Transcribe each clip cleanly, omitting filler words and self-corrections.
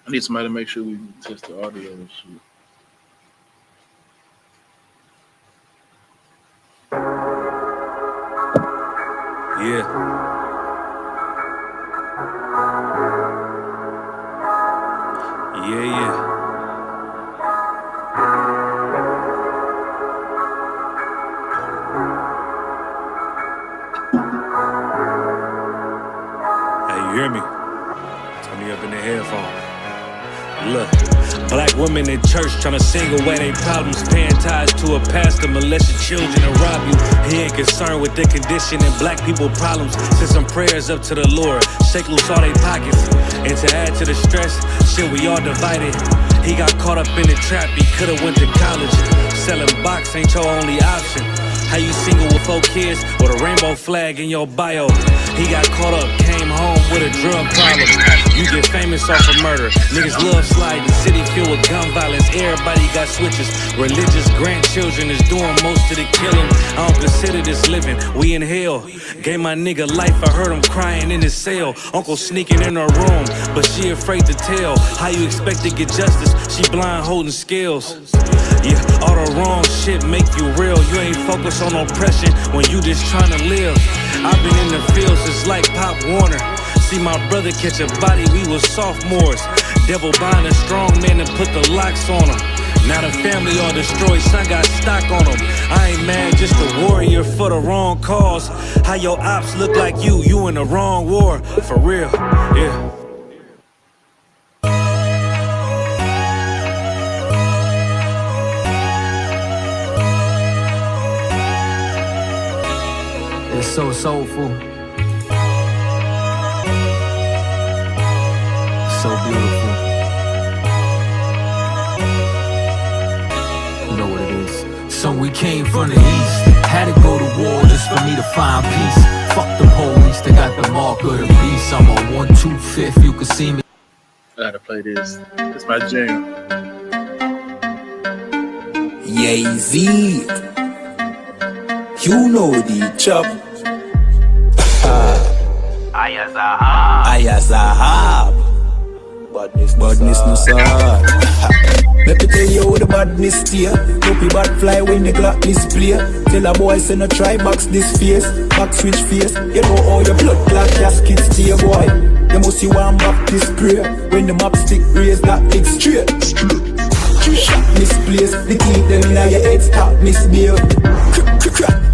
I need somebody to make sure we test the audio and shit. Yeah. Yeah. Hey, you hear me? Turn me up in the headphone. Look, black women in church tryna sing away their problems, paying tithes to a pastor, molest your children and rob you. He ain't concerned with the condition and black people problems. Send some prayers up to the Lord, shake loose all they pockets. And to add to the stress, shit, we all divided. He got caught up in the trap, he could've went to college. Selling box ain't your only option. How you single with 4 kids with a rainbow flag in your bio? He got caught up, came home with a drug problem. You get famous off of murder. Niggas love sliding, city filled with gun violence. Everybody got switches. Religious grandchildren is doing most of the killing. I don't consider this living, we in hell. Gave my nigga life, I heard him crying in his cell. Uncle sneaking in her room, but she afraid to tell. How you expect to get justice? She blind holding scales. Yeah, all the wrong shit make you real. You ain't focused on oppression when you just tryna live. I've been in the field since like Pop Warner. See my brother catch a body, we was sophomores. Devil buying a strong man and put the locks on him. Now the family all destroyed, son got stock on him. I ain't mad, just a warrior for the wrong cause. How your ops look like you in the wrong war. For real, yeah. It's so soulful, so beautiful. You know what it is. So we came from the east, had to go to war just for me to find peace. Fuck the police, they got the mark of the beast. I'm on 125th, you can see me. I gotta play this. It's my jam. YAHANNA, you know the chop. I.S.U.P.K. Badness no sad. Let me tell you how the badness steer. Dopey bad fly when the Glock display. Tell a boy say no try box this face. Back switch face. You know how your blood clot casket stay, boy. You must see one Baptist prayer. When the map stick raise that leg straight. Shot misplaced. The key them in your head stop misbehaved.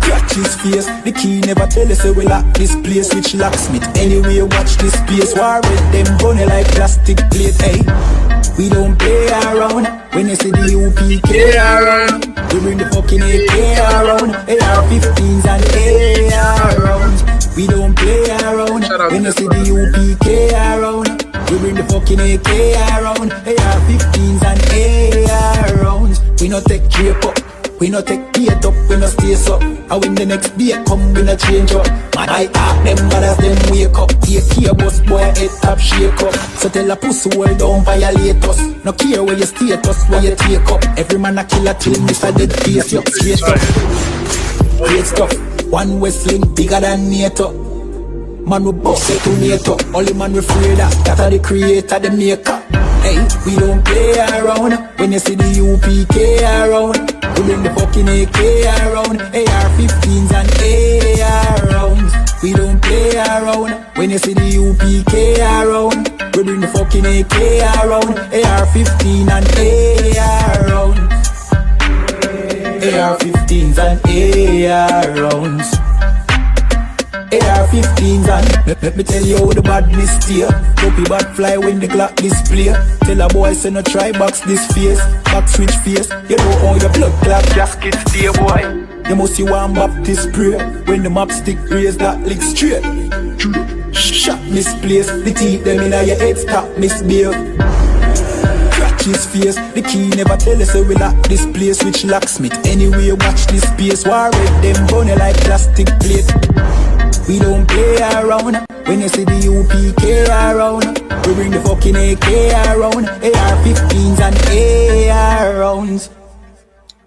Crack his face. The key never tell us say we lock this place. Which locksmith anyway watch this space. War with them bunny like plastic plate. Hey, we don't play around. When you see the UPK around, we bring the fucking AK around. AR-15s and AR rounds. We don't play around. When you see the UPK around, we bring the fucking AK around. AR-15s and AR rounds. We no take drape up, we no take beat up, we no stay up. And when the next beat come, we no change up. Man, I act them bad as them wake up. Take care boss boy, head top shake up. So tell a pussy well don't violate us. No care where you status, where you take up. Every man a killer till miss a dead face up. Straight up, great stuff. One Westling bigger than NATO. Man we boss it to NATO. Only man we afraid that are the creator, the maker. Hey, we don't play around. When you see the UPK around, we bring the fucking AK around. AR-15s and AR rounds. We don't play around. When you see the UPK around, we bring the fucking AK around. AR-15 and AR rounds. AR-15s and AR rounds. AR-15s and let me tell you how the badness steer. Dopey bad fly when the Glock display. Tell a boy say no try box this face. Back switch face. You know how your blood clot casket stay, boy. You must see one Baptist prayer. When the map stick raise that lick straight. Shot misplaced. The teeth them in your head stop misbehave. Crack his face. The key never tell us say we lock this place. Which locksmith anyway watch this space. War with them bunny like plastic plate. We don't play around. When you see the UPK around, we bring the fucking AK around. AR-15s and AR rounds.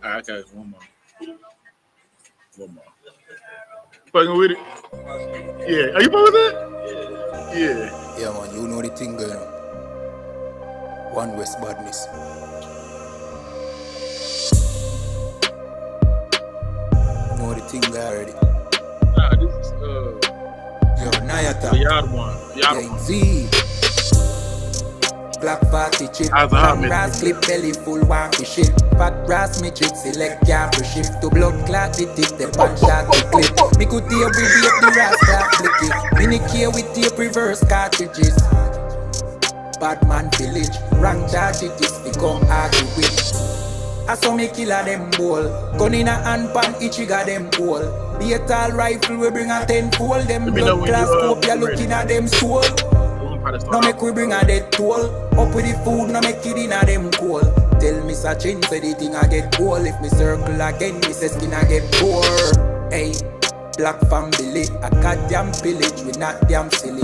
Alright, guys, one more. Fucking with it? Yeah. Are you fucking with that? Yeah. Yeah, man, you know the thing going on. One West badness. Know the thing already. Nah, this is Yo, Nayata. the yard one. Yeah, Z. Black party chip, How's the long hot grass clip, belly full, one for shit. Fat grass me chip, select can't for shift to blood clot, the tip, the punch shot, the clip. Me could tear we wave the ras clot, blicky. Mini care with tape reverse cartridges. Bad man village, rank charge it is, become argue with. I saw me killer them ball. Gun in a hand pan, each trigger them ball. Be a tall rifle, we bring a 10-fold. Them Let me know blood when class you, scope, you looking at them soul. Now make we bring a dead toll. Up with the food, now make it in a them coal. Tell me Sachin, say the thing I get cold. If me circle again, me say skin I get poor. Hey, black family, a goddamn village, we not damn silly.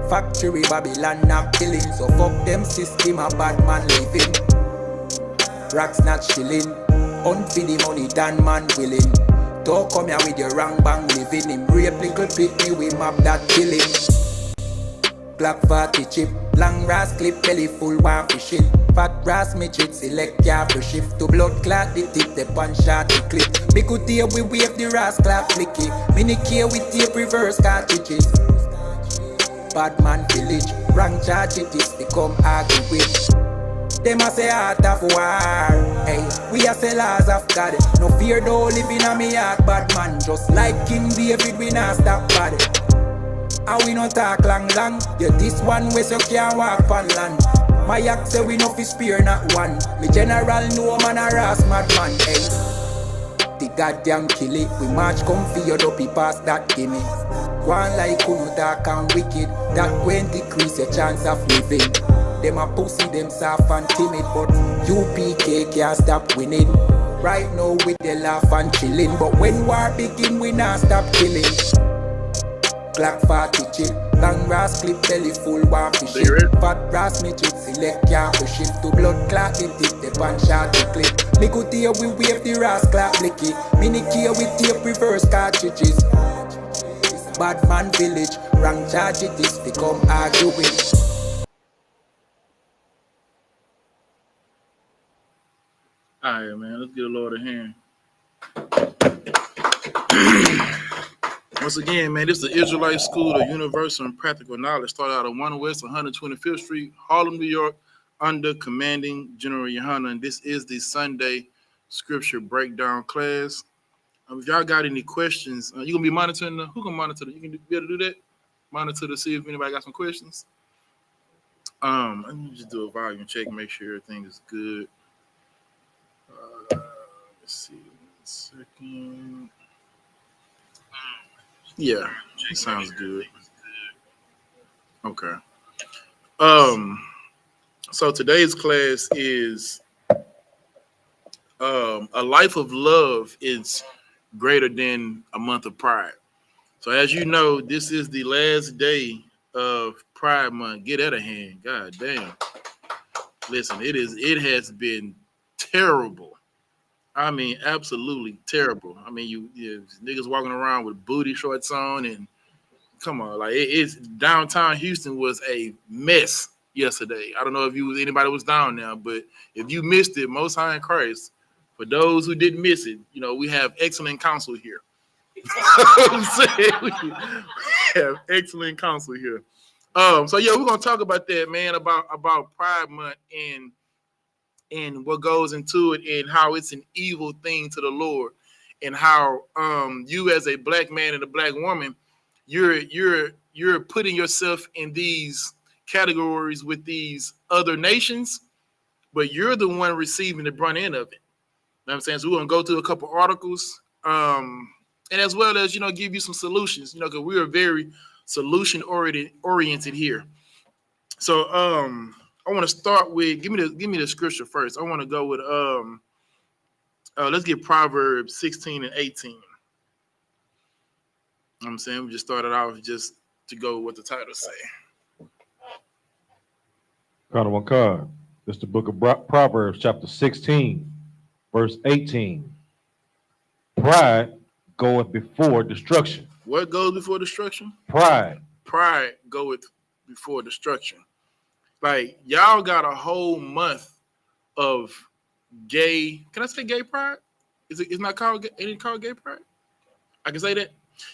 Factory Babylon not killing, so fuck them system, a bad man living. Racks not chilling, unfeed the money, Dan man willing. Don't come here with your wrong bang living. Him rape little pitney, we map that killing. Black fatty chip, long grass clip, belly full, one for shit. Fat grass me chit, select car for shift. To blood clot, the tip, the punch shot, the clip. Me could tear, we wave the ras clap, flicky. Mini care with tape, reverse cartridges. Bad man village, rank charge it is, become argue with. Them a say heart of war, hey, we a say laws of God. No fear though living on me heart, bad man. Just like King David, we not stop bad. And we no talk long. Yeah, this one way so can't walk on land. My act say we no fi spare not one. Me general no man a ras madman, hey. The goddamn kill it, we march come for your dopey past that gimme. One like who no dark and wicked, that when decrease your chance of living. Them a pussy, them soft and timid, but UPK can't stop winning. Right now with the laugh and chilling, but when war begin, we not stop killing. Black fatty chip, long grass clip, belly full, one for shit. Fat grass me chip, select can't for shift. To blood clot, the tip, the punch shot, the clip. Me could tear, we wave the ras clap, blicky. Mini care with tape, reverse cartridges. Bad man village, rank charge it is, become arguing. Alright, man, let's get a Lord of hand. Once again, man, this is the Israelite School of Universal and Practical Knowledge. Started out at 1 West 125th Street, Harlem, New York, under Commanding General YAHANNA. And this is the Sunday Scripture Breakdown class. If y'all got any questions, you going to be monitoring who going to monitor You can be able to do that? Monitor to see if anybody got some questions. Let me just do a volume check, make sure everything is good. Let's see. 1 second. Yeah, it sounds good. Okay. So today's class is a life of love is greater than a month of pride. So as you know, this is the last day of Pride Month. Get out of hand. God damn. Listen, it has been terrible. I mean, absolutely terrible. I mean, you niggas walking around with booty shorts on, and come on, like it's downtown Houston was a mess yesterday. I don't know if anybody was down there, but if you missed it, Most High in Christ. For those who didn't miss it, we have excellent counsel here. I'm saying we have excellent counsel here. So yeah, we're gonna talk about that, man, about Pride Month and what goes into it, and how it's an evil thing to the Lord, and how you as a black man and a black woman, you're putting yourself in these categories with these other nations, but you're the one receiving the brunt end of it. You know what I'm saying? So we're gonna go through a couple articles, and as well as give you some solutions, because we are very solution oriented here. So I want to start with give me the scripture first. I want to go with let's get Proverbs 16 and 18. You know what I'm saying? We just started off just to go with what the title say. Card one card. It's the book of Proverbs, chapter 16, verse 18. Pride goeth before destruction. What goes before destruction? Pride. Pride goeth before destruction. Like y'all got a whole month of gay. Can I say gay pride? It's not called? Ain't it called gay pride? I can say that.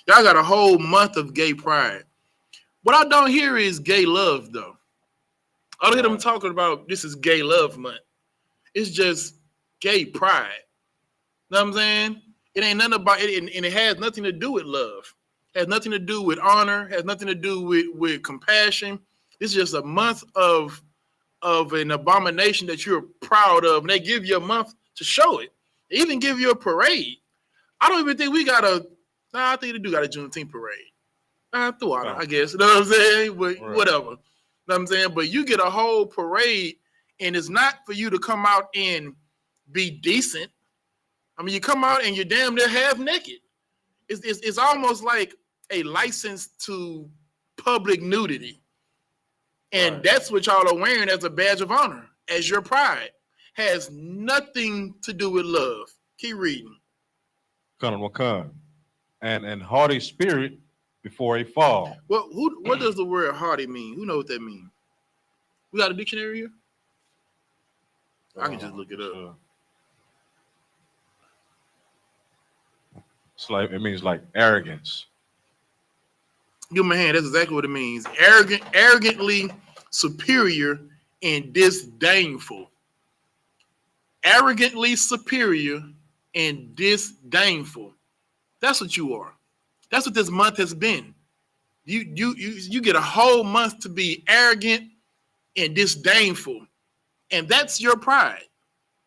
Y'all got a whole month of gay pride. What I don't hear is gay love though. I don't hear them talking about this is gay love month. It's just gay pride. You know what I'm saying? It ain't nothing about it, and it has nothing to do with love. It has nothing to do with honor. It has nothing to do with compassion. It's just a month of an abomination that you're proud of, and they give you a month to show it. They even give you a parade. I don't even think we got a. Nah, I think they do got a Juneteenth parade. I guess. You know what I'm saying? But whatever. You know what I'm saying? But you get a whole parade, and it's not for you to come out and be decent. I mean, you come out and you're damn near half naked. It's almost like a license to public nudity. And that's what y'all are wearing as a badge of honor, as your pride. Has nothing to do with love. Keep reading. And haughty spirit before a fall. Well, what does the word haughty mean? Who knows what that means? We got a dictionary here? I can just look it up. It means like arrogance. Give him a hand. That's exactly what it means. Arrogantly superior and disdainful. Arrogantly superior and disdainful. That's what you are. That's what this month has been. You get a whole month to be arrogant and disdainful. And that's your pride.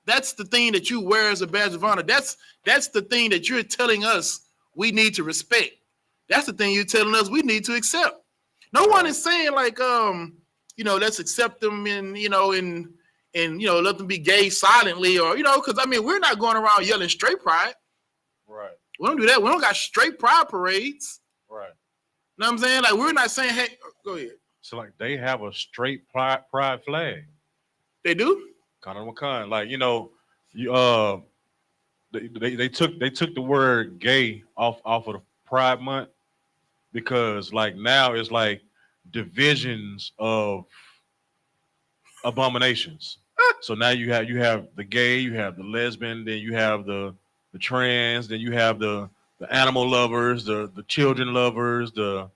That's the thing that you wear as a badge of honor. That's the thing that you're telling us we need to respect. That's the thing you're telling us we need to accept. No one is saying like, let's accept them and let them be gay silently or, because I mean, we're not going around yelling straight pride. Right. We don't do that. We don't got straight pride parades. Right. You know what I'm saying? Like, we're not saying, hey, go ahead. So like they have a straight pride flag. They do? Like, they took the word gay off of the Pride Month because like now it's like divisions of abominations. So now you have the gay, you have the lesbian, then you have the trans, then you have the animal lovers, the children lovers, they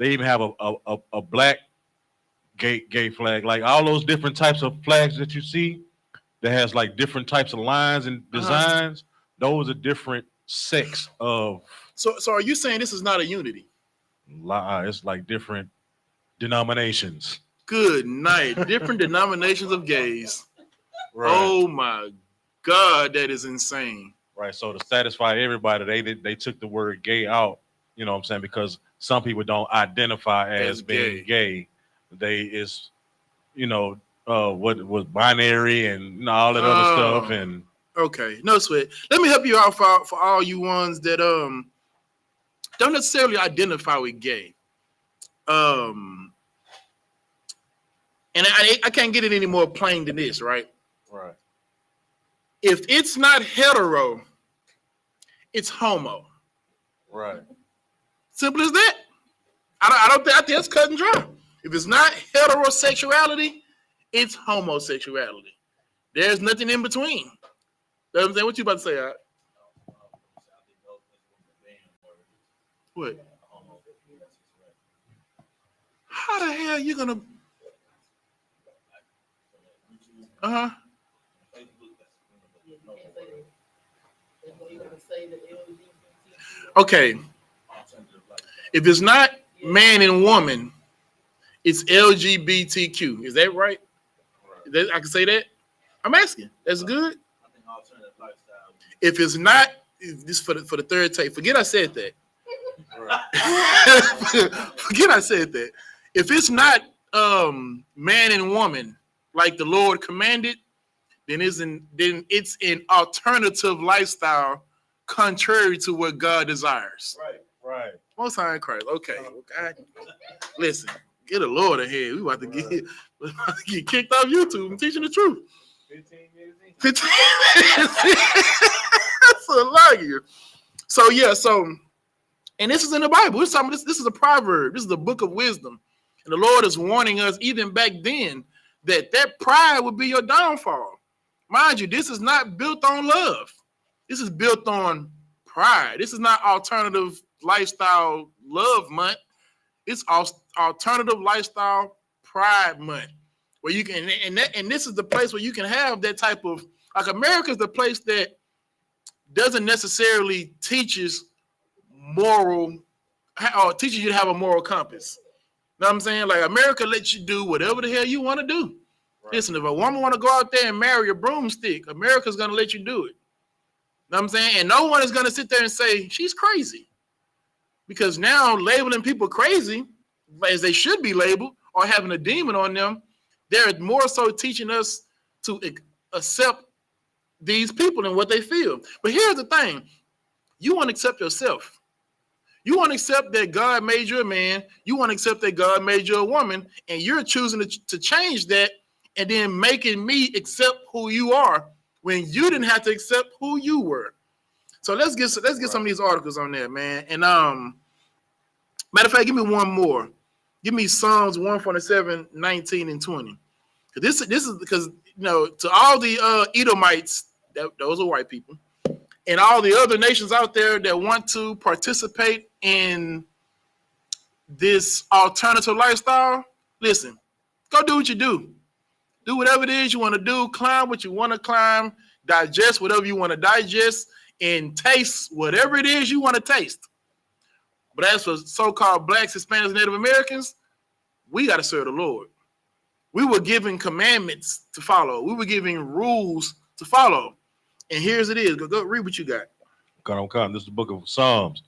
even have a black gay flag. Like all those different types of flags that you see that has like different types of lines and designs, those are different sects of. So are you saying this is not a unity? It's like different denominations. Good night. Different denominations of gays. Right. Oh my God, that is insane. Right. So to satisfy everybody, they took the word gay out, you know what I'm saying? Because some people don't identify as being gay. They is, what was binary and all that other stuff. And okay, no sweat. Let me help you out for all you ones that don't necessarily identify with gay. And I can't get it any more plain than this, right? Right. If it's not hetero, it's homo. Right. Simple as that. I think that's cut and dry. If it's not heterosexuality, it's homosexuality. There's nothing in between. You know what I'm saying? What you about to say, Art? What? How the hell are you gonna? Okay. If it's not man and woman, it's LGBTQ. Is that right? I can say that? I'm asking. That's good? If it's not, this for the third take. Forget I said that. Forget I said that. If it's not man and woman like the Lord commanded, then it's an alternative lifestyle contrary to what God desires. Right. Most High in Christ. Okay. Listen, get a Lord ahead. We about to get kicked off YouTube. I'm teaching the truth. 15 minutes. That's a lot here. So, and this is in the Bible. This is a proverb. This is the book of wisdom. And the Lord is warning us even back then that pride would be your downfall. Mind you, this is not built on love. This is built on pride. This is not alternative lifestyle love month. It's alternative lifestyle pride month, where you can, and this is the place where you can have that type of, like, America is the place that doesn't necessarily teaches moral, or teaches you to have a moral compass. You know what I'm saying? Like, America lets you do whatever the hell you want to do. Right. Listen, if a woman want to go out there and marry a broomstick, America's going to let you do it. You know what I'm saying? And no one is going to sit there and say, she's crazy. Because now labeling people crazy, as they should be labeled, or having a demon on them, they're more so teaching us to accept these people and what they feel. But here's the thing. You want to accept yourself. You want to accept that God made you a man. You want to accept that God made you a woman. And you're choosing to change that and then making me accept who you are when you didn't have to accept who you were. So let's get some of these articles on there, man. And matter of fact, give me one more. Give me Psalms 147, 19 and 20. This is because, you know, to all the Edomites, those are white people, and all the other nations out there that want to participate in this alternative lifestyle, listen, go do what you do. Do whatever it is you want to do. Climb what you want to climb. Digest whatever you want to digest. And taste whatever it is you want to taste. But as for so-called blacks, Hispanics, Native Americans, we got to serve the Lord. We were given commandments to follow. We were given rules to follow. And here's it is. Go read what you got. Come. This is the book of Psalms,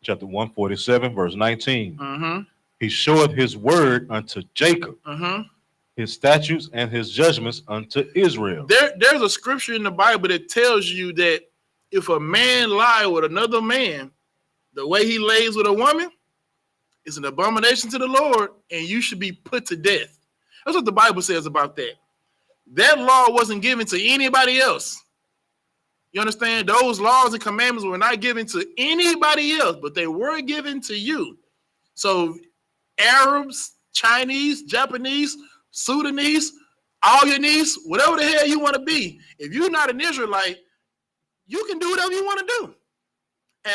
chapter 147, verse 19. Mm-hmm. He showeth his word unto Jacob, Mm-hmm. his statutes and his judgments unto Israel. There's a scripture in the Bible that tells you that if a man lie with another man, the way he lays with a woman is an abomination to the Lord, and you should be put to death. That's what the Bible says about that. That law wasn't given to anybody else. You understand? Those laws and commandments were not given to anybody else, but they were given to you. So Arabs, Chinese, Japanese, Sudanese, all your needs, whatever the hell you want to be, if you're not an Israelite, you can do whatever you want to do.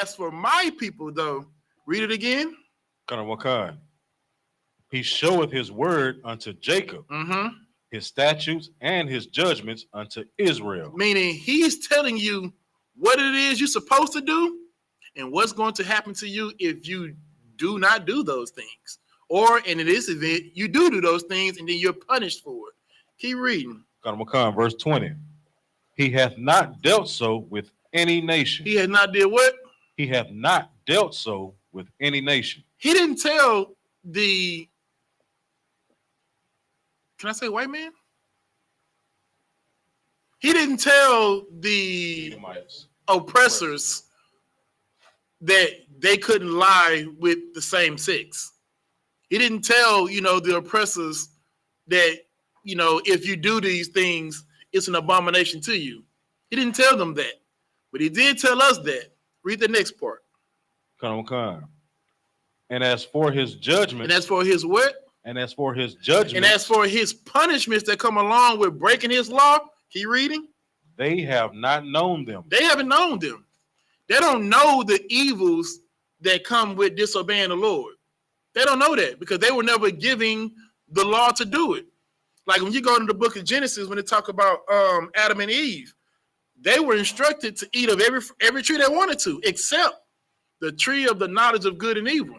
As for my people, though, read it again. He showeth his word unto Jacob, Mm-hmm. his statutes and his judgments unto Israel. Meaning he's telling you what it is you're supposed to do and what's going to happen to you if you do not do those things. Or in this event, you do those things and then you're punished for it. Keep reading. Verse 20. He hath not dealt so with any nation. He has not did what? He hath not dealt so with any nation. He didn't tell the, can I say white man? He didn't tell the oppressors that they couldn't lie with the same sex. He didn't tell, the oppressors that, if you do these things, it's an abomination to you. He didn't tell them that, but he did tell us that. Read the next part. And as for his judgment. And as for his what? And as for his judgment. And as for his punishments that come along with breaking his law, keep reading. They have not known them. They haven't known them. They don't know the evils that come with disobeying the Lord. They don't know that because they were never giving the law to do it. Like when you go to the book of Genesis, when they talk about Adam and Eve, they were instructed to eat of every tree they wanted to, except the tree of the knowledge of good and evil.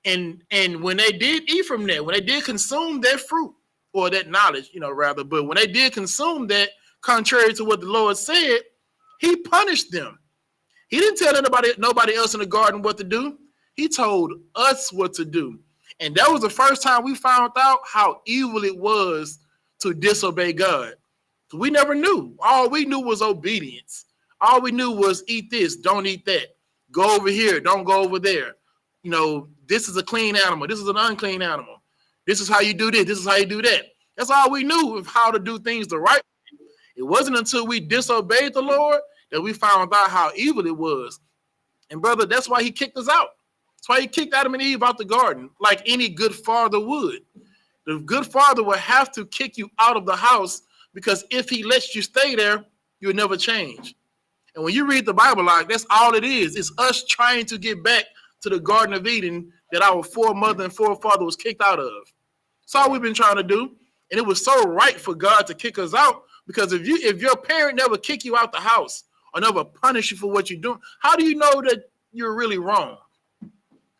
And when they did eat from that, when they did consume that fruit, or that knowledge, rather, but when they did consume that, contrary to what the Lord said, he punished them. He didn't tell nobody else in the garden what to do. He told us what to do. And that was the first time we found out how evil it was to disobey God. We never knew. All we knew was obedience. All we knew was eat this, don't eat that. Go over here, don't go over there. This is a clean animal. This is an unclean animal. This is how you do this. This is how you do that. That's all we knew of how to do things the right way. It wasn't until we disobeyed the Lord that we found out how evil it was. And brother, that's why he kicked us out. That's That's why he kicked Adam and Eve out the garden, like any good father would. The good father will have to kick you out of the house, because if he lets you stay there, you'll never change. And when you read the Bible, like, that's all it is. It's us trying to get back to the Garden of Eden that our foremother and forefather was kicked out of. That's all we've been trying to do. And it was so right for God to kick us out, because if your parent never kick you out the house or never punish you for what you're doing, how do you know that you're really wrong?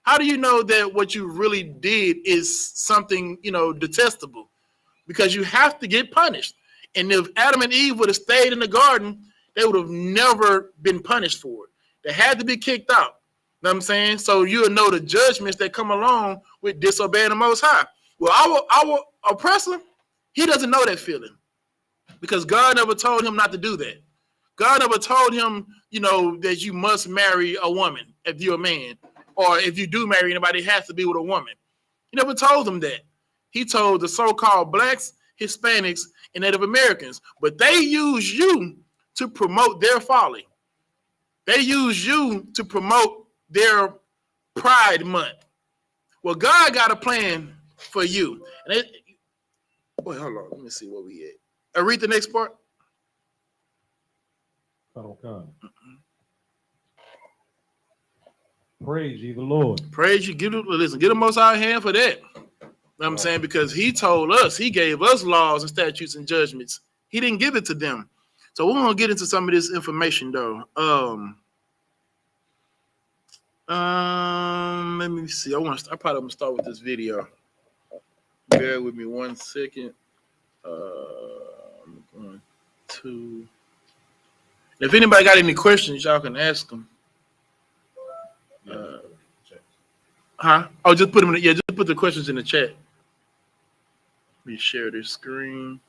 How do you know that what you really did is something, detestable? Because you have to get punished. And if Adam and Eve would have stayed in the garden, they would have never been punished for it. They had to be kicked out. You know what I'm saying? So you'll know the judgments that come along with disobeying the Most High. Well, our oppressor, he doesn't know that feeling, because God never told him not to do that. God never told him, that you must marry a woman if you're a man, or if you do marry anybody, it has to be with a woman. He never told them that. He told the so-called blacks, Hispanics, and Native Americans, but they use you to promote their folly. They use you to promote their Pride Month. Well, God got a plan for you. And wait, hold on. Let me see where we at. Read the next part. Praise ye the Lord. Praise you. Get the Most High a hand for that. You know what I'm saying? Because he told us, he gave us laws and statutes and judgments. He didn't give it to them. So we're going to get into some of this information, though. Let me see. I probably going to start with this video. Bear with me 1 second. I'm going to. If anybody got any questions, y'all can ask them. Oh, just put them in. Just put the questions in the chat. Let me share this screen.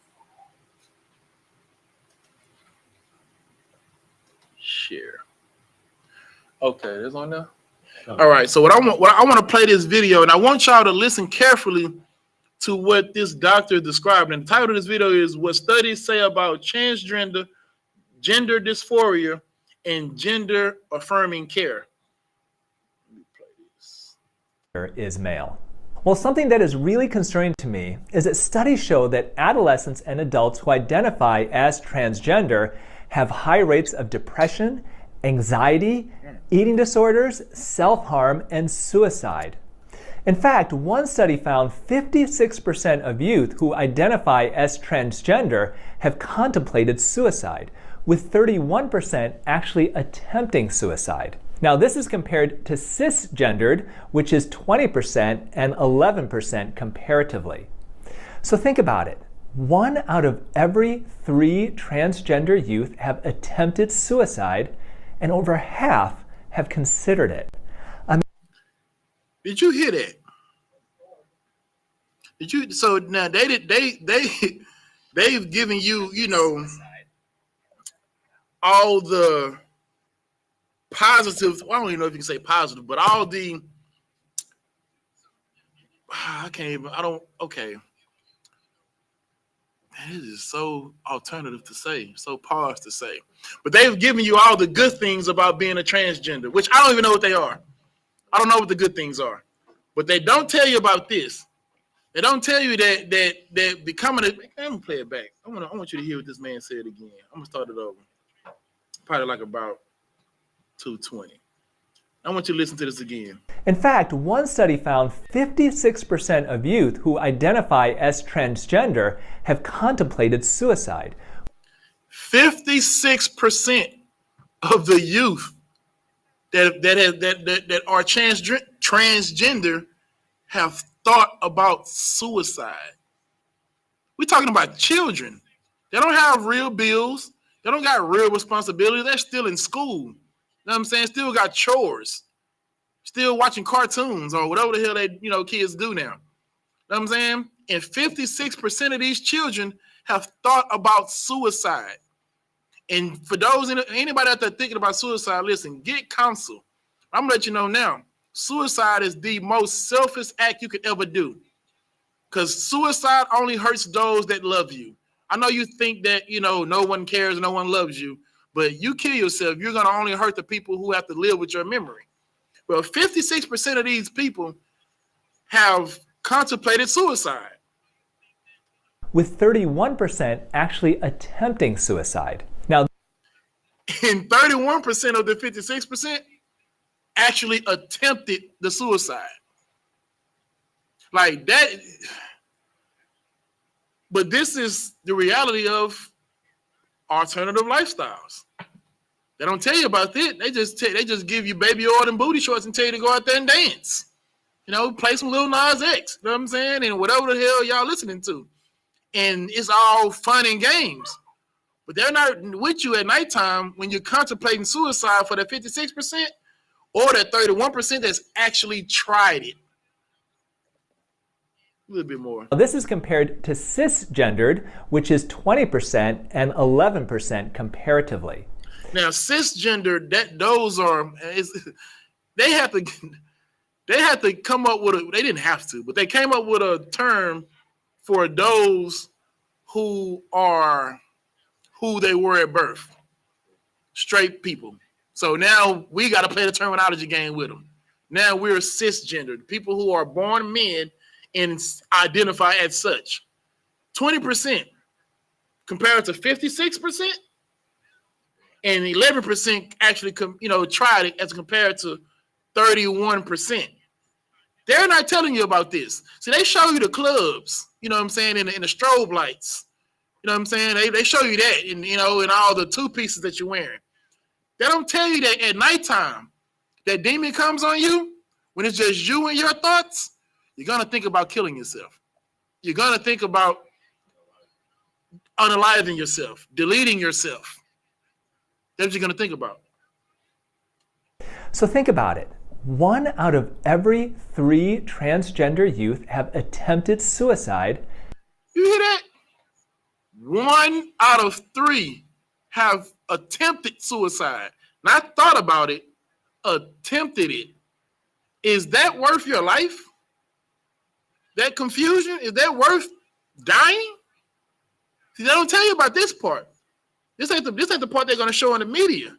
Share. Okay, that's on there. All right. So what I want to play this video, and I want y'all to listen carefully to what this doctor described. And the title of this video is "What Studies Say About Transgender, Gender Dysphoria, and Gender Affirming Care." Let me play this. Is male. Well, something that is really concerning to me is that studies show that adolescents and adults who identify as transgender have high rates of depression, anxiety, eating disorders, self-harm, and suicide. In fact, one study found 56% of youth who identify as transgender have contemplated suicide, with 31% actually attempting suicide. Now, this is compared to cisgendered, which is 20% and 11% comparatively. So think about it. 1 out of every 3 transgender youth have attempted suicide, and over half have considered it. Did you hear that? Did you? So now they've given you, all the positive. Well, I don't even know if you can say positive, but all the. I can't even. I don't. Okay. This is so alternative to say, so pause to say. But they've given you all the good things about being a transgender, which I don't even know what they are. I don't know what the good things are. But they don't tell you about this. They don't tell you that becoming a. I'm gonna play it back. I want you to hear what this man said again. I'm gonna start it over. Probably like about 2:20. I want you to listen to this again. In fact, one study found 56% of youth who identify as transgender have contemplated suicide. 56% of the youth that are transgender have thought about suicide. We're talking about children. They don't have real bills. They don't got real responsibilities. They're still in school. You know what I'm saying? Still got chores. Still watching cartoons or whatever the hell they, kids do now. You know what I'm saying? And 56% of these children have thought about suicide. And for those, anybody out there thinking about suicide, listen, get counsel. I'm going to let you know now, suicide is the most selfish act you could ever do. Because suicide only hurts those that love you. I know you think that, no one cares, no one loves you. But you kill yourself, you're going to only hurt the people who have to live with your memory. Well, 56% of these people have contemplated suicide, with 31% actually attempting suicide. Now, and 31% of the 56% actually attempted the suicide. Like that. But this is the reality of alternative lifestyles. They don't tell you about it. They just give you baby oil and booty shorts and tell you to go out there and dance. You know, play some Lil Nas X. You know what I'm saying? And whatever the hell y'all listening to. And it's all fun and games. But they're not with you at nighttime when you're contemplating suicide for that 56% or that 31% that's actually tried it. A little bit more. This is compared to cisgendered, which is 20% and 11% comparatively. Now, cisgender, those are they have to come up with they didn't have to, but they came up with a term for those who are who they were at birth, straight people. So now we got to play the terminology game with them. Now we're cisgendered, people who are born men and identify as such. 20% compared to 56%. And 11% actually, tried it as compared to 31%. They're not telling you about this. See, they show you the clubs, you know what I'm saying, in the strobe lights. You know what I'm saying? They show you that, and in all the two pieces that you're wearing. They don't tell you that at nighttime, that demon comes on you, when it's just you and your thoughts, you're going to think about killing yourself. You're going to think about unaliving yourself, deleting yourself. That's what you're going to think about. So think about it. 1 out of every 3 transgender youth have attempted suicide. You hear that? 1 out of 3 have attempted suicide. Not thought about it, attempted it. Is that worth your life? That confusion? Is that worth dying? See, they don't tell you about this part. This ain't the part they're gonna show in the media.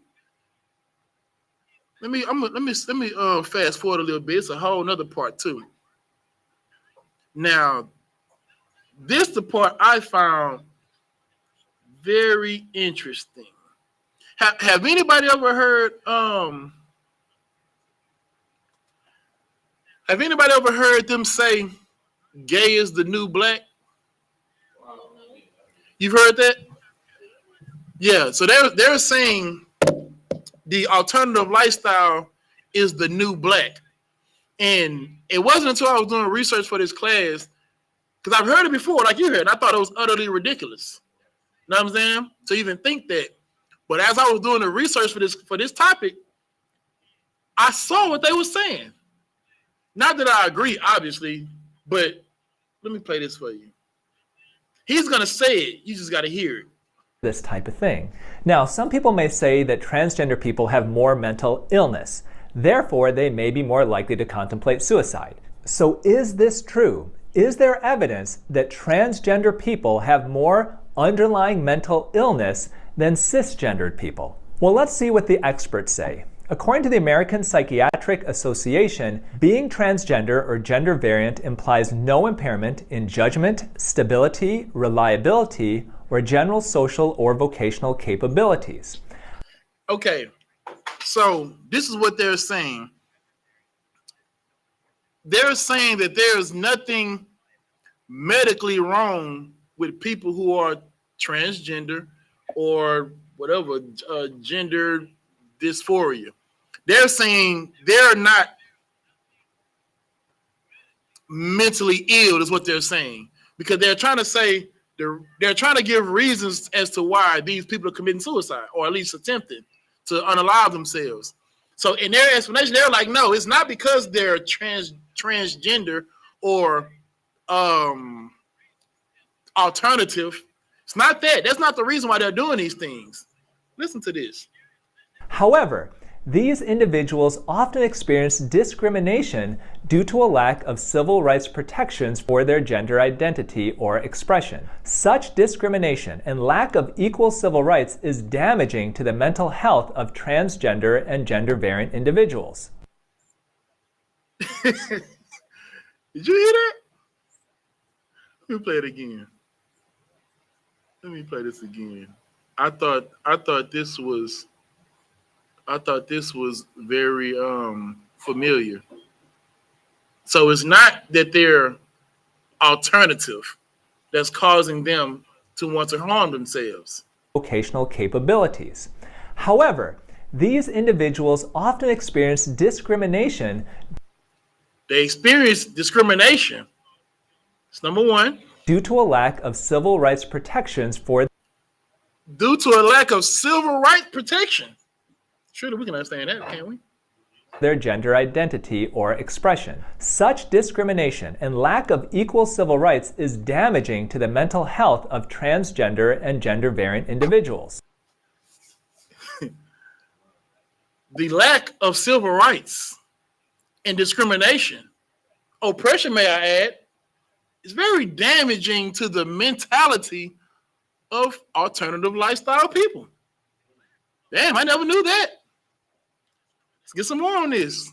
Let me fast forward a little bit. It's a whole nother part too. Now, this the part I found very interesting. Have anybody ever heard them say gay is the new black? You've heard that? Yeah, so they're saying the alternative lifestyle is the new black. And it wasn't until I was doing research for this class, because I've heard it before, like you heard, and I thought it was utterly ridiculous. You know what I'm saying? To even think that. But as I was doing the research for this topic, I saw what they were saying. Not that I agree, obviously, but let me play this for you. He's going to say it. You just got to hear it. This type of thing. Now, some people may say that transgender people have more mental illness. Therefore, they may be more likely to contemplate suicide. So is this true? Is there evidence that transgender people have more underlying mental illness than cisgendered people? Well, let's see what the experts say. According to the American Psychiatric Association, being transgender or gender variant implies no impairment in judgment, stability, reliability, or general social or vocational capabilities. Okay, so this is what they're saying. They're saying that there's nothing medically wrong with people who are transgender or whatever, gender dysphoria. They're saying they're not mentally ill, is what they're saying, because they're trying to say they're trying to give reasons as to why these people are committing suicide, or at least attempting to unalive themselves. So in their explanation, they're like, no, it's not because they're transgender or alternative. It's not that. That's not the reason why they're doing these things. Listen to this. However, these individuals often experience discrimination due to a lack of civil rights protections for their gender identity or expression. Such discrimination and lack of equal civil rights is damaging to the mental health of transgender and gender variant individuals. Did you hear that? Let me play it again. Let me play this again. I thought this was very familiar. So it's not that they're alternative that's causing them to want to harm themselves. Vocational capabilities. However, these individuals often experience discrimination. They experience discrimination. It's number one. Due to a lack of civil rights protections for Due to a lack of civil rights protection. Surely we can understand that, can't we? their gender identity or expression. Such discrimination and lack of equal civil rights is damaging to the mental health of transgender and gender variant individuals. The lack of civil rights and discrimination, oppression, may I add, is very damaging to the mentality of alternative lifestyle people. Damn, I never knew that. Let's get some more on this.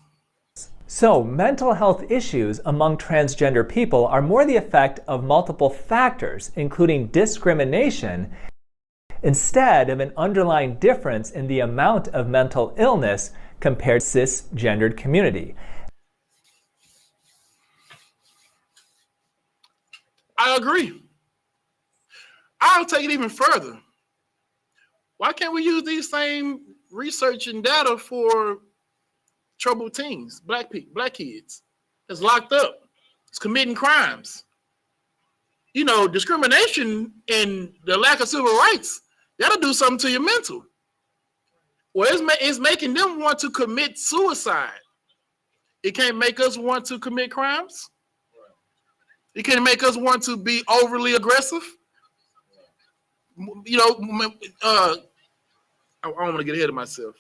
So, mental health issues among transgender people are more the effect of multiple factors, including discrimination, instead of an underlying difference in the amount of mental illness compared to the cisgendered community. I agree. I'll take it even further. Why can't we use these same research and data for troubled teens, black kids that's locked up, that's committing crimes? You know, discrimination and the lack of civil rights, that'll do something to your mental. Well, it's making them want to commit suicide. It can't make us want to commit crimes. It can't make us want to be overly aggressive. You know, I don't want to get ahead of myself.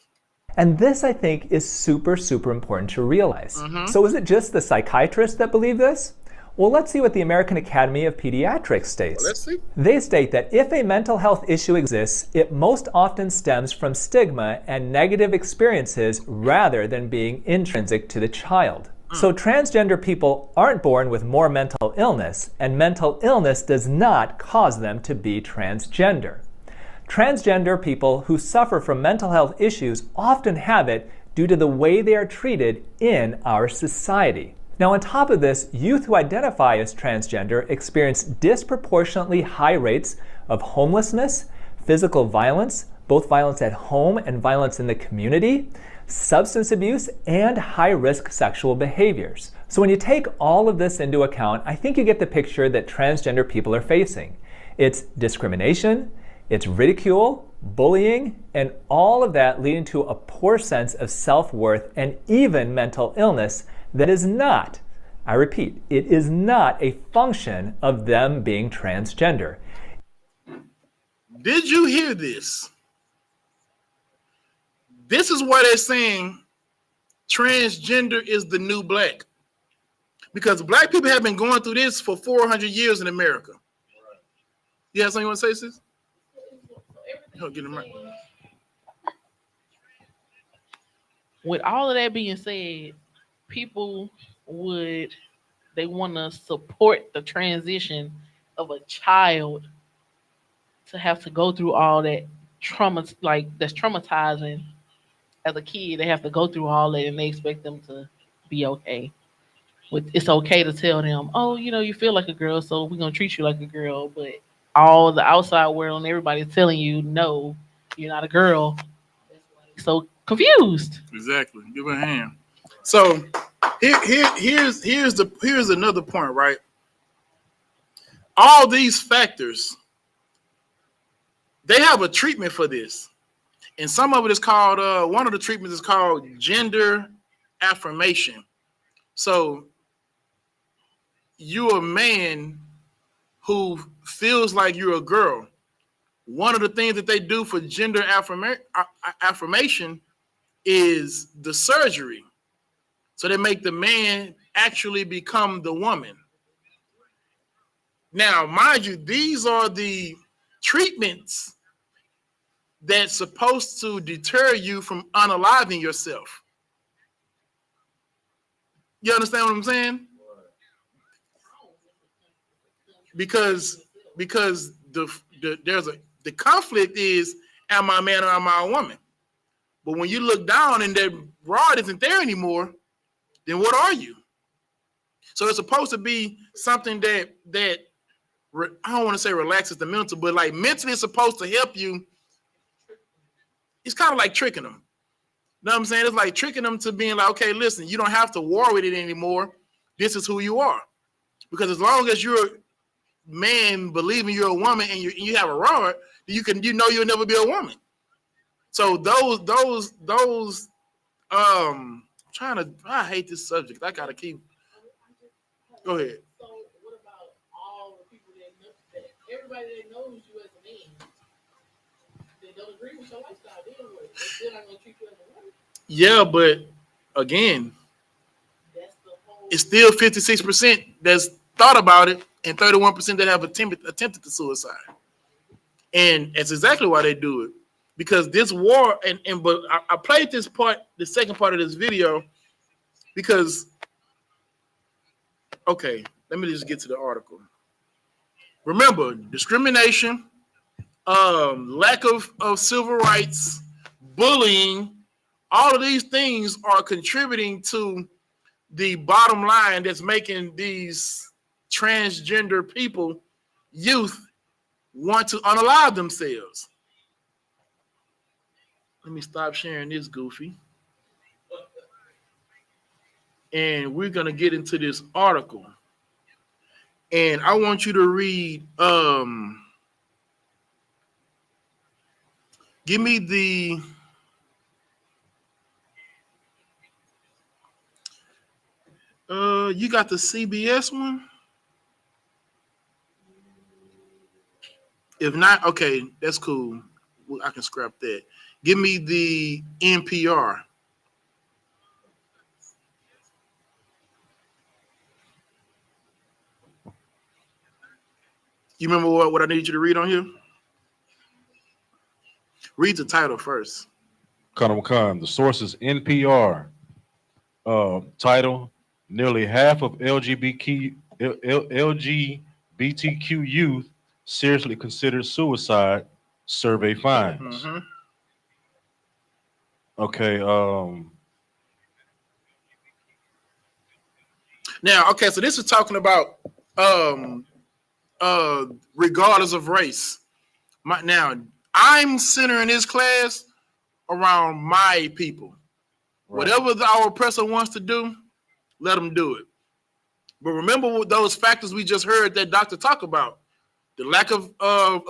And this, I think, is super, super important to realize. So is it just the psychiatrists that believe this? Well, let's see what the American Academy of Pediatrics states. Well, let's see. They state that if a mental health issue exists, it most often stems from stigma and negative experiences rather than being intrinsic to the child. So transgender people aren't born with more mental illness, and mental illness does not cause them to be transgender. Transgender people who suffer from mental health issues often have it due to the way they are treated in our society. Now, on top of this, youth who identify as transgender experience disproportionately high rates of homelessness, physical violence, both violence at home and violence in the community, substance abuse, and high-risk sexual behaviors. So when you take all of this into account, I think you get the picture that transgender people are facing. It's discrimination, it's ridicule, bullying, and all of that leading to a poor sense of self-worth and even mental illness that is not, I repeat, it is not a function of them being transgender. Did you hear this? This is why they're saying transgender is the new black. Because black people have been going through this for 400 years in America. You have something you want to say, sis? Get him right. With all of that being said, people they want to support the transition of a child to have to go through all that trauma, like that's traumatizing. As a kid, they have to go through all that, and they expect them to be okay. It's okay to tell them, oh, you know, you feel like a girl, so we're gonna treat you like a girl. But all the outside world and everybody's telling you, no, you're not a girl. So confused. Exactly. Give her a hand. So here's another point, right? All these factors, they have a treatment for this. And some of it is called, one of the treatments is called gender affirmation. So you're a man who feels like you're a girl. One of the things that they do for gender affirmation is the surgery. So they make the man actually become the woman. Now, mind you, these are the treatments that's supposed to deter you from unaliving yourself. You understand what I'm saying? Because the conflict is, am I a man or am I a woman? But when you look down and that rod isn't there anymore, then what are you? So it's supposed to be something that I don't want to say relaxes the mental, but like mentally it's supposed to help you. It's kind of like tricking them. You know what I'm saying? It's like tricking them to being like, okay, listen, you don't have to war with it anymore. This is who you are. Because as long as you're a man believing you're a woman and you have a rod, you know you'll never be a woman. So I hate this subject. I gotta keep. Go ahead. So what about all the people that everybody that knows you as a man, they don't agree with your lifestyle? They still not gonna treat you as a woman. Yeah, but again, it's still 56% that's thought about it and 31% that have attempted to suicide. And that's exactly why they do it. Because this war, but I played this part, the second part of this video, because, okay, let me just get to the article. Remember, discrimination, lack of civil rights, bullying, all of these things are contributing to the bottom line that's making these transgender people, youth, want to unalive themselves. Let me stop sharing this, Goofy. And we're going to get into this article. And I want you to read, give me the, you got the CBS one? If not, okay, that's cool. I can scrap that. Give me the NPR. You remember what I need you to read on here? Read the title first. Colonel Khan, the source is NPR. Title, nearly half of LGBTQ youth seriously consider suicide, survey finds. Mm-hmm. Okay. Now, okay, so this is talking about regardless of race. Now, I'm centering this class around my people. Right. Whatever our oppressor wants to do, let them do it. But remember those factors we just heard that doctor talk about: the lack of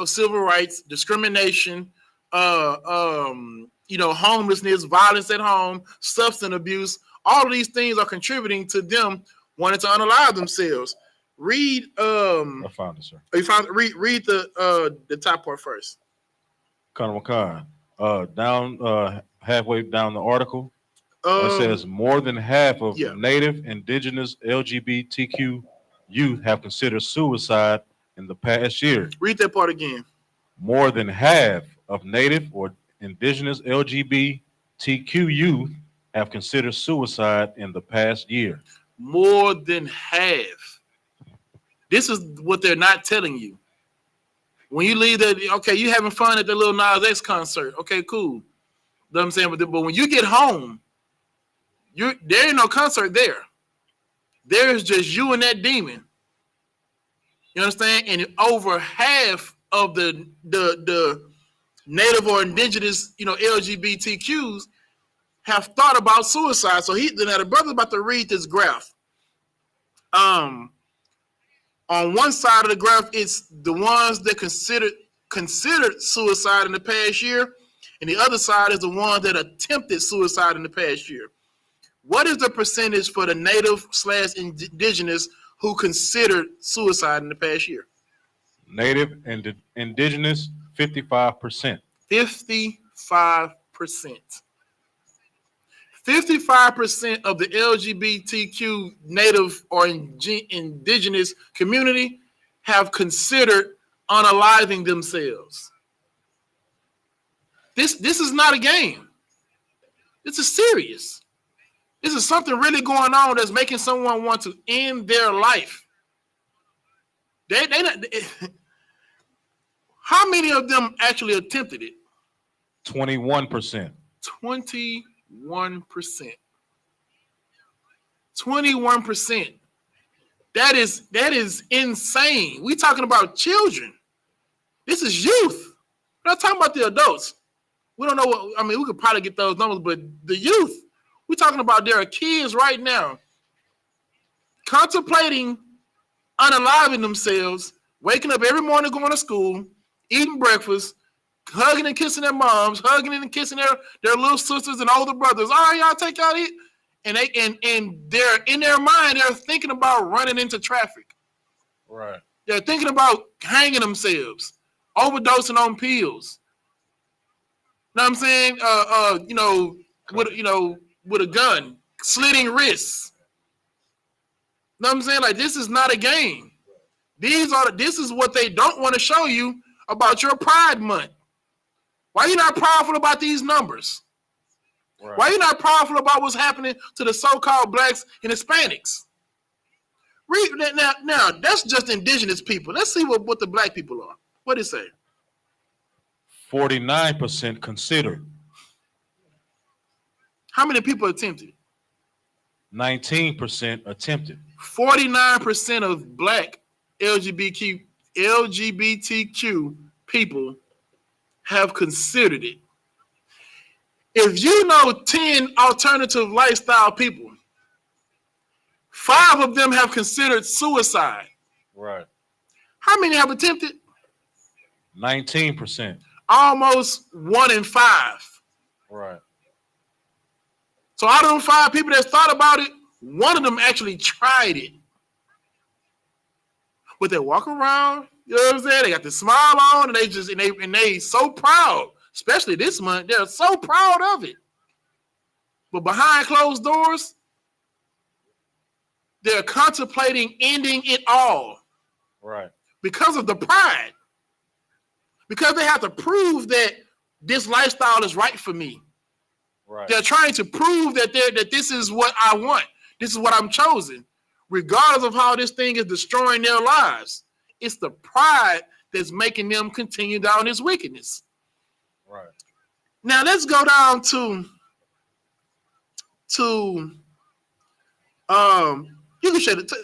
civil rights, discrimination, homelessness, violence at home, substance abuse. All of these things are contributing to them wanting to unalive themselves. Read. I found it, sir. You found read the top part first. Colonel Khan, down halfway down the article, it says more than half of Native, Indigenous, LGBTQ youth have considered suicide in the past year. Read that part again. More than half of Native or Indigenous LGBTQ youth have considered suicide in the past year. More than half. This is what they're not telling you. When you leave that, okay, you having fun at the Lil Nas X concert. Okay, cool. You know what I'm saying? But when you get home, there ain't no concert there. There's just you and that demon. You understand? And over half of the Native or Indigenous, LGBTQs have thought about suicide. So now the brother's about to read this graph. On one side of the graph, it's the ones that considered suicide in the past year, and the other side is the ones that attempted suicide in the past year. What is the percentage for the Native/Indigenous who considered suicide in the past year? Native and Indigenous, 55%. 55%. 55% of the LGBTQ Native or Indigenous community have considered unaliving themselves. This is not a game. This is serious. This is something really going on that's making someone want to end their life. They not. How many of them actually attempted it? 21%. 21%. 21%. That is insane. We talking about children. This is youth. We're not talking about the adults. We don't know what, I mean, we could probably get those numbers, but the youth, we're talking about there are kids right now contemplating unaliving themselves, waking up every morning, going to school, eating breakfast, hugging and kissing their moms, hugging and kissing their little sisters and older brothers. All right, y'all take y'all eat. And they're in their mind, they're thinking about running into traffic. Right. They're thinking about hanging themselves, overdosing on pills. Know what I'm saying? With a gun, slitting wrists. Know what I'm saying? Like, this is not a game. This is what they don't want to show you about your Pride Month. Why are you not proudful about these numbers? Right. Why are you not proudful about what's happening to the so-called blacks and Hispanics? Read now. That's just indigenous people. Let's see what the black people are. What did it say? 49% considered. How many people attempted? 19% attempted. 49% of black LGBTQ people have considered it. If you know 10 alternative lifestyle people, 5 of them have considered suicide. Right. How many have attempted? 19%. Almost 1 in 5. Right. So out of them 5 people that thought about it, 1 of them actually tried it. But they walk around, you know what I'm saying? They got the smile on, and they so proud. Especially this month, they're so proud of it. But behind closed doors, they're contemplating ending it all. Right. Because of the pride. Because they have to prove that this lifestyle is right for me. Right. They're trying to prove that this is what I want. This is what I'm chosen. Regardless of how this thing is destroying their lives. It's the pride that's making them continue down this wickedness. Right. Now let's go down to you can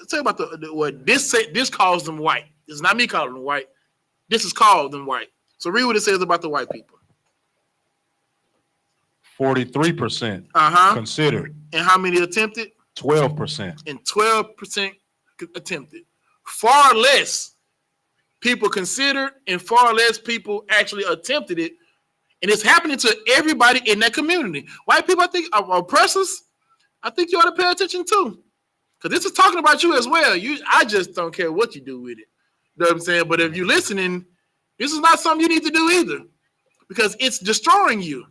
tell about what this calls them white. It's not me calling them white. This is called them white. So read what it says about the white people. 43% considered. And how many attempted? 12%. And 12% attempted. Far less people considered and far less people actually attempted it. And it's happening to everybody in that community. White people, I think, are oppressors. I think you ought to pay attention too. Because this is talking about you as well. I just don't care what you do with it. You know what I'm saying? But if you're listening, this is not something you need to do either. Because it's destroying you.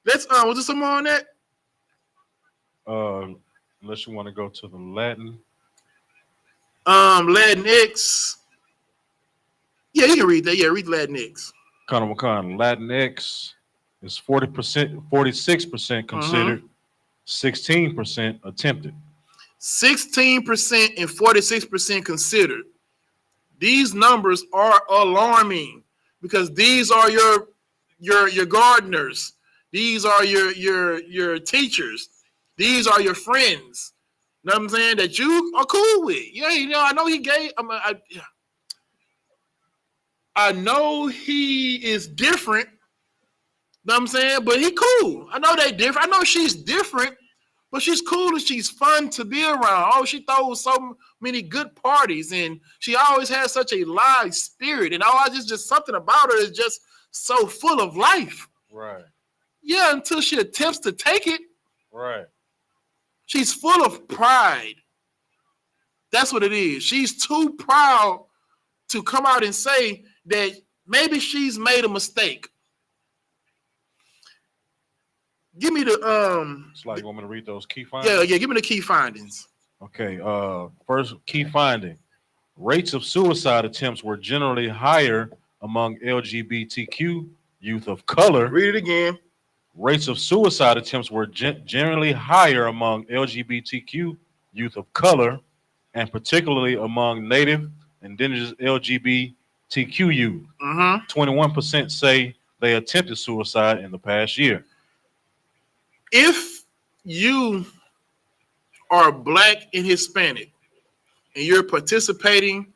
Was there some more on that? Unless you want to go to the Latin. Latinx. Yeah, you can read that. Yeah, read Latinx. Latinx is 46% considered, 16% attempted. 16% and 46% considered. These numbers are alarming because these are your gardeners. These are your teachers. These are your friends. You know what I'm saying? That you are cool with. Yeah, I know he gay. I know he is different. You know what I'm saying? But he cool. I know they different. I know she's different, but she's cool and she's fun to be around. Oh, she throws so many good parties and she always has such a live spirit. And just something about her is just so full of life. Right. Yeah, until she attempts to take it. Right. She's full of pride. That's what it is. She's too proud to come out and say that maybe she's made a mistake. Give me the It's like you want me to read those key findings? Yeah, give me the key findings. Okay. First key finding. Rates of suicide attempts were generally higher among LGBTQ youth of color. Read it again. Rates of suicide attempts were generally higher among LGBTQ youth of color, and particularly among Native, Indigenous LGBTQ youth. 21% say they attempted suicide in the past year. If you are Black and Hispanic and you're participating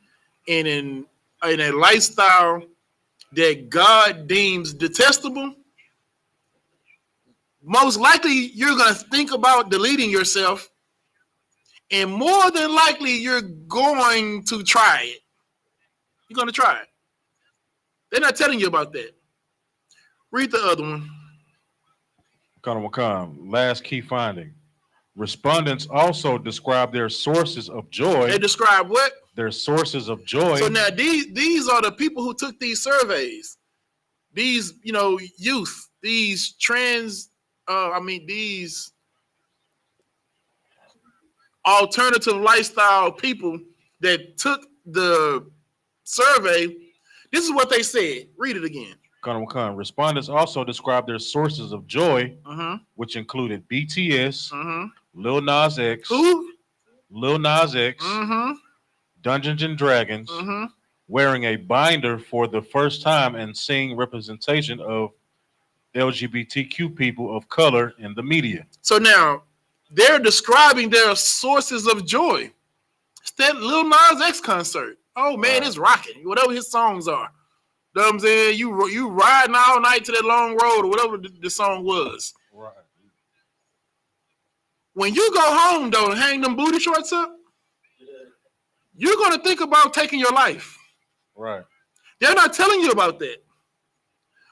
in a lifestyle that God deems detestable, most likely you're going to think about deleting yourself, and more than likely you're going to try it. You're going to try it. They're not telling you about that. Read the other one. Last key finding. Respondents also describe their sources of joy. They describe what? Their sources of joy. So now these are the people who took these surveys. These, youth, these these alternative lifestyle people that took the survey. This is what they said. Read it again. Respondents also described their sources of joy, which included BTS, Lil Nas X, Lil Nas X, Dungeons and Dragons, wearing a binder for the first time and seeing representation of LGBTQ people of color in the media. So now they're describing their sources of joy. It's that Lil Nas X concert. Oh man, it's rocking. Whatever his songs are. You know what I'm saying? You riding all night to that long road or whatever the song was. Right. When you go home though and hang them booty shorts up, you're gonna think about taking your life. Right. They're not telling you about that.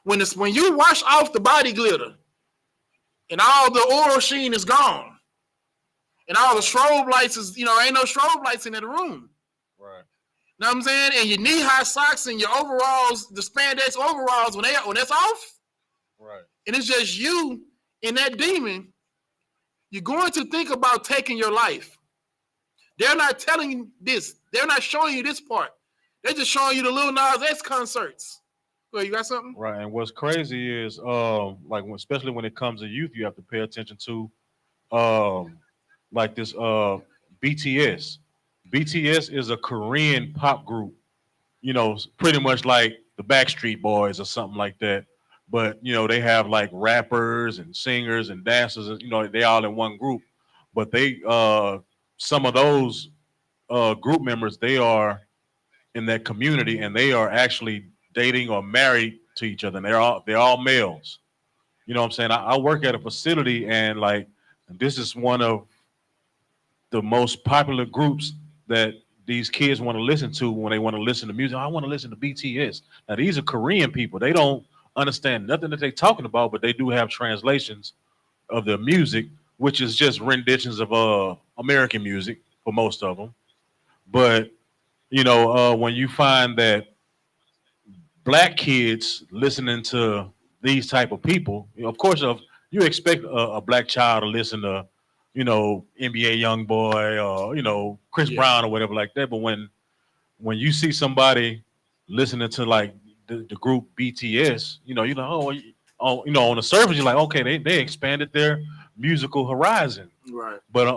When you wash off the body glitter and all the oral sheen is gone, and all the strobe lights is, ain't no strobe lights in that room. Right. Know what I'm saying? And your knee-high socks and your overalls, the spandex overalls, when that's off, right, and it's just you and that demon, you're going to think about taking your life. They're not telling you this. They're not showing you this part. They're just showing you the Lil Nas X concerts. Well, you got something? Right, and what's crazy is, especially when it comes to youth, you have to pay attention to, this BTS. BTS is a Korean pop group, pretty much like the Backstreet Boys or something like that. But, they have like rappers and singers and dancers, they all in one group. But they, some of those group members, they are in that community and they are actually dating or married to each other. And they're all males. You know what I'm saying? I work at a facility and this is one of the most popular groups that these kids want to listen to when they want to listen to music. I want to listen to BTS. Now, these are Korean people. They don't understand nothing that they're talking about, but they do have translations of their music, which is just renditions of American music for most of them. But, when you find that Black kids listening to these type of people, of course, you expect a Black child to listen to NBA Youngboy or, Chris Brown or whatever like that. But when you see somebody listening to the group BTS, on the surface, you're like, okay, they expanded their musical horizon. Right. But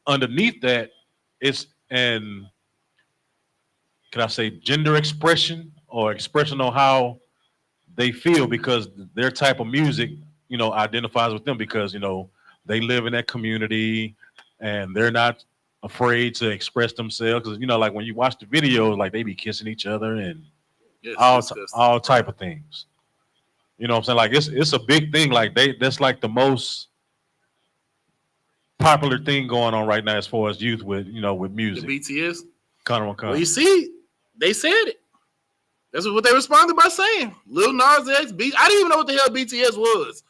underneath that, it's can I say gender expression or expression on how they feel because their type of music, identifies with them because, they live in that community and they're not afraid to express themselves. Because, when you watch the videos, they be kissing each other and all type of things. You know what I'm saying? It's a big thing. That's the most popular thing going on right now as far as youth with music. The BTS? Well, you see, they said it. That's what they responded by saying. Lil Nas X, I didn't even know what the hell BTS was.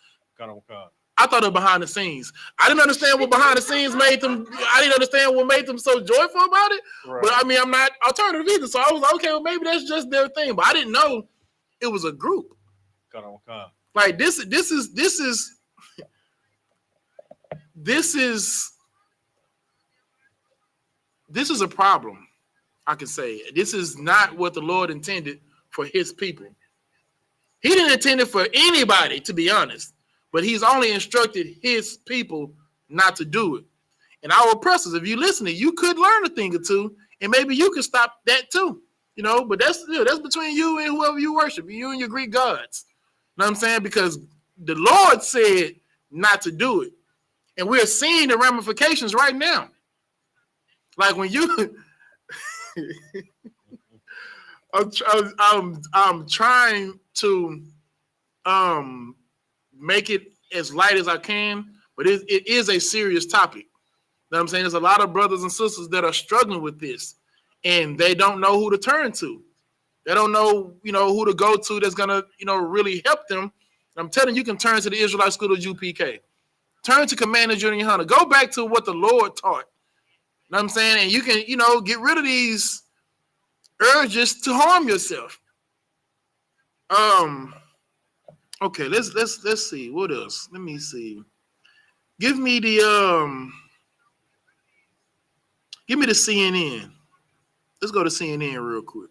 I thought of behind the scenes. I didn't understand what behind the scenes made them. I didn't understand what made them so joyful about it. Right. But I'm not alternative either. So I was like, okay, well, maybe that's just their thing. But I didn't know it was a group. This is a problem. I can say this is not what the Lord intended for his people. He didn't intend it for anybody, to be honest. But he's only instructed his people not to do it. And our oppressors, if you listening, you could learn a thing or two, and maybe you could stop that too. But that's between you and whoever you worship, you and your Greek gods. You know what I'm saying? Because the Lord said not to do it. And we're seeing the ramifications right now. Like when you I'm trying to make it as light as I can, but it is a serious topic. You know what I'm saying? There's a lot of brothers and sisters that are struggling with this, and they don't know who to turn to. They don't know, who to go to that's gonna, really help them. I'm telling you, can turn to the Israelite School of UPK. Turn to Commander Junior Hunter. Go back to what the Lord taught. You know what I'm saying? And you can, get rid of these urges to harm yourself. Okay, let's see. What else? Let me see. Give me the CNN. Let's go to CNN real quick.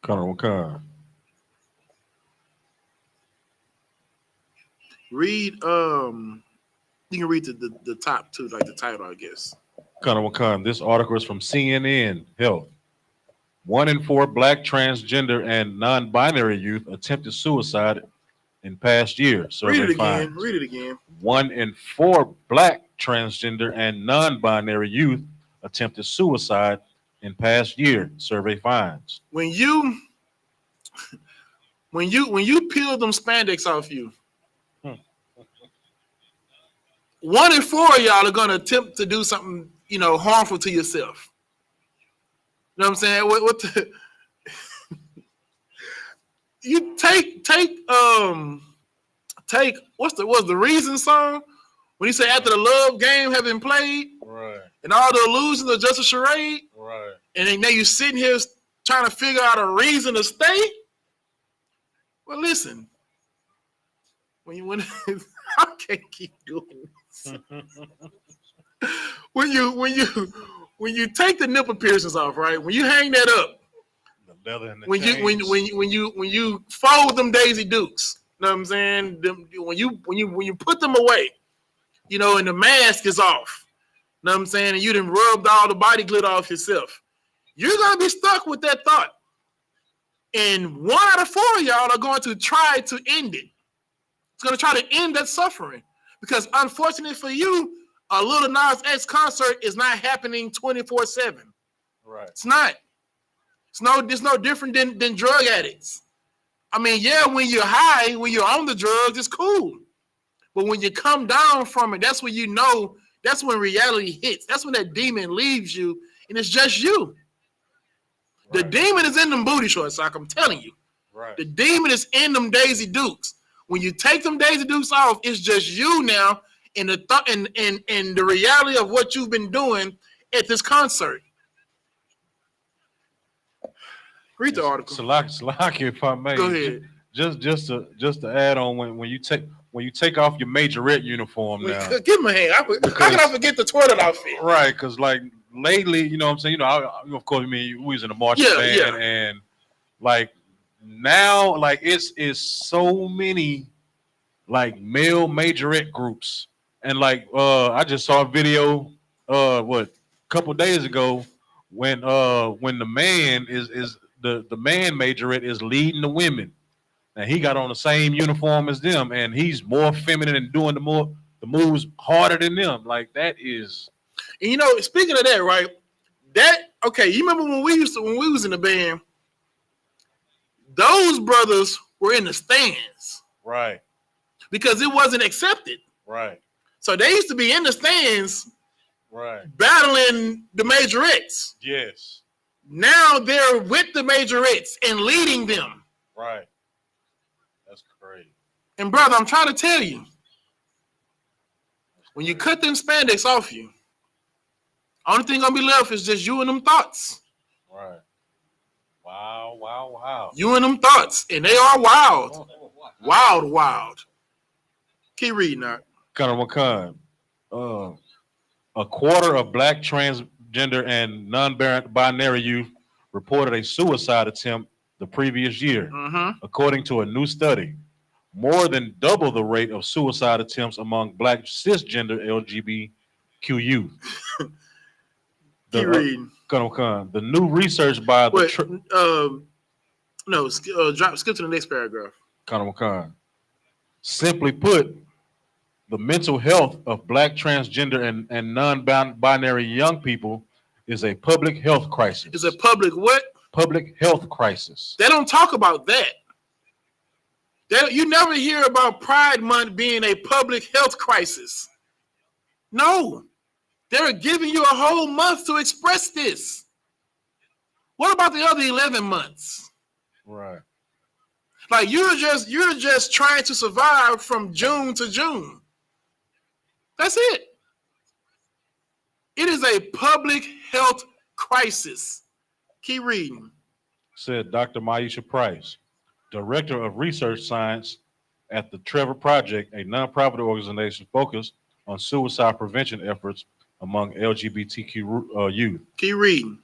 Connor. Read you can read the top two, like the title, I guess. Connor, this article is from CNN Health. 1 in 4 Black, transgender, and non-binary youth attempted suicide in past year. Read it again. 1 in 4 Black, transgender, and non-binary youth attempted suicide in past year. Survey finds. When you peel them spandex off you, 1 in 4 of y'all are gonna attempt to do something, harmful to yourself. You know what I'm saying? What the you take what's the reason song when he said after the love game had been played, right, and all the illusions are just a charade, right, and then now you sitting here trying to figure out a reason to stay. Well, listen, when I can't keep doing this. when you take the nipple piercings off, right? When you hang that up, the leather and the when you fold them Daisy Dukes, you know what I'm saying? When you put them away, and the mask is off, you know what I'm saying? And you done rubbed all the body glitter off yourself. You're gonna be stuck with that thought, and 1 out of 4 of y'all are going to try to end it. It's going to try to end that suffering, because unfortunately for you, a Lil Nas X concert is not happening 24/7. Right. It's not. It's no different than drug addicts. I mean, yeah, when you're high, when you're on the drugs, it's cool. But when you come down from it, that's when that's when reality hits. That's when that demon leaves you, and it's just you. Right. The demon is in them booty shorts, like I'm telling you. Right. The demon is in them Daisy Dukes. When you take them Daisy Dukes off, it's just you now, and the reality of what you've been doing at this concert. Read the article. Salaki, if I may. Go ahead. Just to add on, when you take off your majorette uniform now. Give him a hand. How can I forget the toilet outfit? Right, because like lately, you know what I'm saying? Of course, we was in the marching band, and like now, like it's so many like male majorette groups, and like I just saw a video a couple days ago when the man is the man majorette is leading the women, and he got on the same uniform as them, and he's more feminine and doing the moves harder than them. Like that is. And speaking of that, right? You remember when we was in the band, those brothers were in the stands. Right. Because it wasn't accepted. Right. So they used to be in the stands. Right. Battling the majorettes. Yes. Now they're with the majorettes and leading them. Right. That's crazy. And brother, I'm trying to tell you, when you cut them spandex off you, only thing gonna be left is just you and them thoughts. Right. Wow. You and them thoughts, and they are wild. Wild. Keep reading that. Connor McCann. A quarter of Black, transgender, and non-binary youth reported a suicide attempt the previous year, Mm-hmm. according to a new study. More than double the rate of suicide attempts among black cisgender LGBTQ youth. Keep reading. The new research by the Wait, no, skip to the next paragraph. Simply put, the mental health of black, transgender, and non-binary young people is a public health crisis. It's a public what? Public health crisis. They don't talk about that. You never hear about Pride Month being a public health crisis. No. They're giving you a whole month to express this. What about the other 11 months? Right. Like you're just trying to survive from June to June. That's it. It is a public health crisis. Keep reading. Said Dr. Maisha Price, Director of Research Science at the Trevor Project, a nonprofit organization focused on suicide prevention efforts among LGBTQ youth. Keep reading.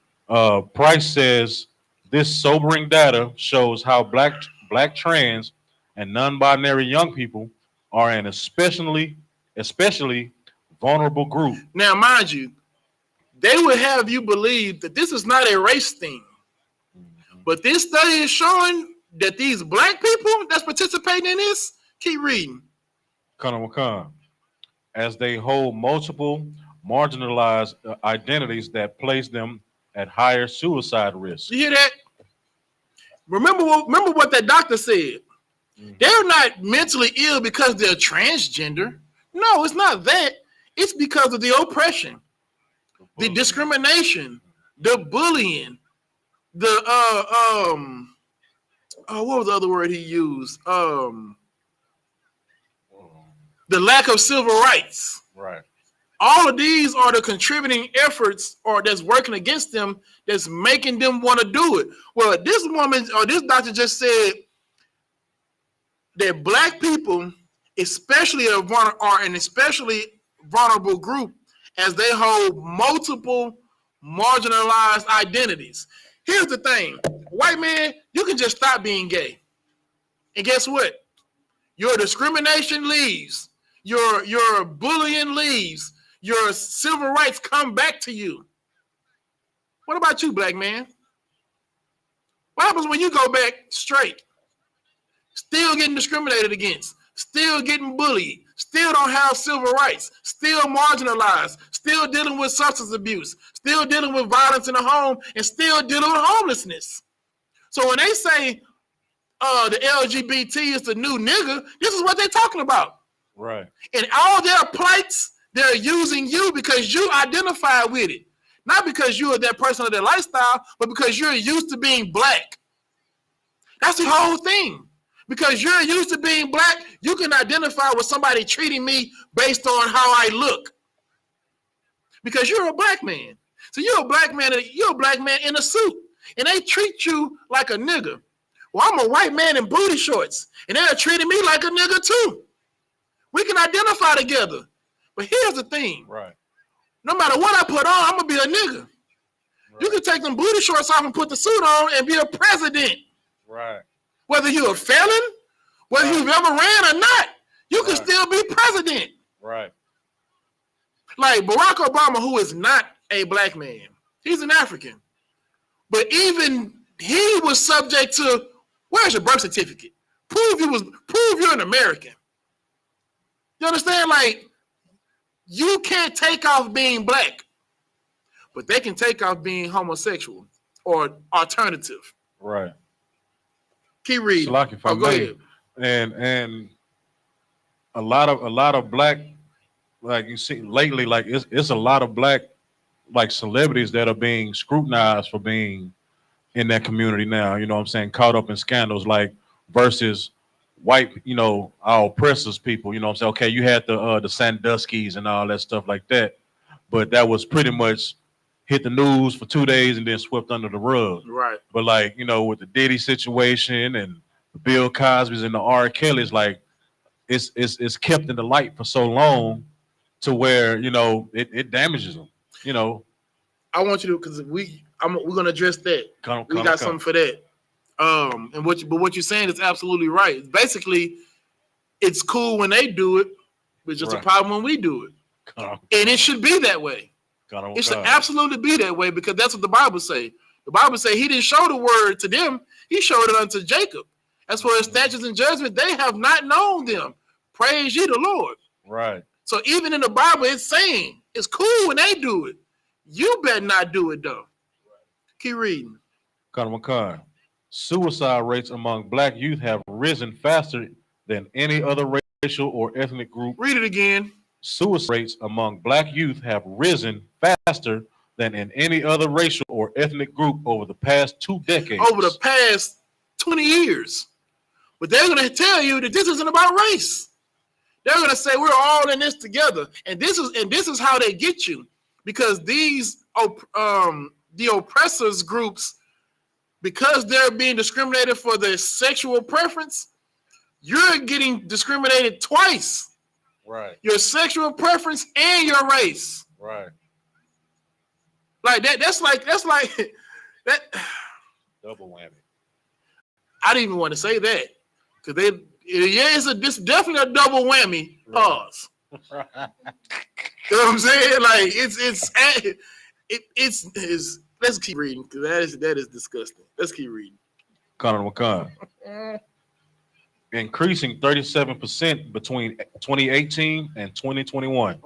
Price says this sobering data shows how black, trans, and non-binary young people are an especially vulnerable group. Now, mind you, they would have you believe that this is not a race thing. But this study is showing that these black people that's participating in this, keep reading. As they hold multiple marginalized identities that place them at higher suicide risk. You hear that? Remember what that doctor said. Mm-hmm. They're not mentally ill because they're transgender. No, it's not that. It's because of the oppression, the discrimination, the bullying, what was the other word he used? The lack of civil rights. Right. All of these are the contributing efforts or that's working against them that's making them want to do it. Well, this woman or this doctor just said that black people especially are an especially vulnerable group as they hold multiple marginalized identities. Here's the thing. White man, you can just stop being gay. And guess what? Your discrimination leaves. Your bullying leaves. Your civil rights come back to you. What about you, black man? What happens when you go back straight? Still getting discriminated against, still getting bullied, still don't have civil rights, still marginalized, still dealing with substance abuse, still dealing with violence in the home, and still dealing with homelessness. So when they say the LGBT is the new nigga, this is what they're talking about. Right. And all their plights, they're using you because you identify with it. Not because you are that person of their lifestyle, but because you're used to being black. That's the whole thing. Because you're used to being black, you can identify with somebody treating me based on how I look. Because you're a black man. So you're a black man in a suit. And they treat you like a nigga. Well, I'm a white man in booty shorts. And they're treating me like a nigga too. We can identify together. But here's the thing. Right. No matter what I put on, I'm going to be a nigga. Right. You can take them booty shorts off and put the suit on and be a president. Right. Whether you're a felon, whether you've ever ran or not, you can still be president. Right. Like Barack Obama, who is not a black man. He's an African. But even he was subject to, where's your birth certificate? Prove you're an American. You understand? Like, you can't take off being black, but they can take off being homosexual or alternative. Right. Keep reading. Go ahead. And a lot of black, like you see lately, like it's a lot of black like celebrities that are being scrutinized for being in that community now. You know what I'm saying? Caught up in scandals, like versus white, our oppressors people, you know what I'm saying? Okay, you had the Sandusky's and all that stuff like that, but that was pretty much hit the news for 2 days and then swept under the rug. Right. But like, with the Diddy situation and the Bill Cosby's and the R. Kelly's, like it's kept in the light for so long to where, it damages them, I want you to, because we're gonna address that. We got something for that. And what you're saying is absolutely right. Basically, it's cool when they do it, but it's just a problem when we do it. And it should be that way. It should absolutely be that way because that's what the Bible say. The Bible say he didn't show the word to them. He showed it unto Jacob. As for his statutes and judgment, they have not known them. Praise ye the Lord. Right. So even in the Bible, it's saying it's cool when they do it. You better not do it though. Keep reading. Suicide rates among black youth have risen faster than any other racial or ethnic group. Read it again. Suicide rates among black youth have risen faster than in any other racial or ethnic group over the past 2 decades. Over the past 20 years. But they're going to tell you that this isn't about race. They're going to say we're all in this together. And this is how they get you. Because these the oppressors groups, because they're being discriminated for their sexual preference, you're getting discriminated twice. Right. Your sexual preference and your race. Right. Like that. That's like that. Double whammy. I didn't even want to say that because it's definitely a double whammy. Pause. Right. You know what I'm saying? Like it's. Let's keep reading because that is disgusting. Let's keep reading. Connor McCon. Increasing 37% between 2018 and 2021,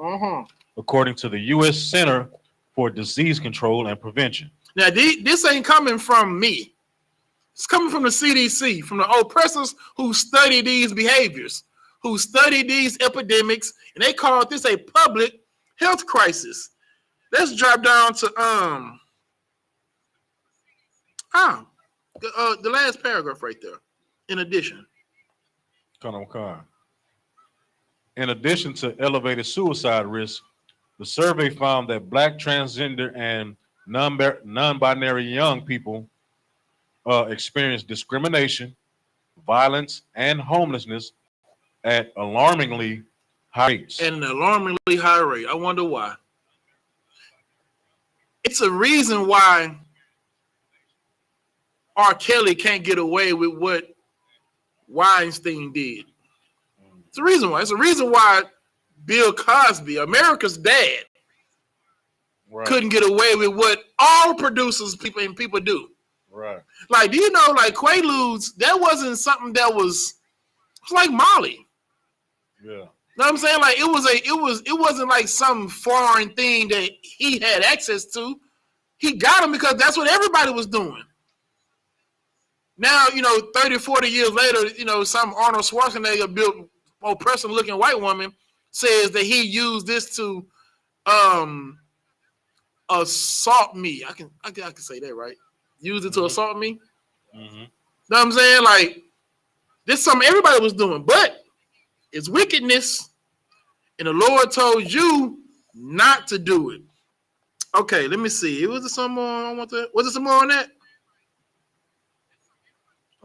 according to the U.S. Center for Disease Control and Prevention. Now, this ain't coming from me. It's coming from the CDC, from the oppressors who study these behaviors, who study these epidemics, and they call this a public health crisis. Let's drop down to the last paragraph right there. In addition. In addition to elevated suicide risk, the survey found that black, transgender, and non-binary young people experience discrimination, violence, and homelessness at alarmingly high rates. At an alarmingly high rate. I wonder why. It's a reason why R. Kelly can't get away with what Weinstein did. It's a reason why. It's a reason why Bill Cosby, America's dad, couldn't get away with what all producers people do. Right. Like, do you know, like Quaaludes, that wasn't something that was like Molly. Yeah. You know what I'm saying? Like it wasn't like some foreign thing that he had access to. He got them because that's what everybody was doing. Now, 30, 40 years later, some Arnold Schwarzenegger built oppressive looking white woman says that he used this to assault me. I can say that, right? Use it to assault me. Mm-hmm. Know what I'm saying? Like, this is something everybody was doing, but it's wickedness, and the Lord told you not to do it. Okay, let me see. Was it some more? Was it some more on that?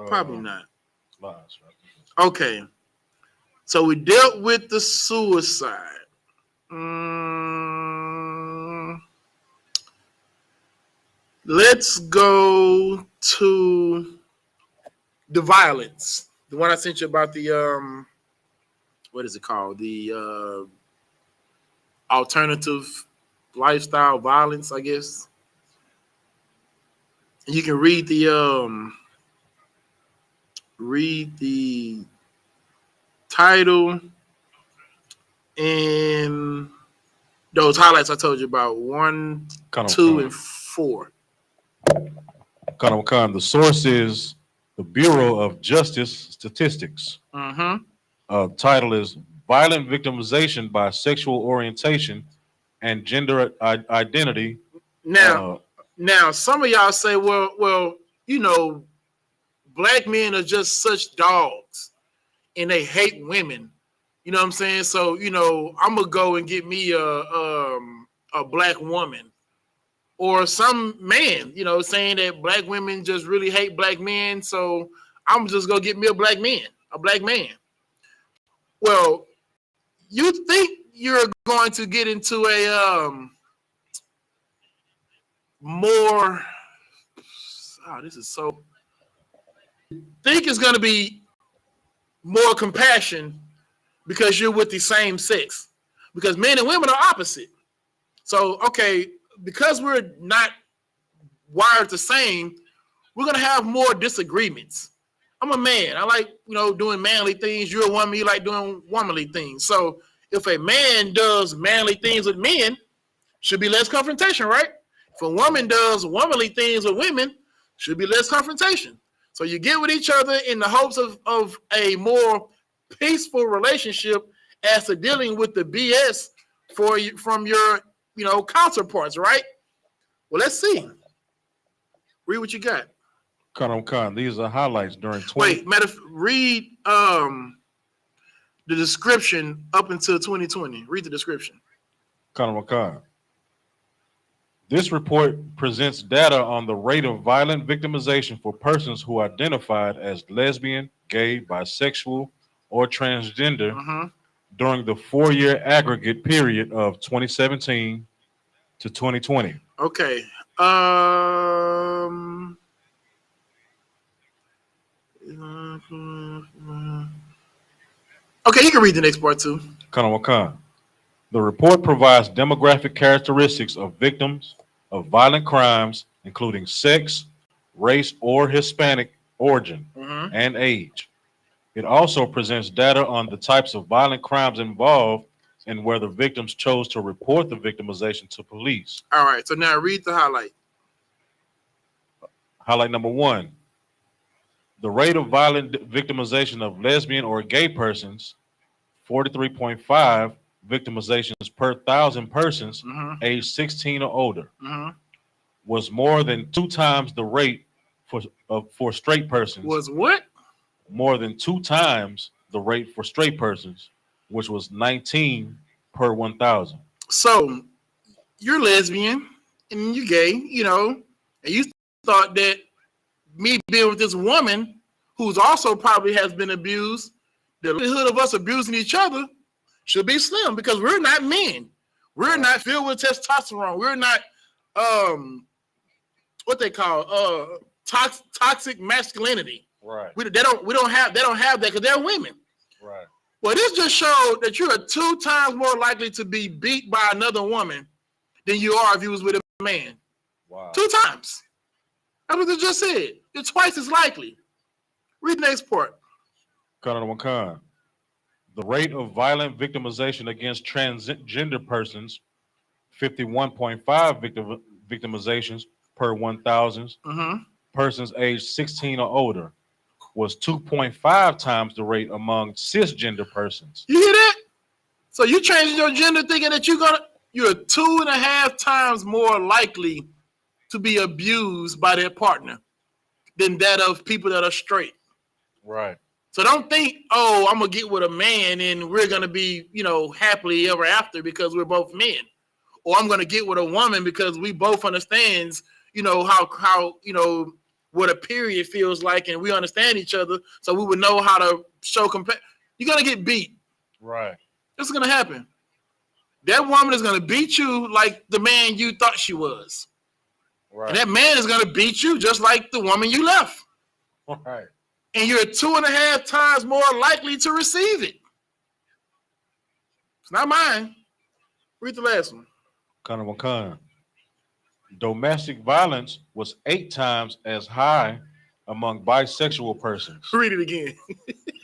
Probably not. Okay. So we dealt with the suicide. Let's go to the violence. The one I sent you about the what is it called? The alternative lifestyle violence, I guess. You can read the title and those highlights I told you about 1, 2, and 4. The source is the Bureau of Justice Statistics. Title is Violent Victimization by Sexual Orientation and Gender Identity. Now, some of y'all say, well, black men are just such dogs and they hate women. You know what I'm saying? So, I'm going to go and get me a black woman or some man, saying that black women just really hate black men. So I'm just going to get me a black man. Well, you think you're going to get into a more, this is so, think it's going to be more compassion because you're with the same sex. Because men and women are opposite. So, okay, because we're not wired the same, we're going to have more disagreements. I'm a man. I like, doing manly things. You're a woman. You like doing womanly things. So if a man does manly things with men, should be less confrontation, right? If a woman does womanly things with women, should be less confrontation. So you get with each other in the hopes of a more peaceful relationship as to dealing with the BS from your counterparts, right? Well, let's see. Read what you got. Khan, these are highlights during 20. Wait, read the description up until 2020. Read the description. Khan. This report presents data on the rate of violent victimization for persons who identified as lesbian, gay, bisexual, or transgender during the 4-year aggregate period of 2017 to 2020. Okay. Okay, you can read the next part too. Khan. The report provides demographic characteristics of victims of violent crimes, including sex, race, or Hispanic origin, and age. It also presents data on the types of violent crimes involved and whether victims chose to report the victimization to police. All right, so now read the highlight. Highlight number 1. The rate of violent victimization of lesbian or gay persons, 43.5 victimizations per 1,000 persons aged 16 or older, was more than 2 times the rate for straight persons. Was what? More than 2 times the rate for straight persons, which was 19 per 1,000. So you're lesbian and you're gay, and you thought that me being with this woman who's also probably has been abused, the likelihood of us abusing each other should be slim because we're not men. We're not filled with testosterone. We're not what they call toxic masculinity. Right. They don't have that because they're women. Right. Well, this just showed that you are 2 times more likely to be beat by another woman than you are if you was with a man. Wow. 2 times. That's what they just said. You're twice as likely. Read the next part. Khan. The rate of violent victimization against transgender persons, 51.5 victimizations per 1,000 persons aged 16 or older, was 2.5 times the rate among cisgender persons. You hear that? So you changing your gender thinking that you're 2.5 times more likely to be abused by their partner than that of people that are straight. Right. So don't think, oh, I'm gonna get with a man and we're gonna be, happily ever after because we're both men, or I'm gonna get with a woman because we both understands, how what a period feels like, and we understand each other, so we would know how to show compassion. You're gonna get beat. Right. This is gonna happen. That woman is gonna beat you like the man you thought she was, and that man is gonna beat you just like the woman you left. Right. And you're 2.5 times more likely to receive it. It's not mine. Read the last one. Khan. Domestic violence was 8 times as high among bisexual persons. Read it again.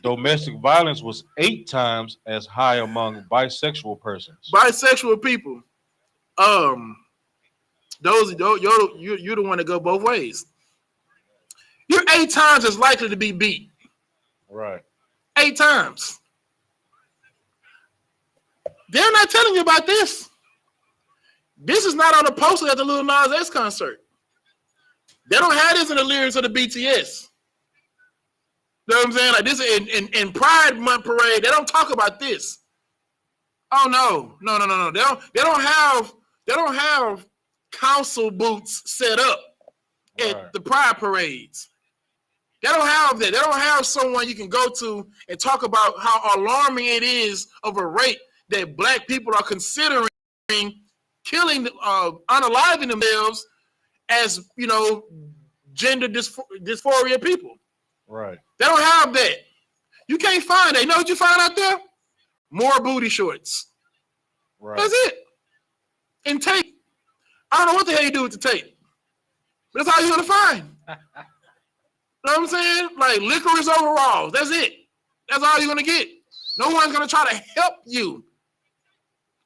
Domestic violence was 8 times as high among bisexual persons. Bisexual people. You're the one that go both ways. You're 8 times as likely to be beat. Right. 8 times. They're not telling you about this. This is not on the poster at the Lil Nas X concert. They don't have this in the lyrics of the BTS. You know what I'm saying? Like this in Pride Month parade, they don't talk about this. Oh no. They don't have council booths set up at the Pride parades. They don't have that. They don't have someone you can go to and talk about how alarming it is of a rate that black people are considering killing, unaliving themselves as, gender dysphoria people. Right. They don't have that. You can't find that. You know what you find out there? More booty shorts. Right. That's it. And tape. I don't know what the hell you do with the tape. That's all you're gonna find. You know what I'm saying? Like licorice overalls. That's it. That's all you're gonna get. No one's gonna try to help you.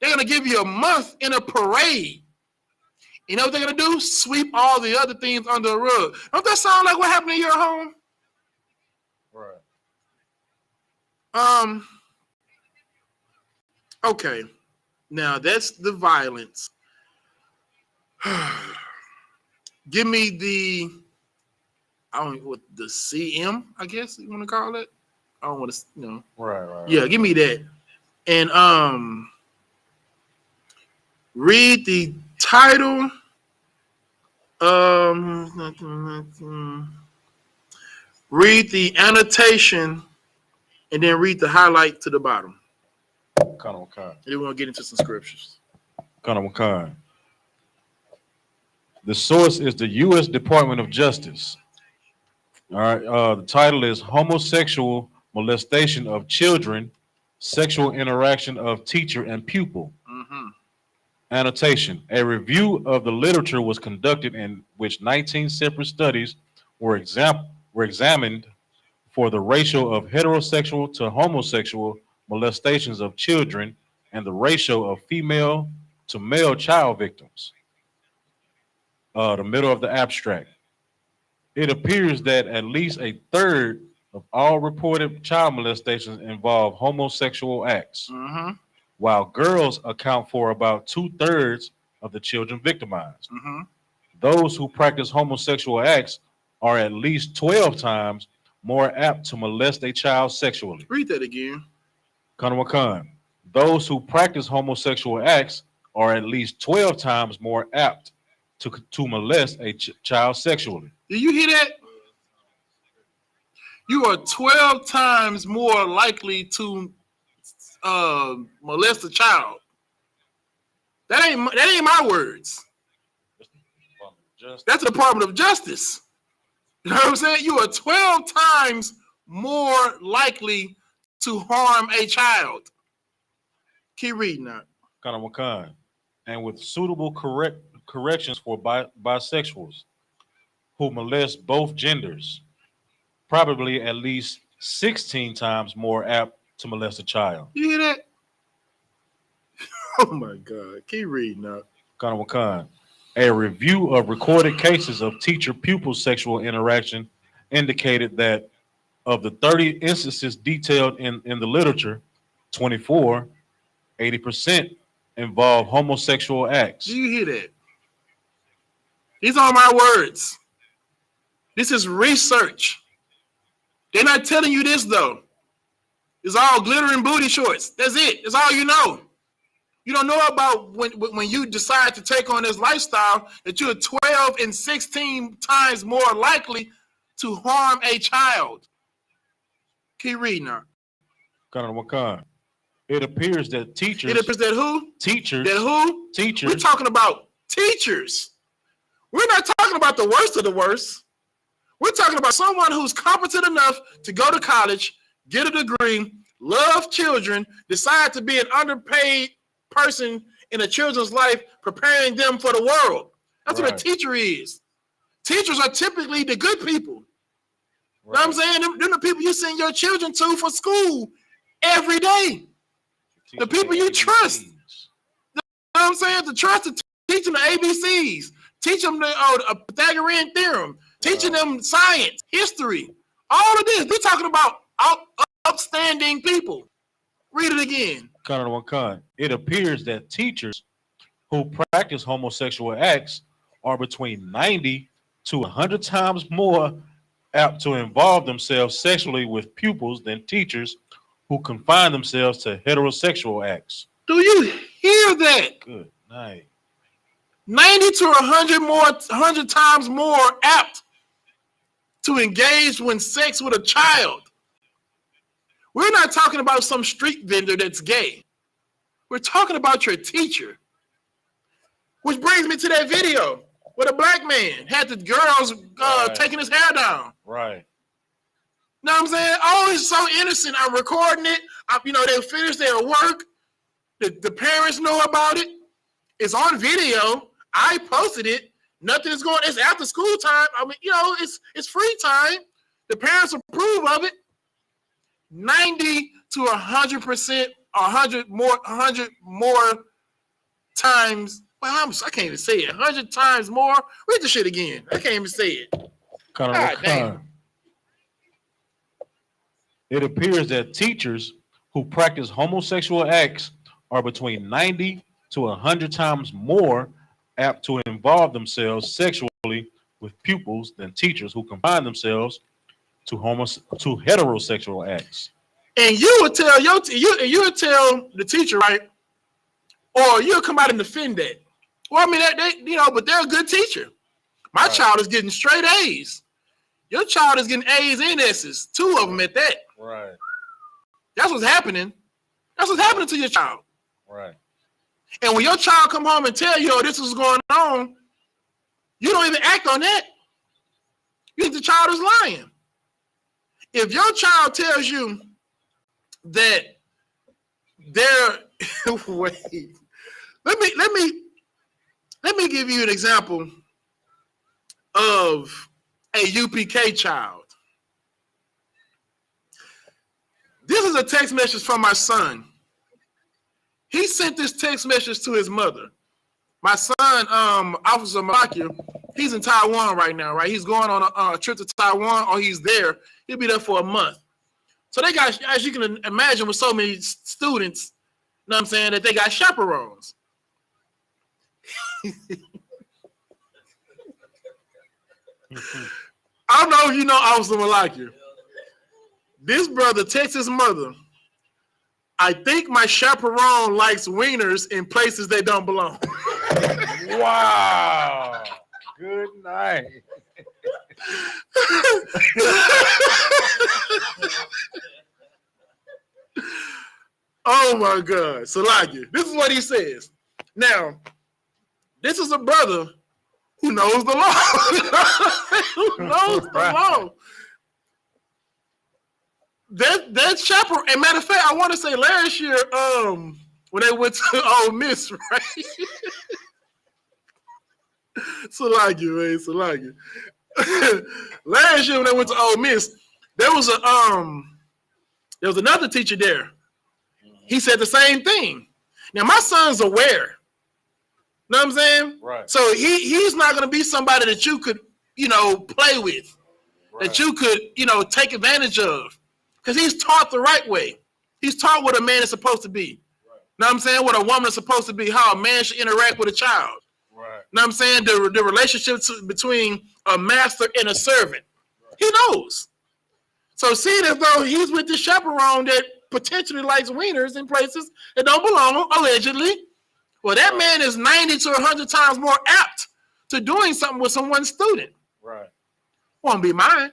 They're gonna give you a month in a parade. You know what they're gonna do? Sweep all the other things under the rug. Don't that sound like what happened in your home? Right. Okay. Now that's the violence. Give me the, I don't know what the CM, I guess you want to call it. I don't want to, Right. Yeah, give me that. And read the title. Read the annotation, and then read the highlight to the bottom. Kind of And then we're gonna get into some scriptures. kind. The source is the U.S. Department of Justice. All right. The title is Homosexual Molestation of Children, Sexual Interaction of Teacher and Pupil. Mm-hmm. Annotation. A review of the literature was conducted in which 19 separate studies were examined for the ratio of heterosexual to homosexual molestations of children and the ratio of female to male child victims. The middle of the abstract. It appears that at least a third of all reported child molestations involve homosexual acts, Mm-hmm. while girls account for about 2/3 of the children victimized. Mm-hmm. Those who practice homosexual acts are at least 12 times more apt to molest a child sexually. Read that again. Kanamakan. Those who practice homosexual acts are at least 12 times more apt to molest a child sexually. Do you hear that? You are 12 times more likely to molest a child. That ain't my words. That's the Department of Justice. You know what I'm saying? You are 12 times more likely to harm a child. Keep reading that. Kanamakan. And with suitable corrections for bisexuals who molest both genders, probably at least 16 times more apt to molest a child. You hear that? Oh my God. Keep reading that. Kanamakan. A review of recorded cases of teacher-pupil sexual interaction indicated that of the 30 instances detailed in the literature, 80% involve homosexual acts. Do you hear that? These are my words. This is research. They're not telling you this, though. It's all glitter and booty shorts. That's it. That's all you know. You don't know about when you decide to take on this lifestyle that you're 12 and 16 times more likely to harm a child. Keep reading now. It appears that teachers. It appears that who? Teachers. That who? Teachers. We're talking about teachers. We're not talking about the worst of the worst. We're talking about someone who's competent enough to go to college, get a degree, love children, decide to be an underpaid person in a children's life, preparing them for the world. That's what a teacher is. Teachers are typically the good people. You know what I'm saying? Them the people you send your children to for school every day. The people you trust. You know what I'm saying? To trust to teach them the ABCs, teach them the Pythagorean theorem, teaching them science, history, all of this. We're talking about upstanding people. Read it again. It appears that teachers who practice homosexual acts are between 90 to 100 times more apt to involve themselves sexually with pupils than teachers who confine themselves to heterosexual acts. Do you hear that? Good night. 90 to 100 times more apt to engage when sex with a child. We're not talking about some street vendor that's gay. We're talking about your teacher. Which brings me to that video where the black man had the girls taking his hair down. Right. know what I'm saying? Oh, it's so innocent. I'm recording it. They finish their work. The parents know about it. It's on video. I posted it. Nothing is going. It's after school time. I mean, it's free time. The parents approve of it. 90 to 100%, 100 more times. Well, I can't even say it. 100 times more. Read the shit again. I can't even say it. God damn. It appears that teachers who practice homosexual acts are between 90 to 100 times more apt to involve themselves sexually with pupils than teachers who confine themselves to heterosexual acts. And you would tell you would tell the teacher, right? Or you'll come out and defend that. Well, I mean, but they're a good teacher. My child is getting straight A's. Your child is getting A's and S's, 2 of them at that. Right. That's what's happening. That's what's happening to your child. Right. And when your child come home and tell you, this is going on, you don't even act on that. You think the child is lying. If your child tells you that they're wait, let me give you an example of a UPK child. This is a text message from my son. He sent this text message to his mother. My son, Officer Malakia, he's in Taiwan right now, right? He's going on a trip to Taiwan, or he's there. He'll be there for a month. So they got, as you can imagine, with so many students, you know what I'm saying, that they got chaperones. I don't know if you know Officer Malakia. This brother texts his mother, I think my chaperone likes wieners in places they don't belong. Wow. Good night. Oh my God. Salakia. This is what he says. Now, this is a brother who knows the law. Who knows the law. That chaperone, and matter of fact, I want to say last year, when they went to Ole Miss, right? Salakia, man, Salakia. Last year when they went to Ole Miss, there was another teacher there. He said the same thing. Now my son's aware. Know what I'm saying? Right. So he's not gonna be somebody that you could, play with, right, that you could, take advantage of. Because he's taught the right way. He's taught what a man is supposed to be. Right. Know what I'm saying? What a woman is supposed to be, how a man should interact with a child. Right. Know what I'm saying? The relationship between a master and a servant. Right. He knows. So seeing as though he's with this chaperone that potentially likes wieners in places that don't belong, allegedly, well, that man is 90 to 100 times more apt to doing something with someone's student. Right. Won't be mine.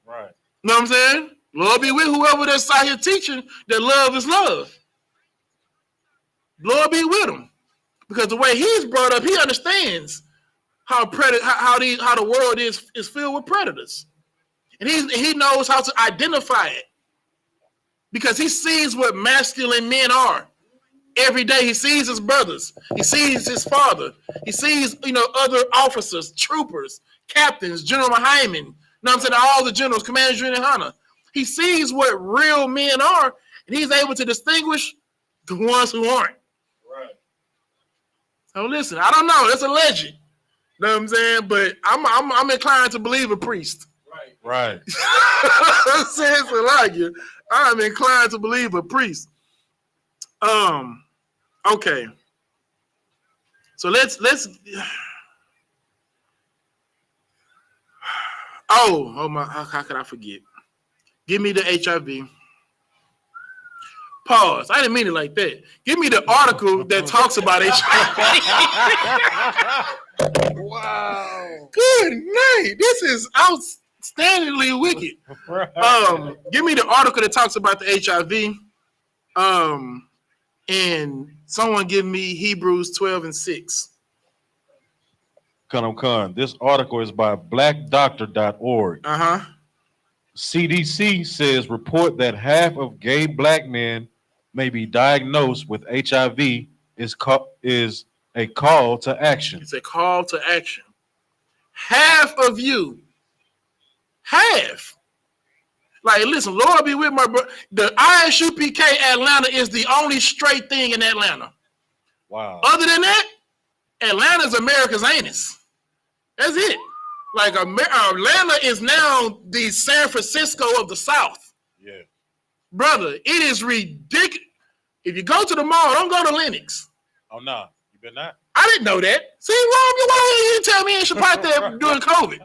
Right. You know what I'm saying? Lord be with whoever that's out here teaching that love is love. Lord be with him. Because the way he's brought up, he understands how the world is filled with predators. And he knows how to identify it. Because he sees what masculine men are. Every day he sees his brothers. He sees his father. He sees, other officers, troopers, captains, General Hyman. You know what I'm saying? All the generals, Commander YAHANNA. He sees what real men are, and he's able to distinguish the ones who aren't. Right. So listen, I don't know. That's a legend. You know what I'm saying? But I'm inclined to believe a priest. Right. Right. I'm saying so like you. I'm inclined to believe a priest. Okay. So let's Oh my, how could I forget? Give me the HIV. Pause. I didn't mean it like that. Give me the article that talks about HIV. Wow. Good night. This is outstandingly wicked. Give me the article that talks about the HIV. And someone give me Hebrews 12:6. Khan. This article is by blackdoctor.org. Uh-huh. CDC says report that half of gay black men may be diagnosed with HIV is a call to action. It's a call to action. Half of you, half. Like, listen, Lord be with my brother. The I.S.U.P.K Atlanta is the only straight thing in Atlanta. Wow. Other than that, Atlanta's America's anus. That's it. Like, Atlanta is now the San Francisco of the South. Yeah. Brother, it is ridiculous. If you go to the mall, don't go to Lennox. Oh, no. You better not. I didn't know that. See, why you tell me in SHALAM there during COVID?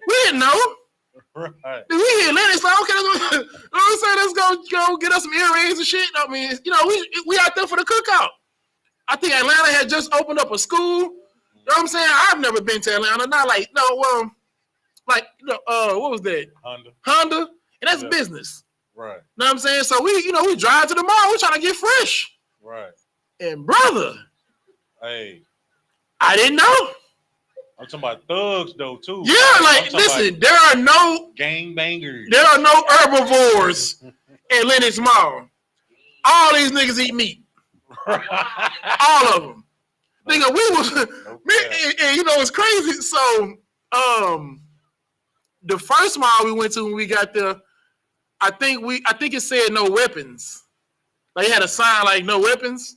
We didn't know. Right. We hear Lennox like, okay, let's go get us some earrings and shit. I mean, you know, we out there for the cookout. I think Atlanta had just opened up a school. You know what I'm saying? I've never been to Atlanta. Not like, what was that? Honda. And that's business. Right. You know what I'm saying? So we drive to the mall. We're trying to get fresh. Right. And brother, hey, I didn't know. I'm talking about thugs though too. Yeah, like listen, there are no gangbangers. There are no herbivores at Lennox Mall. All these niggas eat meat. All of them. Nigga, we was and you know it's crazy. So the first mall we went to when we got there, I think it said no weapons. Like it had a sign like no weapons.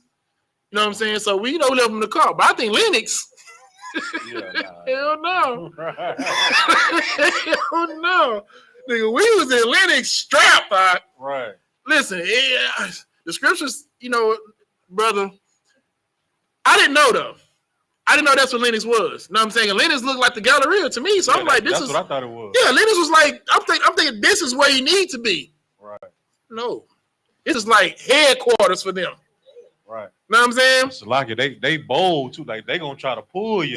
You know what I'm saying? So we left them in the car. But I think Lennox. Hell no. Hell no. Nigga, we was in Lennox strapped. Right. Listen, the scriptures, brother, I didn't know though. I didn't know that's what Lennox was. You know what I'm saying? Lennox looked like the Galleria to me. So I'm like, that's what I thought it was. Yeah, Lennox was like, I'm thinking this is where you need to be. Right. No. This is like headquarters for them. Right. You know what I'm saying? It's like they bold too. Like they gonna try to pull you.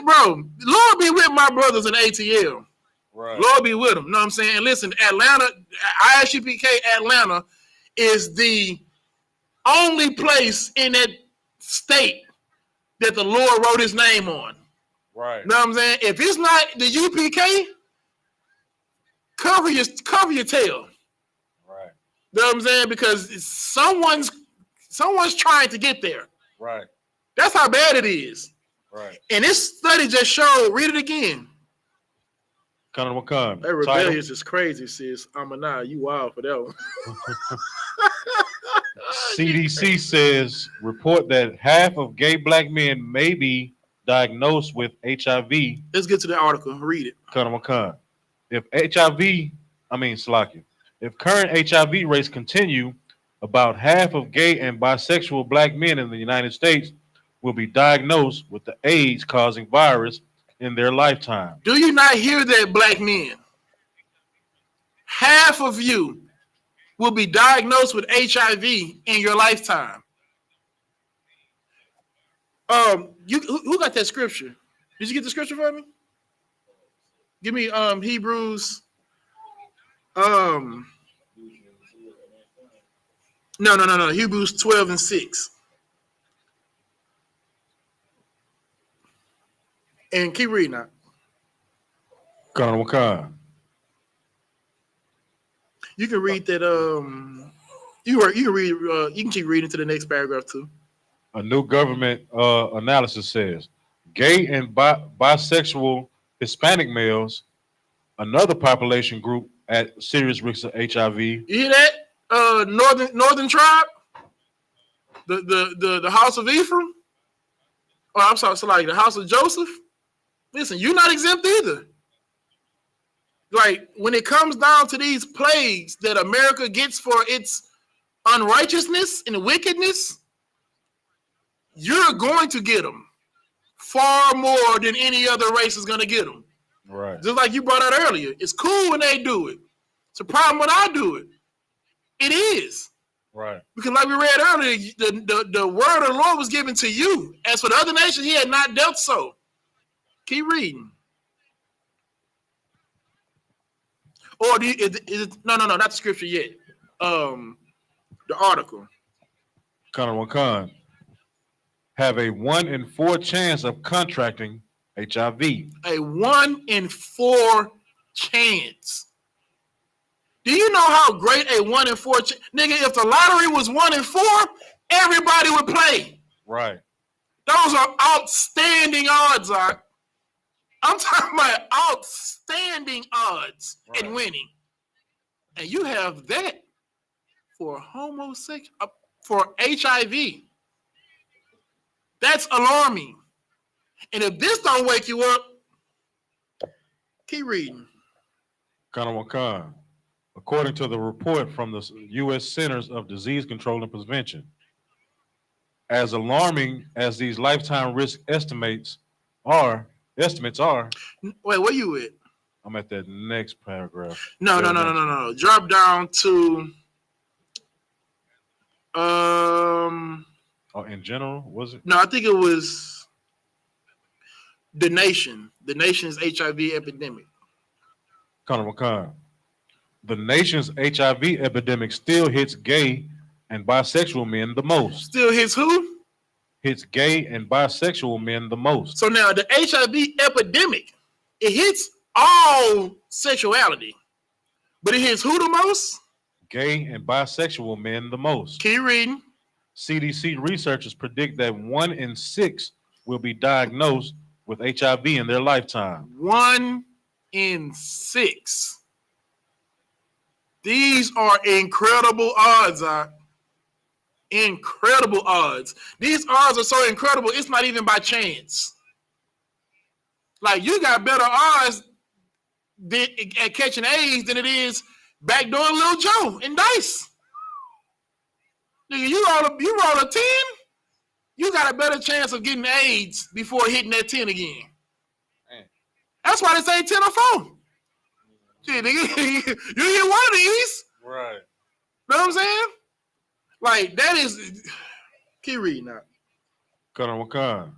Bro, Lord be with my brothers in ATL. Right. Lord be with them. You know what I'm saying? And listen, Atlanta, I.S.U.P.K Atlanta is the only place in that state that the Lord wrote his name on. Right. You know what I'm saying? If it's not the UPK, cover your tail. Right. You know what I'm saying? Because someone's trying to get there. Right. That's how bad it is. Right. And this study just showed, read it again. That rebellious is crazy, sis. You wild for that one. CDC says report that half of gay black men may be diagnosed with HIV. Let's get to the article. Read it. If current HIV rates continue, about half of gay and bisexual black men in the United States will be diagnosed with the AIDS-causing virus in their lifetime. Do you not hear that, black men? Half of you will be diagnosed with HIV in your lifetime. Who got that scripture? Did you get the scripture for me? Give me Hebrews. No. Hebrews 12:6. And keep reading that. You can read that. You can read. You can keep reading to the next paragraph too. A new government analysis says gay and bisexual Hispanic males, another population group at serious risk of HIV. You hear that? Northern tribe, the house of Ephraim. Oh, I'm sorry, like the house of Joseph. Listen, you're not exempt either. Like when it comes down to these plagues that America gets for its unrighteousness and wickedness, you're going to get them far more than any other race is going to get them. Right. Just like you brought out earlier, it's cool when they do it. It's a problem when I do it. It is. Right. Because like we read earlier, the word of the Lord was given to you. As for the other nations, he had not dealt so. Keep reading. Or no, not the scripture yet. The article. Have a 1 in 4 chance of contracting HIV. A 1 in 4 chance. Do you know how great a 1 in 4 nigga? If the lottery was 1 in 4, everybody would play. Right. Those are outstanding odds, I'm talking about outstanding odds in winning. And you have that for homosexual, for HIV. That's alarming. And if this don't wake you up, keep reading. Kanawakan. According to the report from the U.S. Centers of Disease Control and Prevention, as alarming as these lifetime risk estimates are. Wait, where you at? I'm at that next paragraph. No. Drop down to in general, was it? No, I think it was the nation's HIV epidemic. Kanawakan. The nation's HIV epidemic still hits gay and bisexual men the most. Still hits who? Hits gay and bisexual men the most. So now the HIV epidemic, it hits all sexuality, but it hits who the most? Gay and bisexual men the most. Keep reading. CDC researchers predict that 1 in 6 will be diagnosed with HIV in their lifetime. 1 in 6. These are incredible odds, incredible odds. These odds are so incredible, it's not even by chance. Like, you got better odds at catching AIDS than it is backdooring Lil Joe in dice. Nigga, you roll a 10, you got a better chance of getting AIDS before hitting that 10 again. Man. That's why they say 10 or 4. Shit, nigga, you get one of these. Right. Know what I'm saying? Like, that is... Keep reading now. Kanawakan.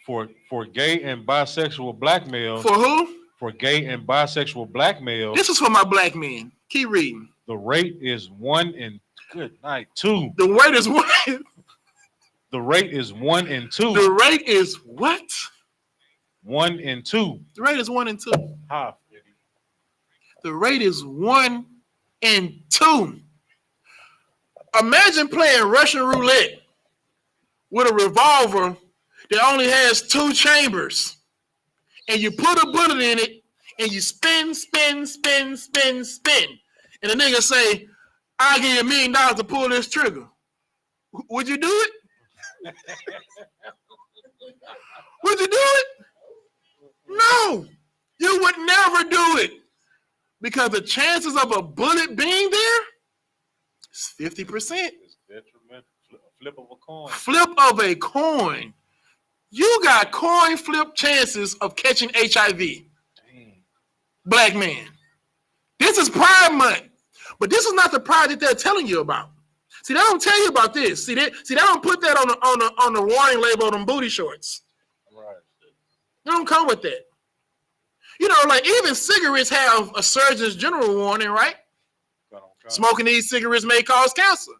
For gay and bisexual black males. For who? For gay and bisexual black males. This is for my black men. Keep reading. The rate is 1 in... Good night. 2. The rate is 1... The rate is 1 in 2. The rate is what? 1 in 2. The rate is 1 in 2. Half. The rate is 1 in 2. Imagine playing Russian roulette with a revolver that only has 2 chambers, and you put a bullet in it, and you spin, and the nigga say, "I'll give you $1 million to pull this trigger." Would you do it? Would you do it? No, you would never do it, because the chances of a bullet being there is 50%. It's detrimental. Flip of a coin. Flip of a coin. You got coin flip chances of catching HIV. Dang. Black man. This is Pride Month, but this is not the pride that they're telling you about. See, they don't tell you about this. See, they don't put that on the warning label on them booty shorts. Right. They don't come with that. You know, like, even cigarettes have a Surgeon General warning, right? Smoking these cigarettes may cause cancer.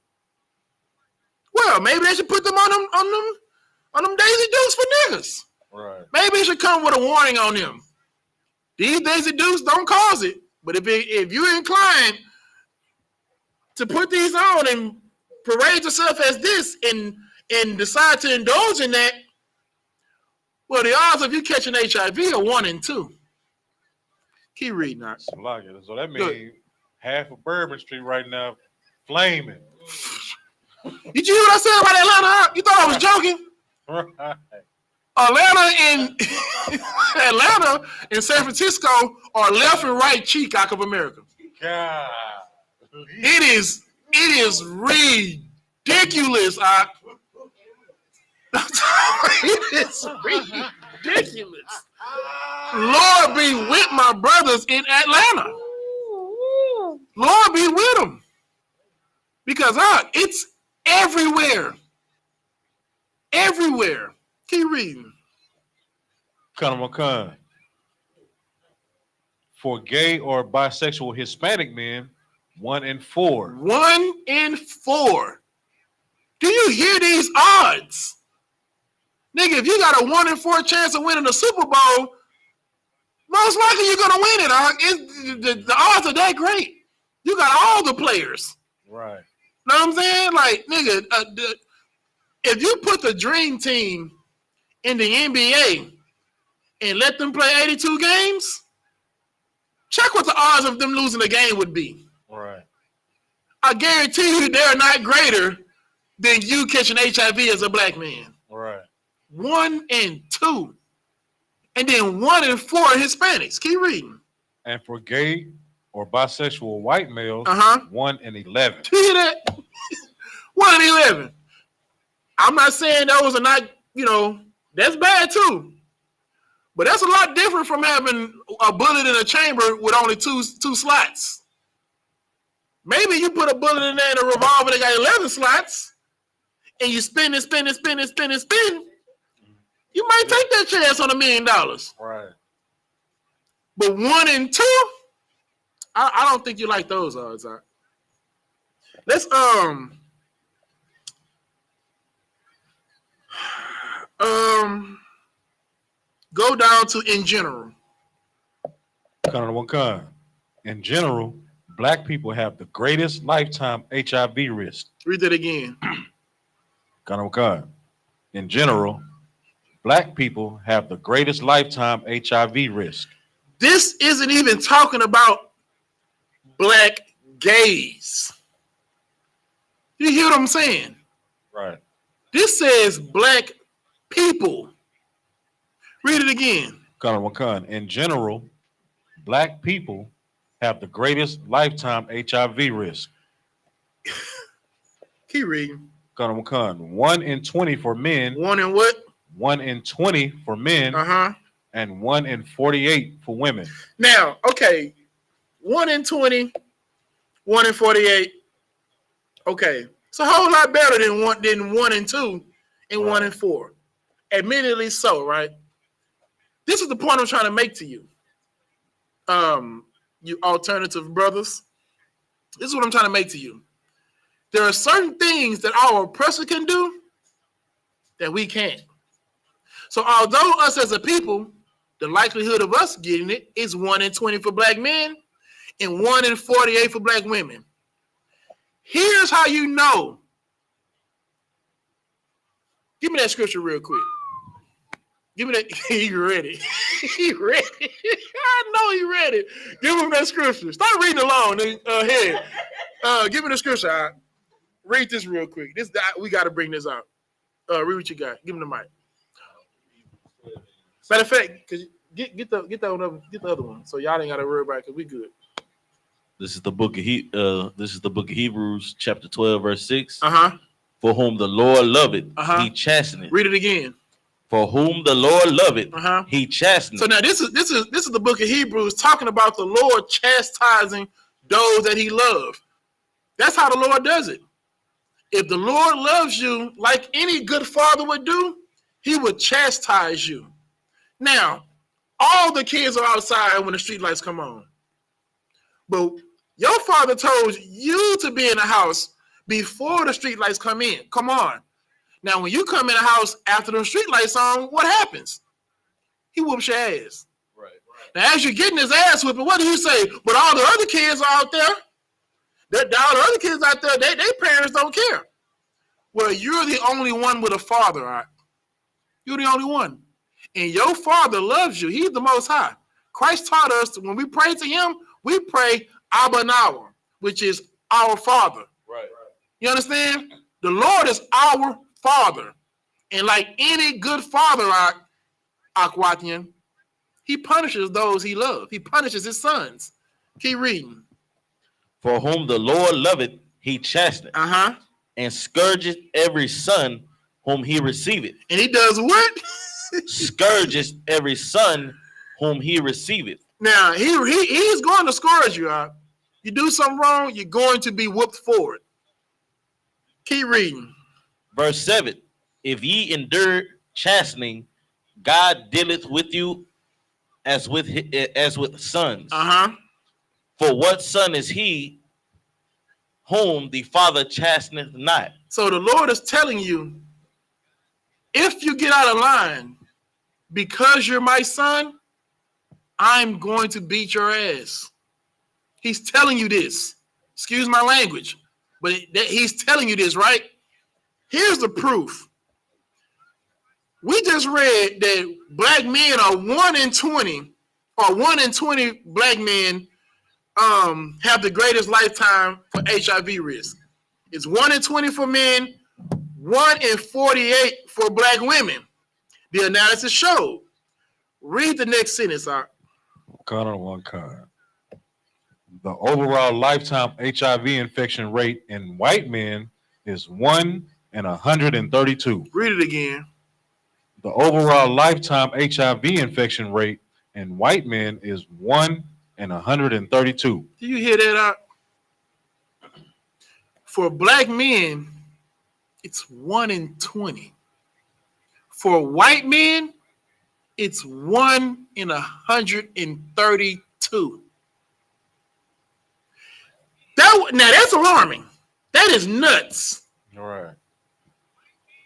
Well, maybe they should put them on them Daisy Dukes for niggas. Right. Maybe it should come with a warning on them. These Daisy Dukes don't cause it, but if you're inclined to put these on and parade yourself as this and decide to indulge in that, well, the odds of you catching HIV are 1 in 2. Keep reading that. So that means half of Bourbon Street right now flaming. Did you hear what I said about Atlanta? You thought I was joking? Right. Atlanta and San Francisco are left and right cheek out of America. God. It is ridiculous. It is ridiculous. Lord be with my brothers in Atlanta. Lord be with them. Because it's everywhere. Everywhere. Keep reading. Kanawakan. For gay or bisexual Hispanic men, 1 in 4. 1 in 4. Do you hear these odds? Nigga, if you got a 1 in 4 chance of winning the Super Bowl, most likely you're gonna win it. The odds are that great. You got all the players. Right. Know what I'm saying? Like, nigga, if you put the dream team in the NBA and let them play 82 games, check what the odds of them losing the game would be. Right. I guarantee you they're not greater than you catching HIV as a black man. Right. 1 in 2. And then 1 in 4 Hispanics. Keep reading. And for gay or bisexual white males, 1 in 11. You hear that? 1 in 11. I'm not saying those are not, that's bad too. But that's a lot different from having a bullet in a chamber with only two slots. Maybe you put a bullet in there in a revolver that got 11 slots, and you spin and spin and spin and spin and spin. You might take that chance on $1 million. Right. But 1 in 2, I don't think you like those odds. Let's go down to in general. In general, black people have the greatest lifetime HIV risk. Read that again. In general, black people have the greatest lifetime HIV risk. This isn't even talking about black gays. You hear what I'm saying? Right. This says black people. Read it again. In general, black people have the greatest lifetime HIV risk. Keep reading. 1 in 20 for men. 1 in what? 1 in 20 for men. And 1 in 48 for women. Now, okay, 1 in 20, 1 in 48. Okay, it's a whole lot better than 1 in 2 and 1 in 4. Admittedly so, right? This is the point I'm trying to make to you. You alternative brothers. This is what I'm trying to make to you. There are certain things that our oppressor can do that we can't. So although us as a people, the likelihood of us getting it is 1 in 20 for black men and 1 in 48 for black women. Here's how you know. Give me that scripture real quick. Give me that. He ready. He ready. I know he ready. Give him that scripture. Start reading along. Here. Give me the scripture. Right? Read this real quick. We got to bring this out. Read what you got. Give him the mic. Matter of fact, get the other one. So y'all ain't got to worry about it because we good. This is the book of Hebrews, chapter 12, verse 6. For whom the Lord loveth, he chasteneth. Read it again. For whom the Lord loveth, he chasteneth. So now this is the book of Hebrews talking about the Lord chastising those that he loved. That's how the Lord does it. If the Lord loves you like any good father would do, he would chastise you. Now, all the kids are outside when the street lights come on. But your father told you to be in the house before the street lights come in. Come on. Now, when you come in the house after the street lights on, what happens? He whoops your ass. Right. Now, as you're getting his ass whipping, what do you say? But all the other kids are out there. All the other kids out there, their parents don't care. Well, you're the only one with a father, all right? You're the only one. And your father loves you. He's the Most High. Christ taught us when we pray to him, we pray Abba Nawa, which is our Father. Right. You understand? The Lord is our Father. And like any good father, Akwatian, he punishes those he loves. He punishes his sons. Keep reading. For whom the Lord loveth, he chasteneth. And scourgeth every son whom he receiveth. And he does what? Scourges every son whom he receiveth. Now, he's going to scourge you. You do something wrong, you're going to be whooped for it. Keep reading. Verse 7. If ye endure chastening, God dealeth with you as with sons. For what son is he whom the father chasteneth not? So the Lord is telling you, if you get out of line because you're my son, I'm going to beat your ass. He's telling you this. Excuse my language, but he's telling you this, right? Here's the proof. We just read that black men are 1 in 20, or 1 in 20 black men have the greatest lifetime for HIV risk. It's 1 in 20 for men, 1 in 48 for black women. The analysis showed. Read the next sentence, Art. Card on one card. The overall lifetime HIV infection rate in white men is 1 in 132. Read it again. The overall lifetime HIV infection rate in white men is 1 in 132. Do you hear that, Art? For black men, it's 1 in 20. For white men, it's 1 in 132. Now that's alarming. That is nuts. All right.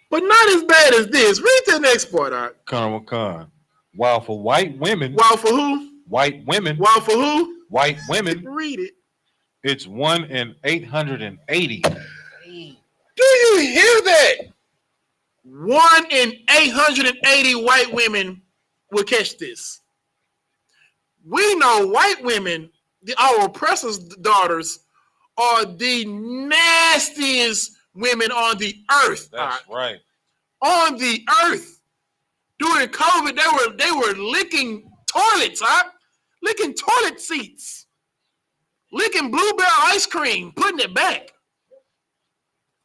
But not as bad as this. Read the next part, Art. Con. While for white women. While for who? White women. While for who? White women. Read it. It's 1 in 880. Do you hear that? 1 in 880 white women will catch this. We know white women, our oppressors' daughters, are the nastiest women on the earth. That's right. On the earth. During COVID, they were licking toilets, licking toilet seats, licking Bluebell ice cream, putting it back.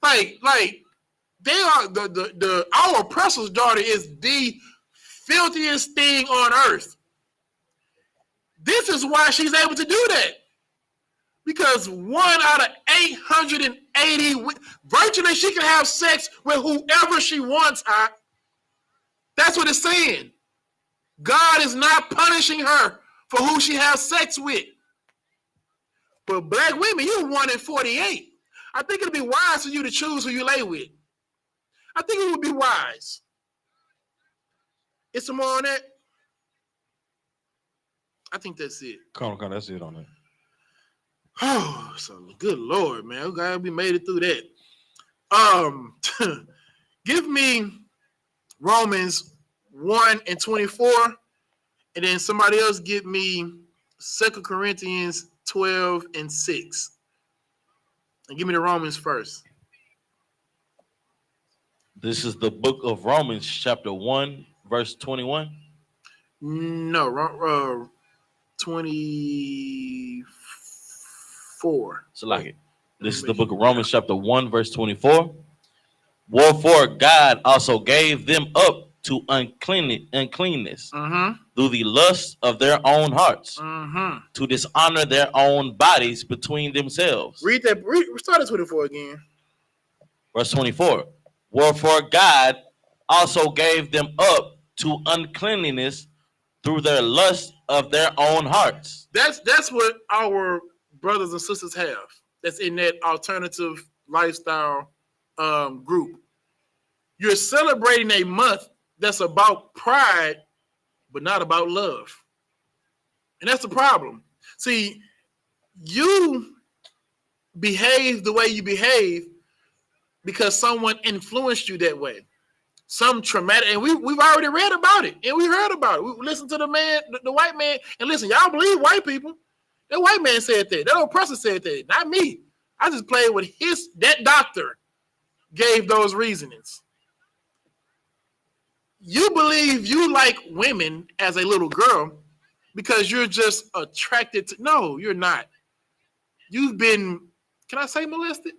Like they are our oppressor's daughter is the filthiest thing on earth. This is why she's able to do that. Because 1 out of 880, virtually she can have sex with whoever she wants. That's what it's saying. God is not punishing her for who she has sex with. But black women, you're 1 in 48. I think it'd be wise for you to choose who you lay with. I think it would be wise. It's some more on that? I think that's it. Come on, that's it on that. Oh, so good Lord, man. I'm glad we made it through that. Give me Romans 1 and 24, and then somebody else give me 2 Corinthians 12 and 6. And give me the Romans first. This is the book of Romans, chapter 1, verse 21. No, 24. So like it. This is the book of Romans, chapter 1, verse 24. Wherefore God also gave them up to uncleanness through the lust of their own hearts, to dishonor their own bodies between themselves. Read that. Start at 24 again. Verse 24. Wherefore God also gave them up to uncleanness through their lust of their own hearts. That's what our brothers and sisters have. That's in that alternative lifestyle group. You're celebrating a month that's about pride, but not about love. And that's the problem. See, you behave the way you behave because someone influenced you that way. Some traumatic, and we've already read about it, and we heard about it. We listened to the man, the white man, and listen, y'all believe white people. That white man said that. That oppressor said that, not me. I just played with that doctor gave those reasonings. You believe you like women as a little girl because you're just attracted to, no, you're not. You've been, can I say molested?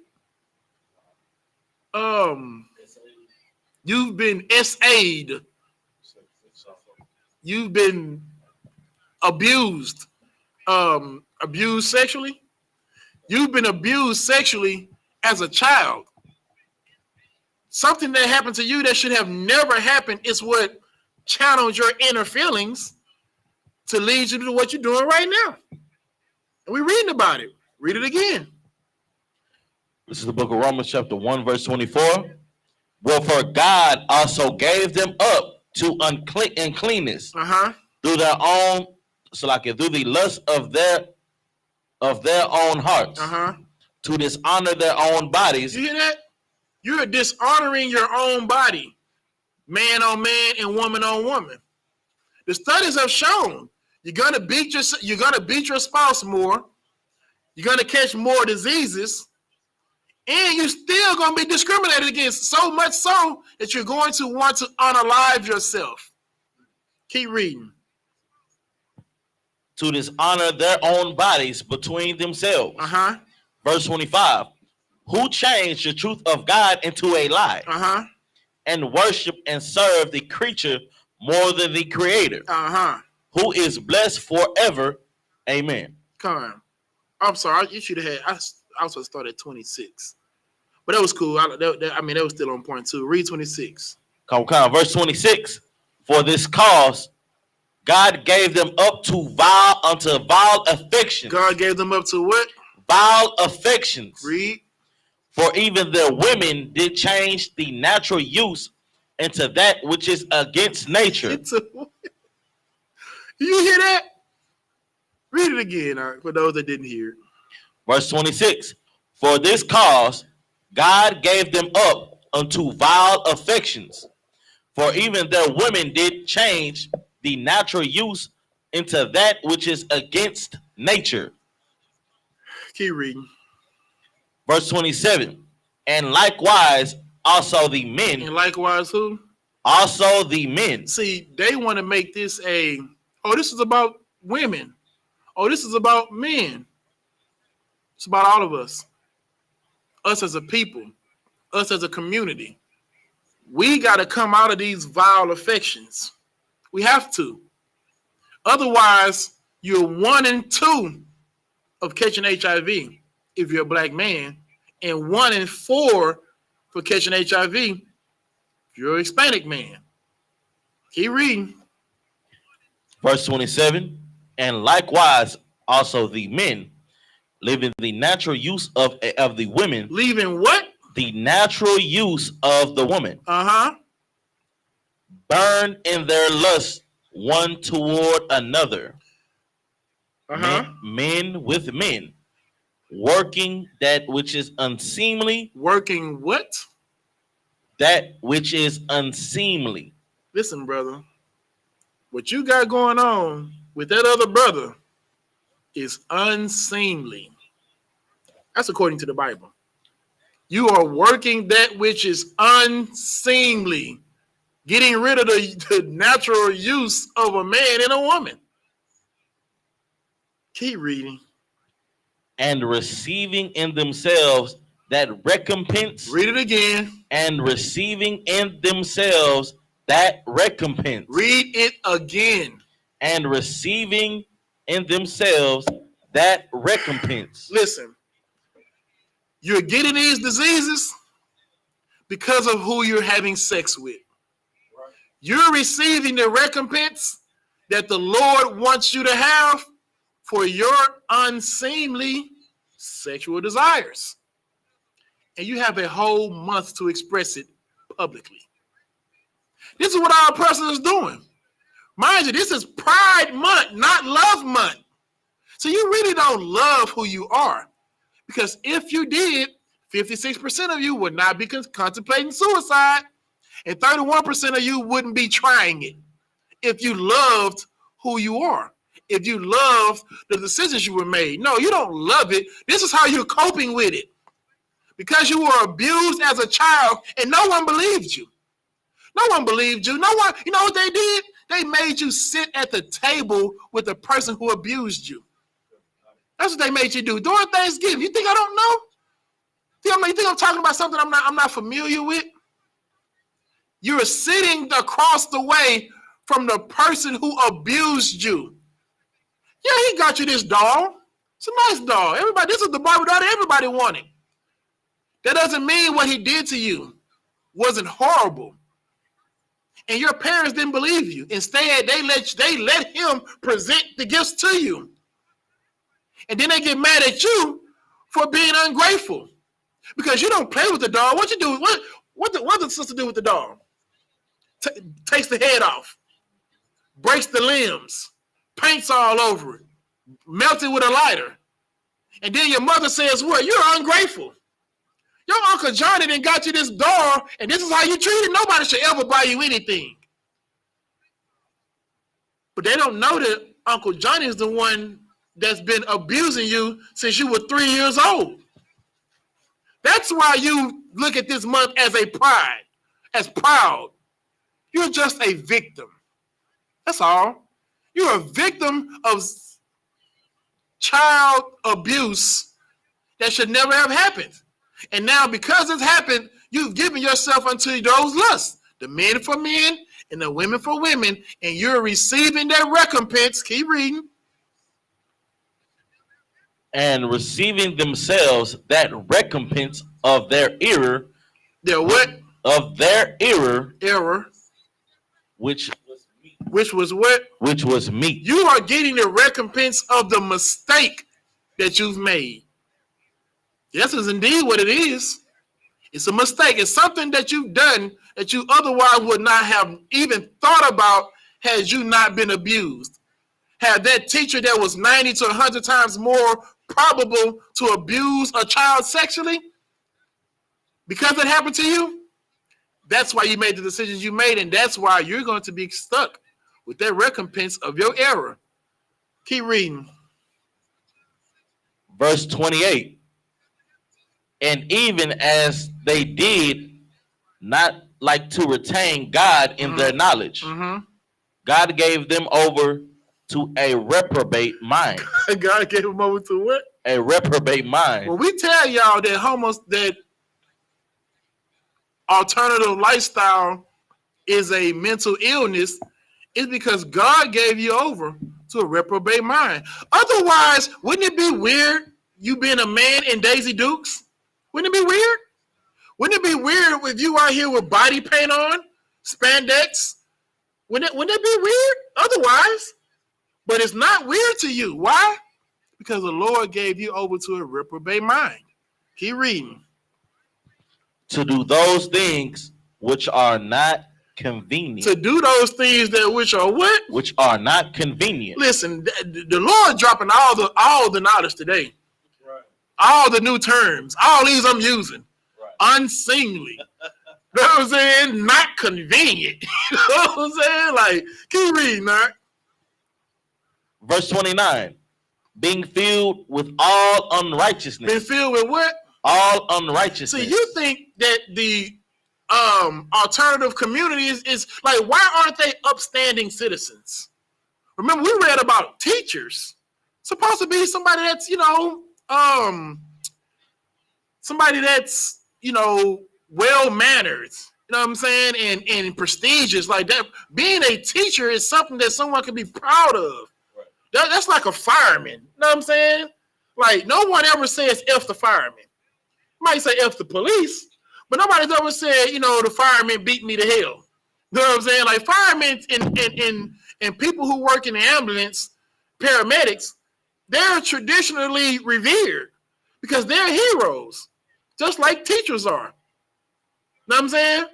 You've been SA'd. You've been abused. Abused sexually. You've been abused sexually as a child. Something that happened to you that should have never happened is what channeled your inner feelings to lead you to what you're doing right now. And we're reading about it. Read it again. This is the book of Romans, chapter 1, verse 24. Wherefore God also gave them up to uncleanness through their own, through the lust of their own hearts, to dishonor their own bodies. You hear that? You're dishonoring your own body, man on man and woman on woman. The studies have shown you're gonna beat your spouse more, you're gonna catch more diseases, and you're still gonna be discriminated against, so much so that you're going to want to unalive yourself. Keep reading. To dishonor their own bodies between themselves. Verse 25. Who changed the truth of God into a lie, and worship and serve the creature more than the Creator, who is blessed forever. Amen. Come on. I'm sorry. You should have had. I was supposed to start at 26, but that was cool. That was still on point too. Read 26. Come. Verse 26. For this cause, God gave them up to vile affections. God gave them up to what? Vile affections. Read. For even their women did change the natural use into that which is against nature. You hear that? Read it again, for those that didn't hear it. Verse 26. For this cause, God gave them up unto vile affections. For even their women did change the natural use into that which is against nature. Keep reading. Verse 27. And likewise also the men. And likewise who? Also the men. See, they want to make this this is about women. Oh, this is about men. It's about all of us. Us as a people. Us as a community. We got to come out of these vile affections. We have to. Otherwise, you're 1 in 2 of catching HIV if you're a black man, and 1 in 4 for catching HIV if you're a Hispanic man. Keep reading. Verse 27. And likewise also the men, leaving the natural use of the women. Leaving what? The natural use of the woman. Burn in their lust one toward another. Men with men, working that which is unseemly. Working what? That which is unseemly. Listen, brother, what you got going on with that other brother is unseemly. That's according to the Bible. You are working that which is unseemly, getting rid of the natural use of a man and a woman. Keep reading. And receiving in themselves that recompense. Read it again. And receiving in themselves that recompense. Read it again. And receiving in themselves that recompense. Listen, you're getting these diseases because of who you're having sex with. You're receiving the recompense that the Lord wants you to have for your unseemly sexual desires. And you have a whole month to express it publicly. This is what our person is doing. Mind you, this is Pride Month, not Love Month. So you really don't love who you are. Because if you did, 56% of you would not be contemplating suicide, and 31% of you wouldn't be trying it. If you loved who you are, if you loved the decisions you were made. No, you don't love it. This is how you're coping with it. Because you were abused as a child, and no one believed you. No one believed you. No one, you know what they did? They made you sit at the table with the person who abused you. That's what they made you do during Thanksgiving. You think I don't know? You think I'm talking about something I'm not familiar with? You're sitting across the way from the person who abused you. Yeah, he got you this doll. It's a nice doll. Everybody, this is the Barbie doll that everybody wanted. That doesn't mean what he did to you wasn't horrible. And your parents didn't believe you. Instead, they let him present the gifts to you. And then they get mad at you for being ungrateful. Because you don't play with the doll. What you do? What the sister do with the dog? Takes the head off, breaks the limbs, paints all over it, melts it with a lighter. And then your mother says, what? You're ungrateful. Your Uncle Johnny done got you this dog, and this is how you treat it. Nobody should ever buy you anything. But they don't know that Uncle Johnny is the one that's been abusing you since you were 3 years old. That's why you look at this month as proud. You're just a victim. That's all. You're a victim of child abuse that should never have happened. And now because it's happened, you've given yourself unto those lusts, the men for men and the women for women, and you're receiving that recompense. Keep reading. And receiving themselves that recompense of their error. Their what? Of their error. Error. Which was what? Which was meat. You are getting the recompense of the mistake that you've made. Yes, is indeed what it is. It's a mistake. It's something that you've done that you otherwise would not have even thought about had you not been abused. Had that teacher that was 90 to 100 times more probable to abuse a child sexually because it happened to you, that's why you made the decisions you made, and that's why you're going to be stuck with that recompense of your error. Keep reading. Verse 28. And even as they did not like to retain God in their knowledge, God gave them over to a reprobate mind. God gave them over to what? A reprobate mind. Well, we tell y'all that alternative lifestyle is a mental illness, is because God gave you over to a reprobate mind. Otherwise, wouldn't it be weird you being a man in Daisy Dukes? Wouldn't it be weird? Wouldn't it be weird if you out here with body paint on, spandex? Wouldn't it be weird otherwise? But it's not weird to you. Why? Because the Lord gave you over to a reprobate mind. Keep reading. To do those things which are not convenient. To do those things which are what? Which are not convenient. Listen, the Lord dropping all the knowledge today. Right. All the new terms. All these I'm using. Right. Unseemly. You know what I'm saying? Not convenient. You know what I'm saying? Like, keep reading, man. Verse 29. Being filled with all unrighteousness. Being filled with what? All unrighteousness. See, you think that the alternative community is like, why aren't they upstanding citizens? Remember, we read about teachers. Supposed to be somebody that's, well-mannered. You know what I'm saying? And prestigious like that. Being a teacher is something that someone can be proud of. Right. That's like a fireman. You know what I'm saying? Like, no one ever says F the fireman. Might say F the police, but nobody's ever said, the fireman beat me to hell. You know what I'm saying? Like, firemen and people who work in the ambulance, paramedics, they're traditionally revered because they're heroes, just like teachers are. You know what I'm saying?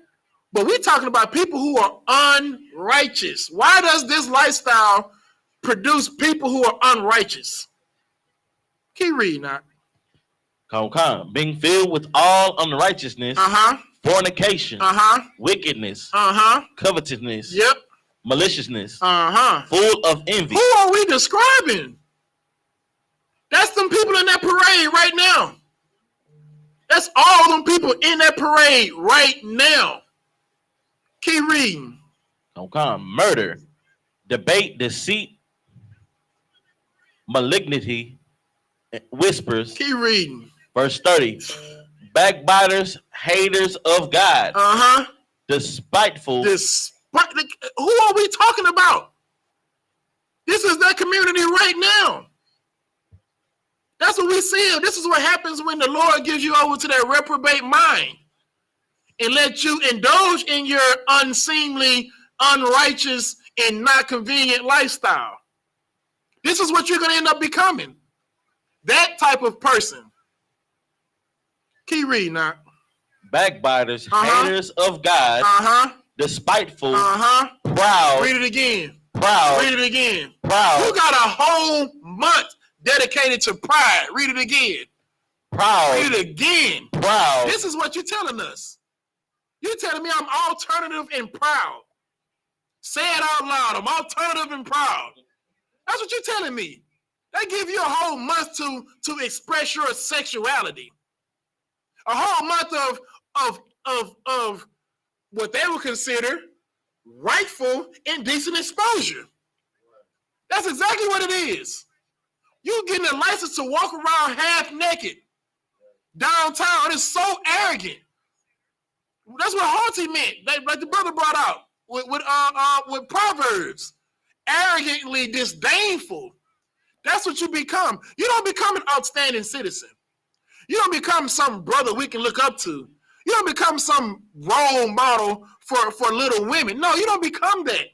But we're talking about people who are unrighteous. Why does this lifestyle produce people who are unrighteous? Keep reading now. Come. Being filled with all unrighteousness, fornication, wickedness, covetousness, maliciousness, full of envy. Who are we describing? That's them people in that parade right now. That's all them people in that parade right now. Keep reading. Come. Murder, debate, deceit, malignity, whispers. Keep reading. Verse 30. Backbiters, haters of God. Despiteful. Who are we talking about? This is that community right now. That's what we see. This is what happens when the Lord gives you over to that reprobate mind and let you indulge in your unseemly, unrighteous, and not convenient lifestyle. This is what you're going to end up becoming. That type of person. Keep reading now. backbiters, haters of God, despiteful, proud. Read it again. Proud. Read it again. Proud. You got a whole month dedicated to pride. Read it again. Proud. Read it again. Proud. This is what you're telling us. You're telling me I'm alternative and proud. Say it out loud. I'm alternative and proud. That's what you're telling me. They give you a whole month to express your sexuality. A whole month of what they would consider rightful indecent exposure. That's exactly what it is. You getting a license to walk around half naked downtown. It's so arrogant. That's what haughty meant. Like the brother brought out with Proverbs. Arrogantly disdainful. That's what you become. You don't become an outstanding citizen. You don't become some brother we can look up to. You don't become some role model for little women. No, you don't become that.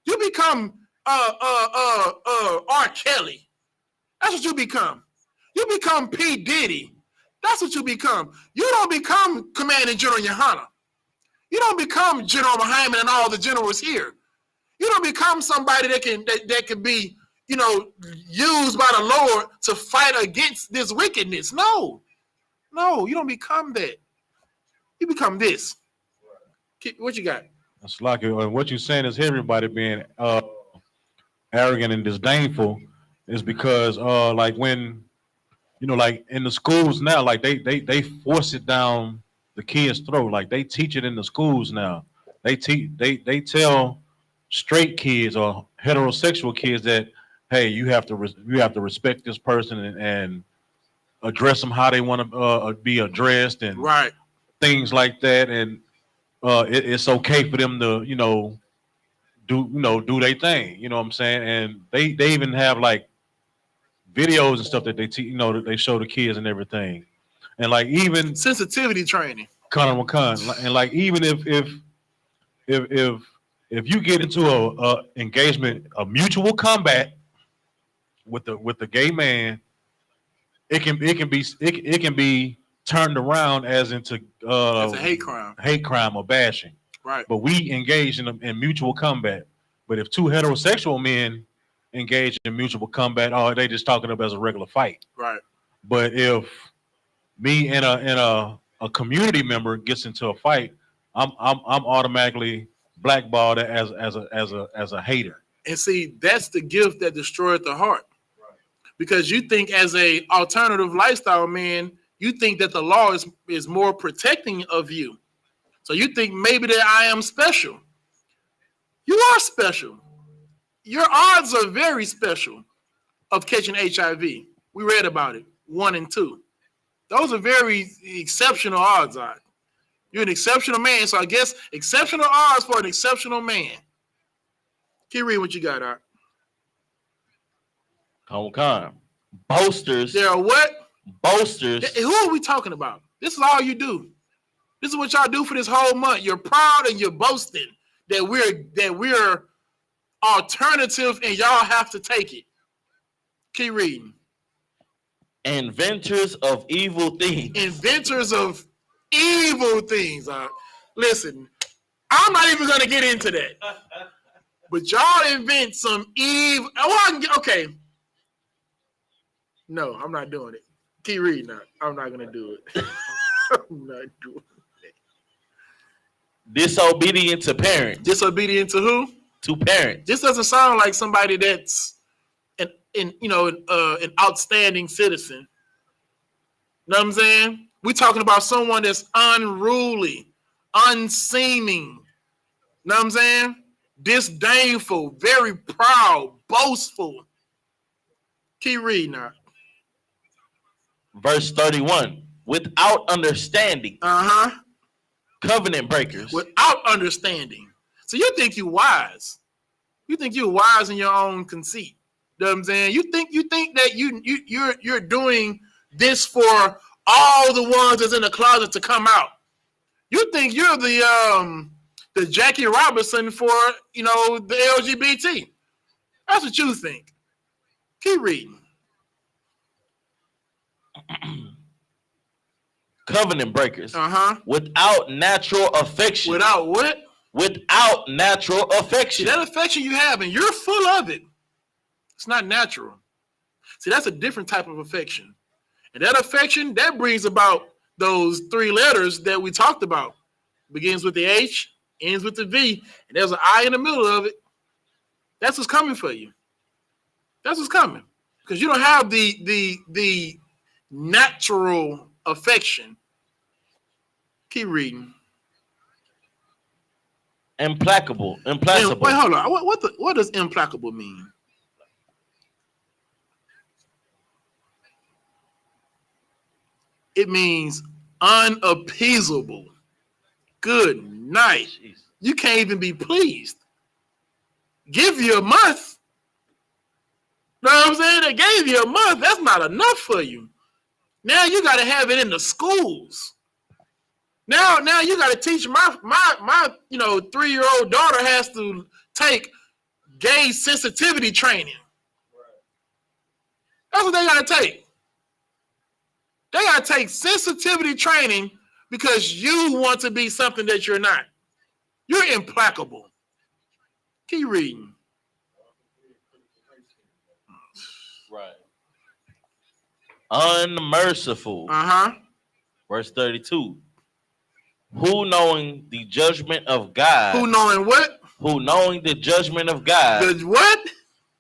You become R. Kelly. That's what you become. You become P. Diddy. That's what you become. You don't become Commanding General YAHANNA. You don't become General Muhammad and all the generals here. You don't become somebody that can be, used by the Lord to fight against this wickedness. No, you don't become that. You become this. What you got? That's like what you're saying is everybody being arrogant and disdainful is because like when like in the schools now, like they force it down the kids' throat. Like they teach it in the schools now. They tell straight kids or heterosexual kids that, hey, you have to respect this person and address them how they want to be addressed and things like that. And it's okay for them to do their thing. You know what I'm saying? And they even have like videos and stuff that that they show the kids and everything. And like even sensitivity training. And like even if you get into a engagement, a mutual combat with the gay man, it can be turned around as into it's a hate crime or bashing. Right. But we engage in mutual combat. But if two heterosexual men engage in mutual combat, they just talking about as a regular fight. Right. But if me and a community member gets into a fight, I'm automatically blackballed as a hater. And see, that's the gift that destroyed the heart. Right. Because you think as a alternative lifestyle man, you think that the law is more protecting of you. So you think maybe that I am special. You are special. Your odds are very special of catching HIV. We read about it, 1 and 2. Those are very exceptional odds. You're an exceptional man, so I guess exceptional odds for an exceptional man. Keep reading what you got, Art. Come. Boasters. There are what? Boasters. Who are we talking about? This is all you do. This is what y'all do for this whole month. You're proud and you're boasting that we're alternative and y'all have to take it. Keep reading. Inventors of evil things. Inventors of evil things. Listen, I'm not even going to get into that. But y'all invent some evil. Okay. No, I'm not doing it. Keep reading that. I'm not going to do it. I'm not doing it. Disobedient to parents. Disobedient to who? To parents. This doesn't sound like somebody that's an outstanding citizen. Know what I'm saying? We're talking about someone that's unruly, unseeming. Know what I'm saying? Disdainful, very proud, boastful. Keep reading now. Verse 31. Without understanding. Covenant breakers. Without understanding. So you think you're wise. You think you're wise in your own conceit. You know what I'm saying? You think that you're doing this for all the ones that's in the closet to come out. You think you're the Jackie Robinson for the LGBT. That's what you think. Keep reading. covenant breakers. Uh-huh. Without natural affection. Without what? Without natural affection. See, that affection you have, and you're full of it. It's not natural. See, that's a different type of affection. And that affection, that brings about those 3 letters that we talked about. Begins with the H, ends with the V, and there's an I in the middle of it. That's what's coming for you. That's what's coming. Because you don't have the natural affection. Keep reading. Implacable. Wait, hold on. What does implacable mean? It means unappeasable. Good night. Jeez. You can't even be pleased. Give you a month. Know what I'm saying? They gave you a month. That's not enough for you. Now you got to have it in the schools. Now you got to teach my 3-year-old daughter has to take gay sensitivity training. That's what they got to take. They got to take sensitivity training because you want to be something that you're not. You're implacable. Keep reading. Right. Unmerciful. Uh-huh. Verse 32. Who knowing the judgment of God. Who knowing what? Who knowing the judgment of God. The what?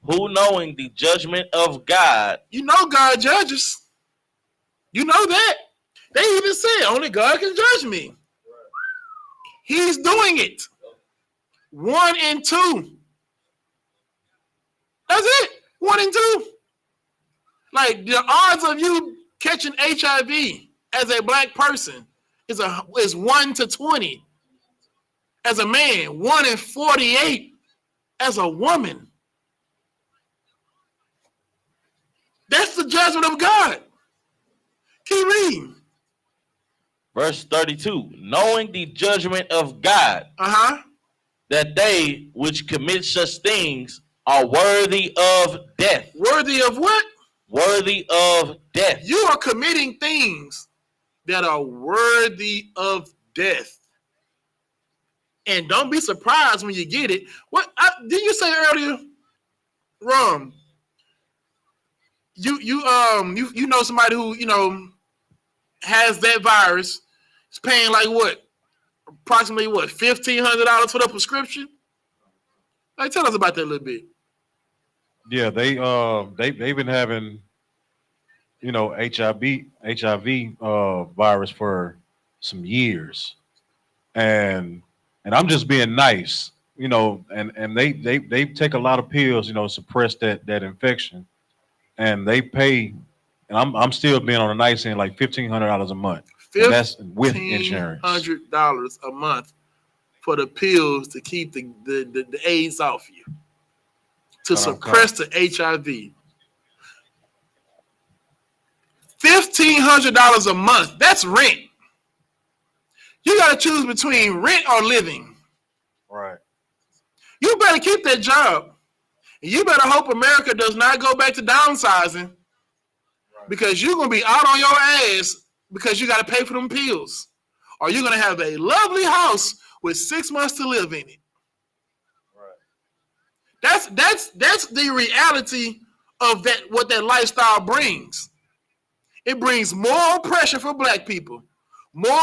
Who knowing the judgment of God. You know God judges. You know that. They even said only God can judge me. He's doing it. 1 and 2. That's it. 1 and 2. Like the odds of you catching HIV as a black person is 1 to 20. As a man, 1 in 48 as a woman. That's the judgment of God. Keep reading. Verse 32. Knowing the judgment of God. Uh-huh. That they which commit such things are worthy of death. Worthy of what? Worthy of death. You are committing things that are worthy of death. And don't be surprised when you get it. What did you say earlier? Ron, you know somebody who, has that virus. Is paying like what? Approximately what? $1,500 for the prescription? Like, tell us about that a little bit. Yeah, they've been having, HIV virus for some years, and I'm just being nice, and they take a lot of pills, suppress that infection, and they pay, and I'm still being on the nice end, like $1,500 a month. And that's with insurance. $1,500 a month for the pills to keep the AIDS off you, to suppress the HIV. $1,500 a month. That's rent. You got to choose between rent or living. Right. You better keep that job. And you better hope America does not go back to downsizing, because you're going to be out on your ass because you got to pay for them pills. Or you're going to have a lovely house with 6 months to live in it. Right. That's the reality of that, what that lifestyle brings. It brings more oppression for black people, more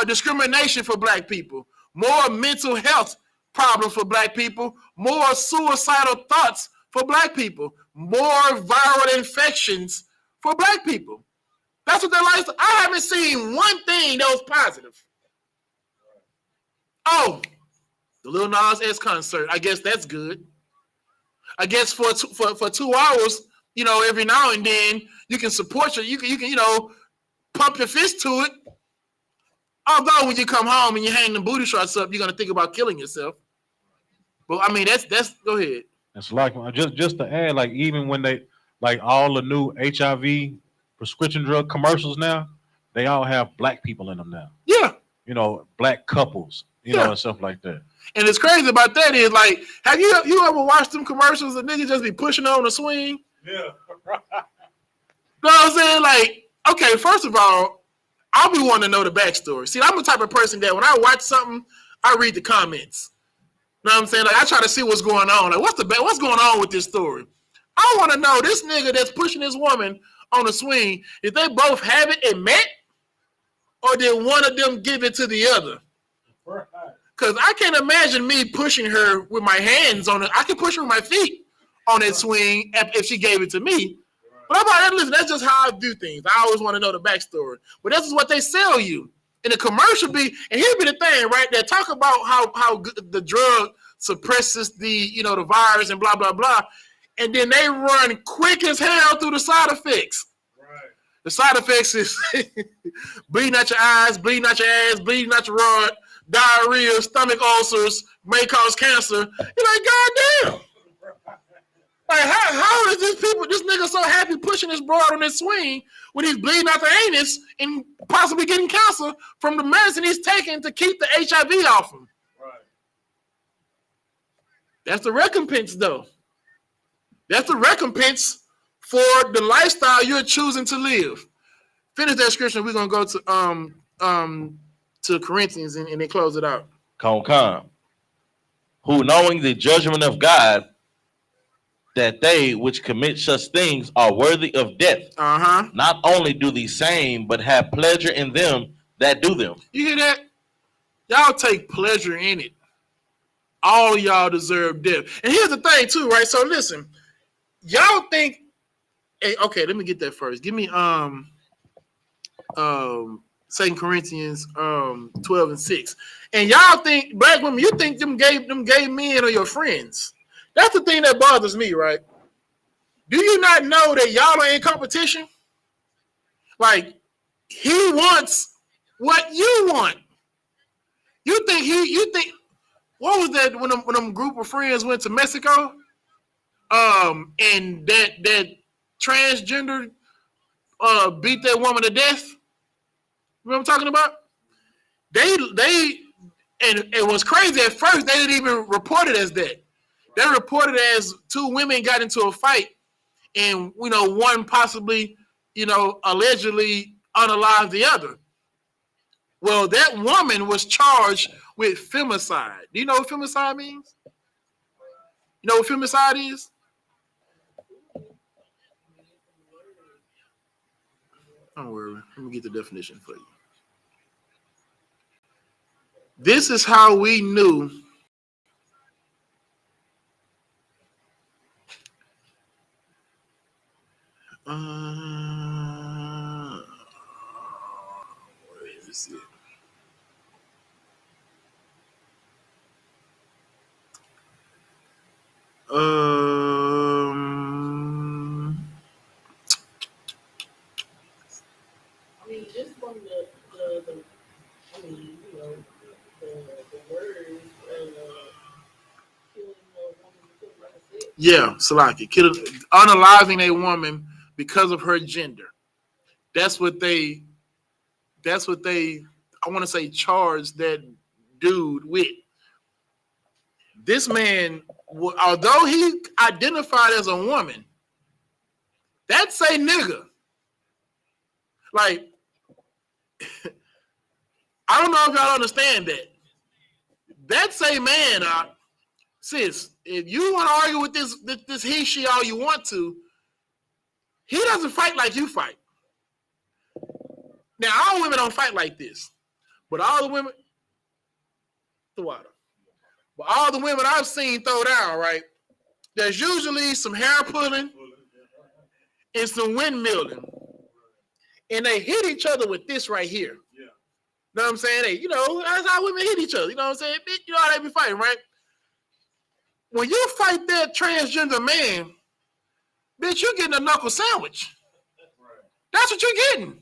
discrimination for black people, more mental health problems for black people, more suicidal thoughts for black people, more viral infections for black people. That's what their lifestyle. I haven't seen one thing that was positive. Oh, the Lil Nas X concert. I guess that's good. I guess for 2 hours, every now and then you can support you can pump your fist to it. Although when you come home and you hang the booty shots up, you're gonna think about killing yourself. But I mean, that's go ahead. It's like just to add, like even when they all the new HIV prescription drug commercials now, they all have black people in them now. Yeah. Black couples, and stuff like that. And it's crazy about that is like, have you ever watched them commercials that niggas just be pushing on the swing? Yeah. You know what I'm saying? Like, okay, first of all, I'll be wanting to know the backstory. See, I'm the type of person that when I watch something, I read the comments. You know what I'm saying? Like I try to see what's going on. Like what's going on with this story? I want to know this nigga that's pushing this woman on the swing. Did they both have it and met, or did one of them give it to the other? Because I can't imagine me pushing her with my hands on it. I can push her with my feet on that swing if she gave it to me. But I'm like, listen, that's just how I do things. I always want to know the backstory. But this is what they sell you. And the commercial be, and here be the thing, right? They talk about how the drug suppresses the virus and blah, blah, blah. And then they run quick as hell through the side effects. Right. The side effects is bleeding out your eyes, bleeding out your ass, bleeding out your rod, diarrhea, stomach ulcers, may cause cancer. You're like, God damn. Like, how is this nigga so happy pushing this broad on this swing when he's bleeding out the anus and possibly getting cancer from the medicine he's taking to keep the HIV off him? Right. That's the recompense, though. That's the recompense for the lifestyle you're choosing to live. Finish that scripture. We're gonna go to Corinthians and then close it out. Come. Who knowing the judgment of God, that they which commit such things are worthy of death. Not only do the same, but have pleasure in them that do them. You hear that? Y'all take pleasure in it. All y'all deserve death. And here's the thing, too, right? So listen, y'all think. Hey, okay, let me get that first. Give me 2 Corinthians 12:6. And y'all think black women, you think them gay men are your friends. That's the thing that bothers me, right? Do you not know that y'all are in competition? Like, he wants what you want. You think what was that when them group of friends went to Mexico? And that transgender beat that woman to death. You know what I'm talking about? And what's crazy at first, they didn't even report it as that. They reported as 2 women got into a fight, and one possibly, allegedly unalived the other. Well, that woman was charged with femicide. Do you know what femicide means? You know what femicide is? Don't worry. Let me get the definition for you. This is how we knew where is it? Just from the words killing a woman because of her sex. Yeah, Salaki, unaliving a woman because of her gender. That's what they I want to say charged that dude with. This man, although he identified as a woman, that's a nigga. Like, I don't know if y'all understand that. That's a man, sis. If you want to argue with this he, she, all you want to, he doesn't fight like you fight. Now, all women don't fight like this, but all the women, the water. But all the women I've seen throw down, right? There's usually some hair pulling and some windmilling, and they hit each other with this right here. Yeah. Know what I'm saying? That's how women hit each other. You know what I'm saying? You know how they be fighting, right? When you fight that transgender man, bitch, you're getting a knuckle sandwich. Right. That's what you're getting.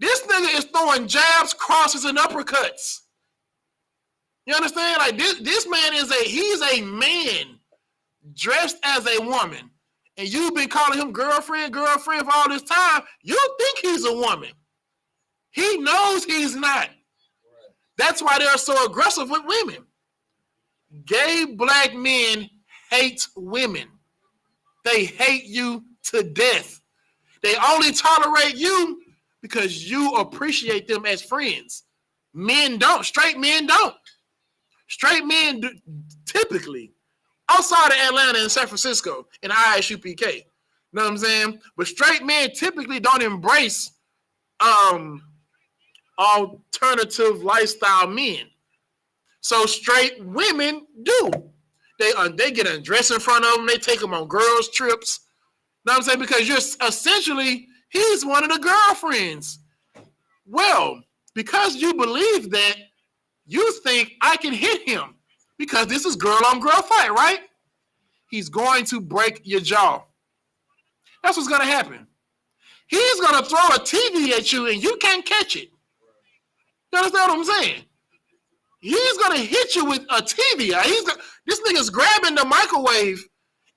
This nigga is throwing jabs, crosses, and uppercuts. You understand? Like this man he's a man dressed as a woman. And you've been calling him girlfriend for all this time. You think he's a woman. He knows he's not. That's why they're so aggressive with women. Gay black men hate women. They hate you to death. They only tolerate you because you appreciate them as friends. Men don't. Straight men don't. Straight men typically, outside of Atlanta and San Francisco and I.S.U.P.K. You know what I'm saying? But straight men typically don't embrace alternative lifestyle men. So straight women do. They get undressed in front of them. They take them on girls' trips. You know what I'm saying? Because you're essentially, he's one of the girlfriends. Well, because you believe that, you think I can hit him because this is girl on girl fight, right? He's going to break your jaw. That's what's going to happen. He's going to throw a TV at you and you can't catch it. You understand what I'm saying? He's going to hit you with a TV. This nigga's grabbing the microwave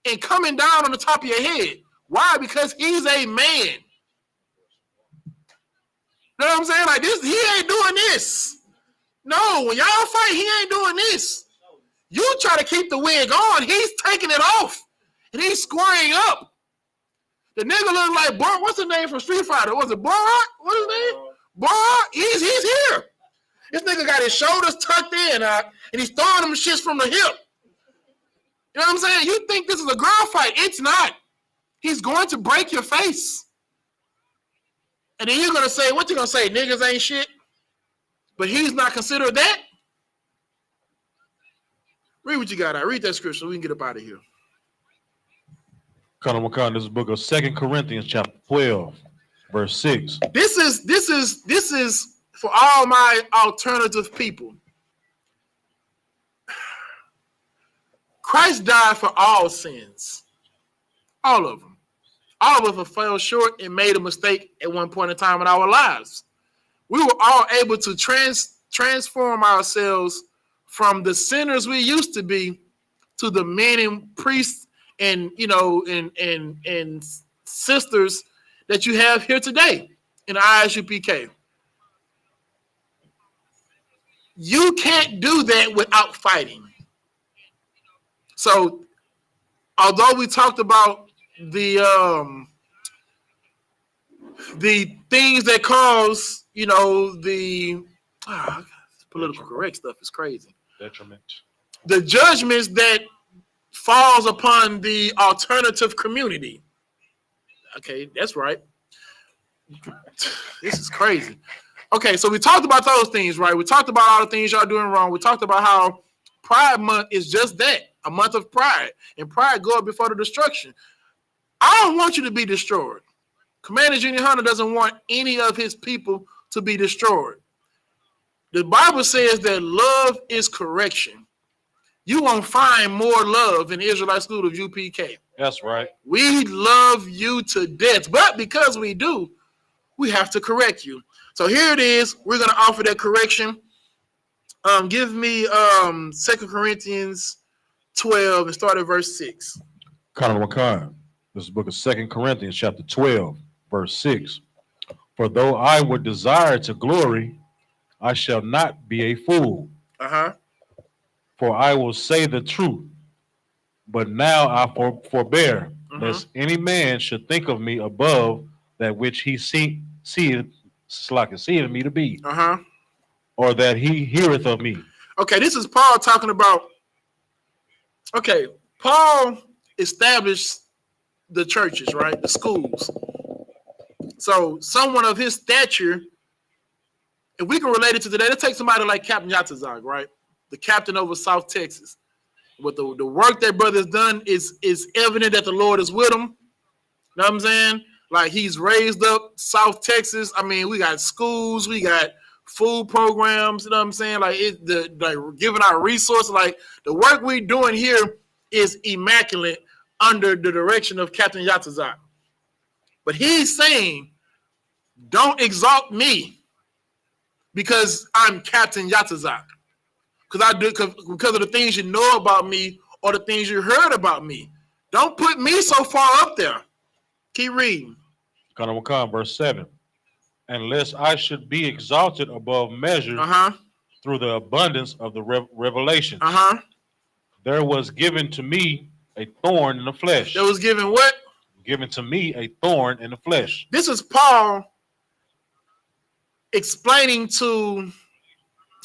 and coming down on the top of your head. Why? Because he's a man. You know what I'm saying? Like this, he ain't doing this. No, when y'all fight, he ain't doing this. You try to keep the wig on, he's taking it off. And he's squaring up. The nigga look like Borat. What's the name from Street Fighter? Was it Borat? What's his name? Borat? He's here. This nigga got his shoulders tucked in, and he's throwing them shits from the hip. You know what I'm saying? You think this is a girl fight. It's not. He's going to break your face. And then you're going to say, what you going to say? Niggas ain't shit? But he's not considered that? Read what you got. Read that scripture so we can get up out of here. Colonel McConnell, this is the book of 2 Corinthians chapter 12, verse 6. This is for all my alternative people. Christ died for all sins. All of them. All of us fell short and made a mistake at one point in time in our lives. We were all able to transform ourselves from the sinners we used to be to the men and priests and and sisters that you have here today in I.S.U.P.K. You can't do that without fighting. So, although we talked about the things that cause, the political correct stuff is crazy. Detriment. The judgments that falls upon the alternative community. Okay, that's right. This is crazy. Okay, so we talked about those things, right? We talked about all the things y'all doing wrong. We talked about how Pride Month is just that, a month of pride. And pride go up before the destruction. I don't want you to be destroyed. Commander Junior Hunter doesn't want any of his people to be destroyed. The Bible says that love is correction. You won't find more love in the Israelite school of UPK. That's right. We love you to death, but because we do, we have to correct you. So here it is. We're going to offer that correction. Give me 2 Corinthians 12 and start at verse 6. Colonel McConnell, this is the book of 2 Corinthians chapter 12, verse 6. For though I would desire to glory, I shall not be a fool. For I will say the truth, but now I forbear, lest any man should think of me above that which he seeth me to be, or that he heareth of me. Okay, this is Paul talking about. Okay, Paul established the churches, right? The schools. So someone of his stature, if we can relate it to today, let's take somebody like Captain Yatazak, right? The captain over South Texas. With the work that brother's done is evident that the Lord is with him. You know what I'm saying? Like he's raised up South Texas. I mean, we got schools, we got food programs, you know what I'm saying? Like giving out resources. Like the work we're doing here is immaculate under the direction of Captain Yatazak. But he's saying, don't exalt me because I'm Captain Yatazak. Because of the things you know about me or the things you heard about me. Don't put me so far up there. Keep reading. Colonel McConnell, verse 7. Unless I should be exalted above measure through the abundance of the revelations. There was given to me a thorn in the flesh. There was given what? Given to me a thorn in the flesh. This is Paul explaining to,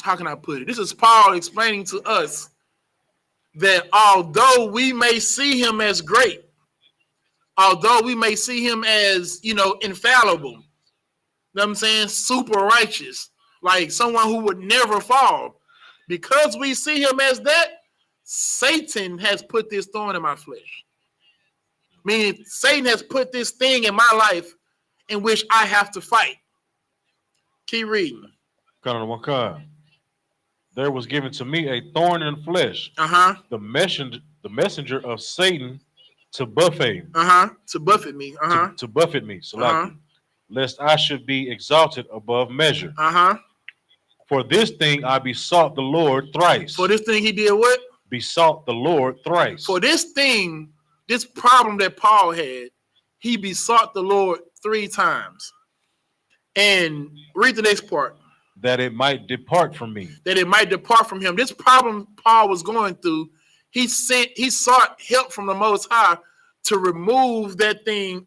how can I put it? This is Paul explaining to us that although we may see him as great, although we may see him as, infallible, you know what I'm saying, super righteous, like someone who would never fall, because we see him as that, Satan has put this thorn in my flesh. Meaning Satan has put this thing in my life in which I have to fight. Keep reading. There was given to me a thorn in the flesh. The messenger of Satan to buffet. To buffet me. To buffet me. So lest I should be exalted above measure. For this thing I besought the Lord thrice. For this thing he did what? Besought the Lord thrice. For this thing, this problem that Paul had, he besought the Lord 3 times. And read the next part. That it might depart from me. That it might depart from him. This problem Paul was going through, he sought help from the Most High to remove that thing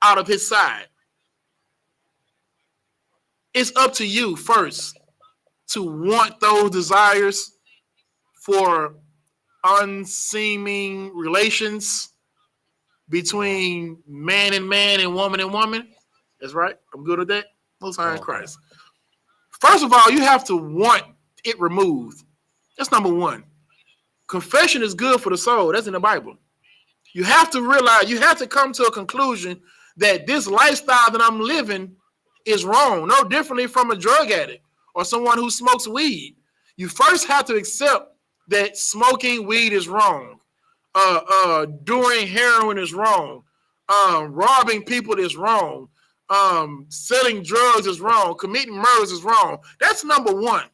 out of his side. It's up to you first to want those desires for unseeming relations between man and woman. That's right. I'm good at that. Most High in Christ. First of all, you have to want it removed. That's number 1. Confession is good for the soul. That's in the Bible. You have to realize, you have to come to a conclusion that this lifestyle that I'm living is wrong. No differently from a drug addict or someone who smokes weed. You first have to accept that smoking weed is wrong. Doing heroin is wrong. Robbing people is wrong. Selling drugs is wrong. Committing murders is wrong. That's number 1.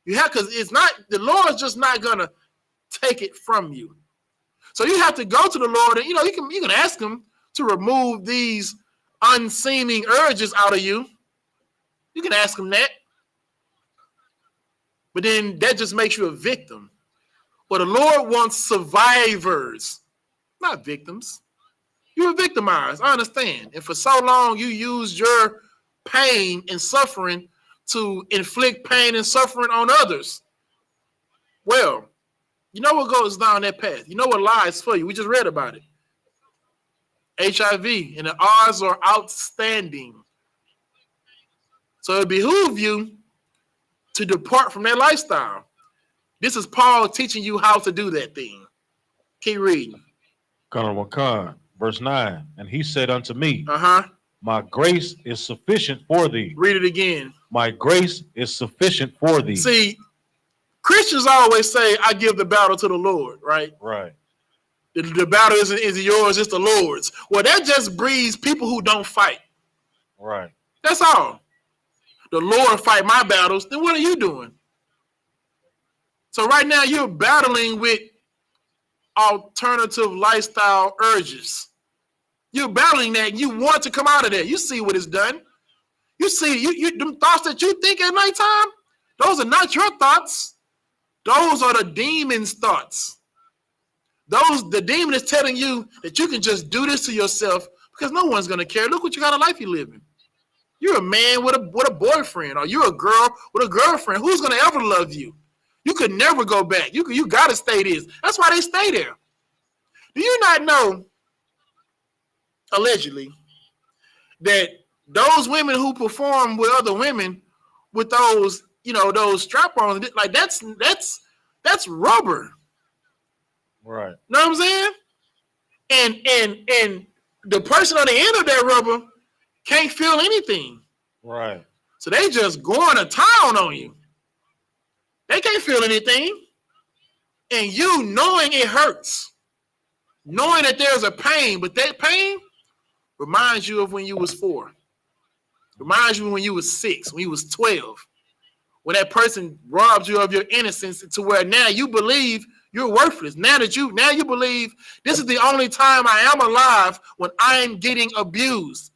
You have, because it's not, the Lord's just not gonna take it from you. So you have to go to the Lord, and you can ask him to remove these unseeming urges out of you. You can ask him that. But then that just makes you a victim. But the Lord wants survivors, not victims. You were victimized, I understand. And for so long, you used your pain and suffering to inflict pain and suffering on others. Well, you know what goes down that path. You know what lies for you. We just read about it. HIV, and the odds are outstanding. So it behooves you to depart from that lifestyle. This is Paul teaching you how to do that thing. Keep reading. Verse 9, and he said unto me, my grace is sufficient for thee. Read it again. My grace is sufficient for thee. See, Christians always say, I give the battle to the Lord, right? Right. The battle isn't yours, it's the Lord's. Well, that just breeds people who don't fight. Right. That's all. The Lord fight my battles, then what are you doing? So right now you're battling with alternative lifestyle urges. You're battling that and you want to come out of that. You see what it's done. You see, them thoughts that you think at nighttime, those are not your thoughts. Those are the demon's thoughts. The demon is telling you that you can just do this to yourself because no one's going to care. Look what you kind of life you living. You're a man with a boyfriend, or you're a girl with a girlfriend. Who's going to ever love you? You could never go back. You got to stay this. That's why they stay there. Do you not know, allegedly, that those women who perform with other women with those, those strap-ons, like that's rubber. Right. Know what I'm saying? And the person on the end of that rubber can't feel anything. Right. So they just going to town on you. They can't feel anything. And you knowing it hurts, knowing that there's a pain, but that pain reminds you of when you was 4. Reminds you when you was 6, when you was 12. When that person robbed you of your innocence to where now you believe you're worthless. Now you believe this is the only time I am alive when I am getting abused.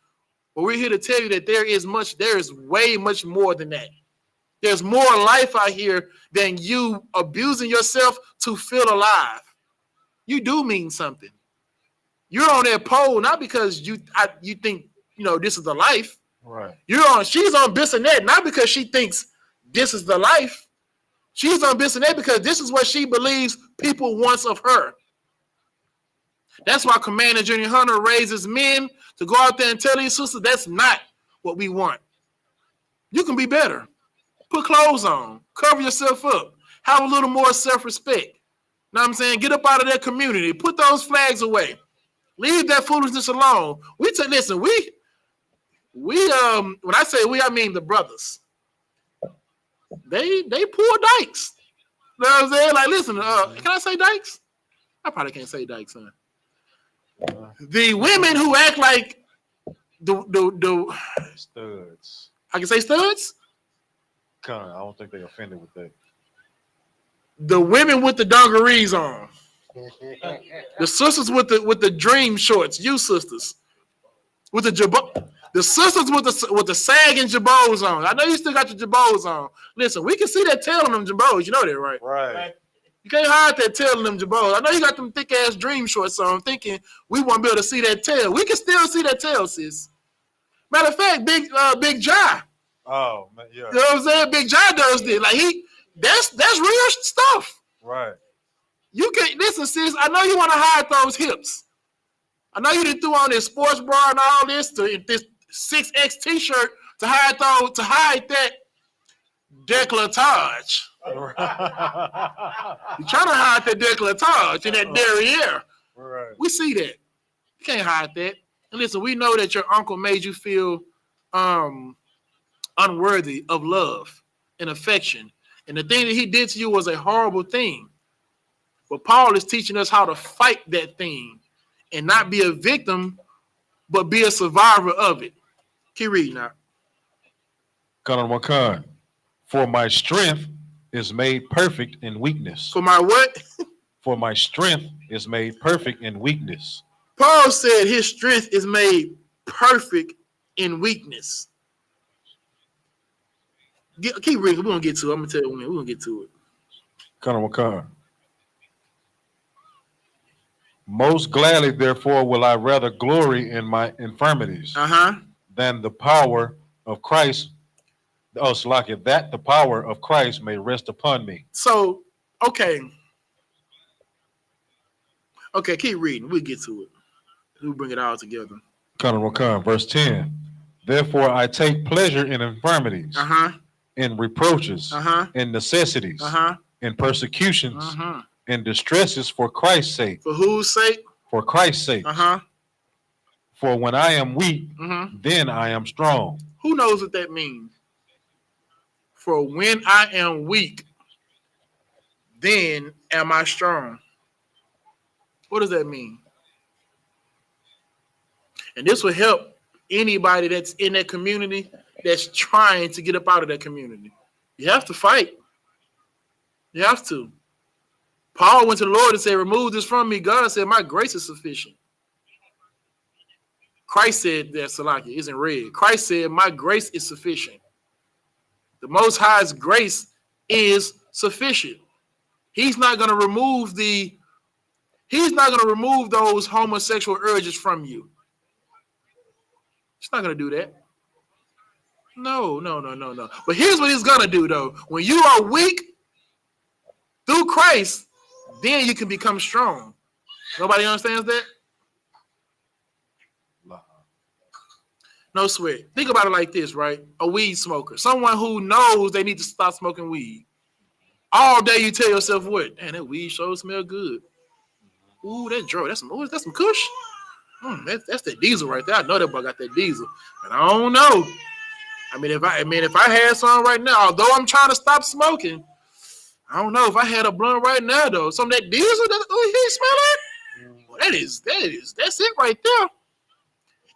But we're here to tell you that there is way much more than that. There's more life out here than you abusing yourself to feel alive. You do mean something. You're on that pole not because you think this is the life. Right. She's on Bissonnet, not because she thinks this is the life. She's on Bissonnet because this is what she believes people wants of her. That's why Commander Junior Hunter raises men to go out there and tell these sisters that's not what we want. You can be better. Put clothes on. Cover yourself up. Have a little more self-respect. Know what I'm saying? Get up out of that community. Put those flags away. Leave that foolishness alone. Listen, we when I say we, I mean the brothers. They pull dykes. You know what I'm saying? Like, listen, can I say dykes? I probably can't say dykes, son. The women who act like the studs. I can say studs? I don't think they offended with that. The women with the dungarees on. The sisters with the dream shorts, you sisters. With the jabot. The sisters with the sagging jabos on. I know you still got your jabos on. Listen, we can see that tail on them jabos. You know that, right? Right. You can't hide that tail on them jabos. I know you got them thick ass dream shorts on, thinking we won't be able to see that tail. We can still see that tail, sis. Matter of fact, Big Jai. Oh man, yeah. You know what I'm saying? Big Jai does this. Like that's real stuff. Right. You can listen, sis. I know you want to hide those hips. I know you done threw on this sports bra and all this this 6X t-shirt to hide that décolletage. You're trying to hide that décolletage in that derriere. Right. We see that. You can't hide that. And listen, we know that your uncle made you feel unworthy of love and affection. And the thing that he did to you was a horrible thing. But Paul is teaching us how to fight that thing and not be a victim, but be a survivor of it. Keep reading now. For my strength is made perfect in weakness. For my what? For my strength is made perfect in weakness. Paul said his strength is made perfect in weakness. Keep reading. We're going to get to it. I'm going to tell you when. We're going to get to it. Most gladly, therefore, will I rather glory in my infirmities than the power of Christ. Oh, Salakia, that the power of Christ may rest upon me. So, okay, keep reading. We'll get to it. We'll bring it all together. Verse 10. Therefore, I take pleasure in infirmities, in reproaches, in necessities, in persecutions, in distresses for Christ's sake. For whose sake? For Christ's sake. For when I am weak, then I am strong. Who knows what that means? For when I am weak, then am I strong. What does that mean? And this will help anybody that's in that community that's trying to get up out of that community. You have to fight. You have to. Paul went to the Lord and said, remove this from me. God said, my grace is sufficient. Christ said that, Salakia, isn't red. Christ said, my grace is sufficient. The Most High's grace is sufficient. He's not going to remove those homosexual urges from you. He's not going to do that. No. But here's what he's going to do, though. When you are weak through Christ, then you can become strong. Nobody understands that? No sweat. Think about it like this, right? A weed smoker. Someone who knows they need to stop smoking weed. All day you tell yourself what? Man, that weed sure smell good. Ooh, that draw. That's some kush. That's that diesel right there. I know that boy got that diesel. And I don't know. If I had some right now, although I'm trying to stop smoking, I don't know if I had a blunt right now though. Some of that diesel he smell like? Well, that's it right there.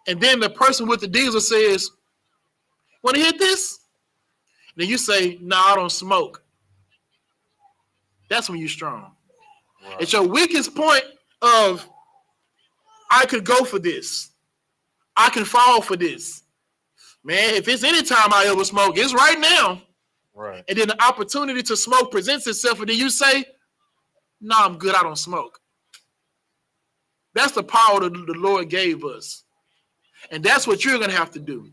And then the person with the diesel says, want to hit this? Then you say, no, I don't smoke. That's when you're strong. Wow. It's your weakest point of, I could go for this. I can fall for this. Man, if it's any time I ever smoke, it's right now. Right. And then the opportunity to smoke presents itself, and then you say, no, I'm good, I don't smoke. That's the power that the Lord gave us. And that's what you're going to have to do.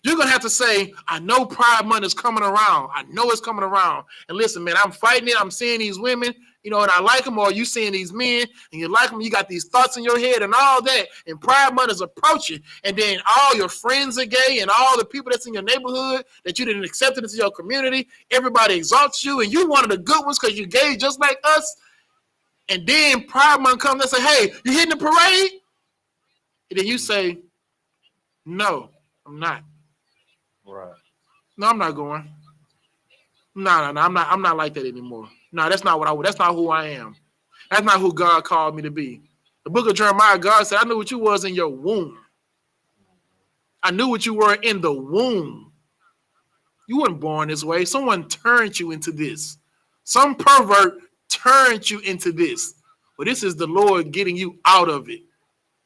You're going to have to say, I know Pride Month is coming around. I know it's coming around. And listen, man, I'm fighting it. I'm seeing these women, and I like them, or you seeing these men, and you like them. You got these thoughts in your head and all that. And Pride Month is approaching. And then all your friends are gay, and all the people that's in your neighborhood that you didn't accept into your community, everybody exalts you, and you one of the good ones because you gay just like us. And then Pride Month comes and say, hey, you hitting the parade? And then you say, no, I'm not. Right. No, I'm not going. No, I'm not like that anymore. No, that's not what I would. That's not who I am. That's not who God called me to be. The book of Jeremiah, God said, I knew what you was in your womb. I knew what you were in the womb. You weren't born this way. Someone turned you into this. Some pervert turned you into this. But this is the Lord getting you out of it.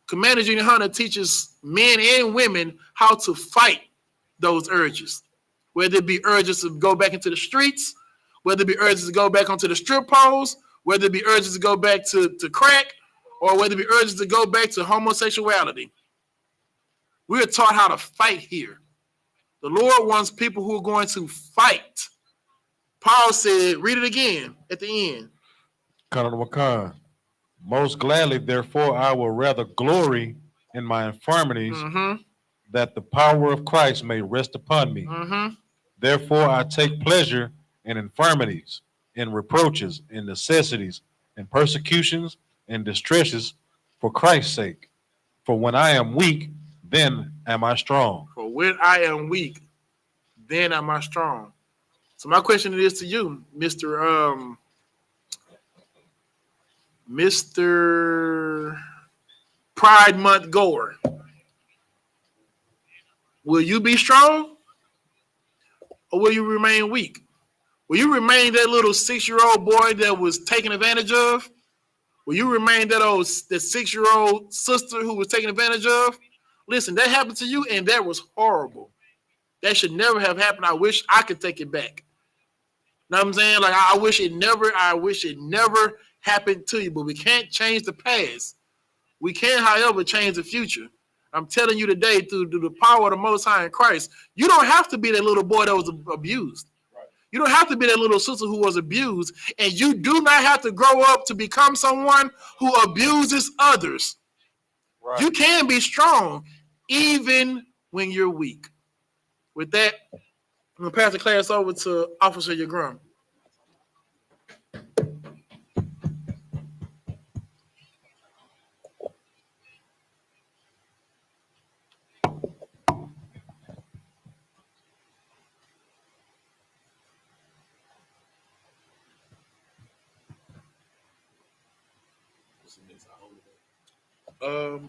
Commander Junior Hunter teaches men and women how to fight those urges, whether it be urges to go back into the streets, whether it be urges to go back onto the strip poles, whether it be urges to go back to crack, or whether it be urges to go back to homosexuality. We are taught how to fight here. The Lord wants people who are going to fight. Paul said, read it again at the end. Most gladly, therefore, I will rather glory in my infirmities, that the power of Christ may rest upon me. Therefore, I take pleasure in infirmities, in reproaches, in necessities, in persecutions, in distresses, for Christ's sake. For when I am weak, then am I strong. For when I am weak, then am I strong. So my question is to you, Mr. Pride Month goer. Will you be strong, or will you remain weak? Will you remain that little 6-year-old boy that was taken advantage of? Will you remain that 6-year-old sister who was taken advantage of? Listen, that happened to you, and that was horrible. That should never have happened. I wish I could take it back. Know what I'm saying? Like, I wish it never happened to you, but we can't change the past. We can, however, change the future. I'm telling you today, through the power of the Most High in Christ, you don't have to be that little boy that was abused. You don't have to be that little sister who was abused, and you do not have to grow up to become someone who abuses others. Right. You can be strong even when you're weak. With that, I'm going to pass the class over to Officer Yagrum.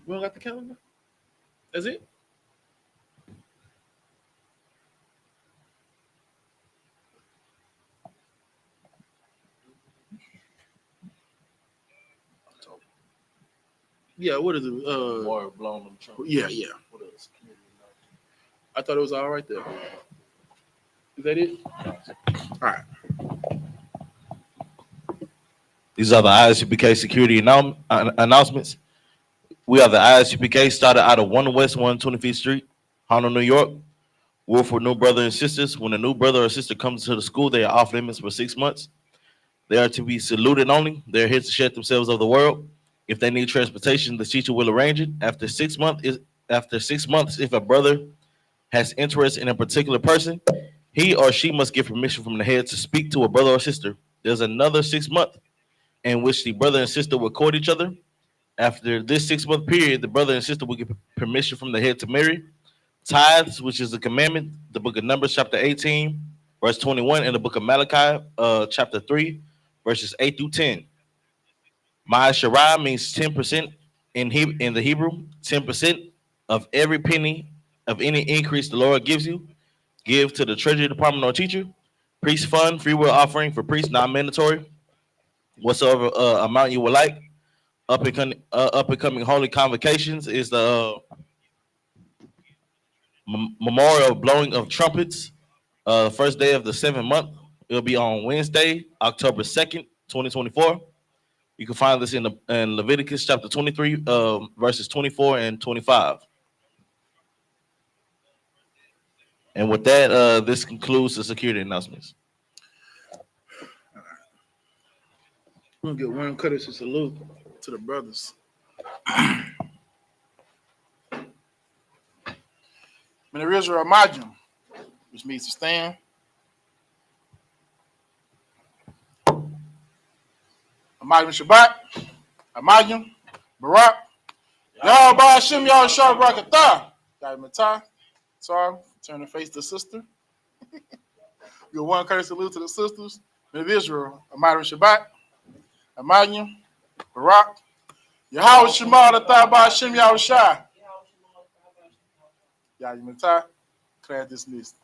We don't got the calendar? That's it? Yeah, what is it? Water blown on the trunk. Yeah. What else? I thought it was all right there. Is that it? All right. These are the I.S.U.P.K security announcements. We are the I.S.U.P.K, started out of 1 West 125th Street, Harlem, New York. We're for new brother and sisters. When a new brother or sister comes to the school, they are off limits for 6 months. They are to be saluted only. They're here to shed themselves of the world. If they need transportation, the teacher will arrange it. After 6 months, if a brother has interest in a particular person, he or she must get permission from the head to speak to a brother or sister. There's another 6 months in which the brother and sister will court each other. After this 6 month period, the brother and sister will get permission from the head to marry. Tithes, which is a commandment, the book of Numbers, chapter 18, verse 21, and the book of Malachi, chapter 3, verses 8 through 10. Ma'asharah means 10% in the Hebrew, 10% of every penny of any increase the Lord gives you. Give to the treasury department or teacher. Priest fund, free will offering for priests, non-mandatory. Whatsoever amount you would like. Up and coming holy convocations is the memorial blowing of trumpets. First day of the 7th month. It'll be on Wednesday, October 2nd, 2024. You can find this in Leviticus chapter 23, verses 24 and 25. And with that, this concludes the security announcements. We're gonna get one courtesy salute to the brothers. When there is a Ramajim, which means to stand. Amajim Shabbat, Amajim, Barak, Y'all Bashim, y'all Sharp Rakatah. Got Matah. Sorry, turn to face the sister. Give one courtesy salute to the sisters. Men of Israel, Amajim Shabbat, Amajim, Barak, Yahweh Shema, the Thah Bashim, Yahweh Shai. Y'all Matah. Class dismissed.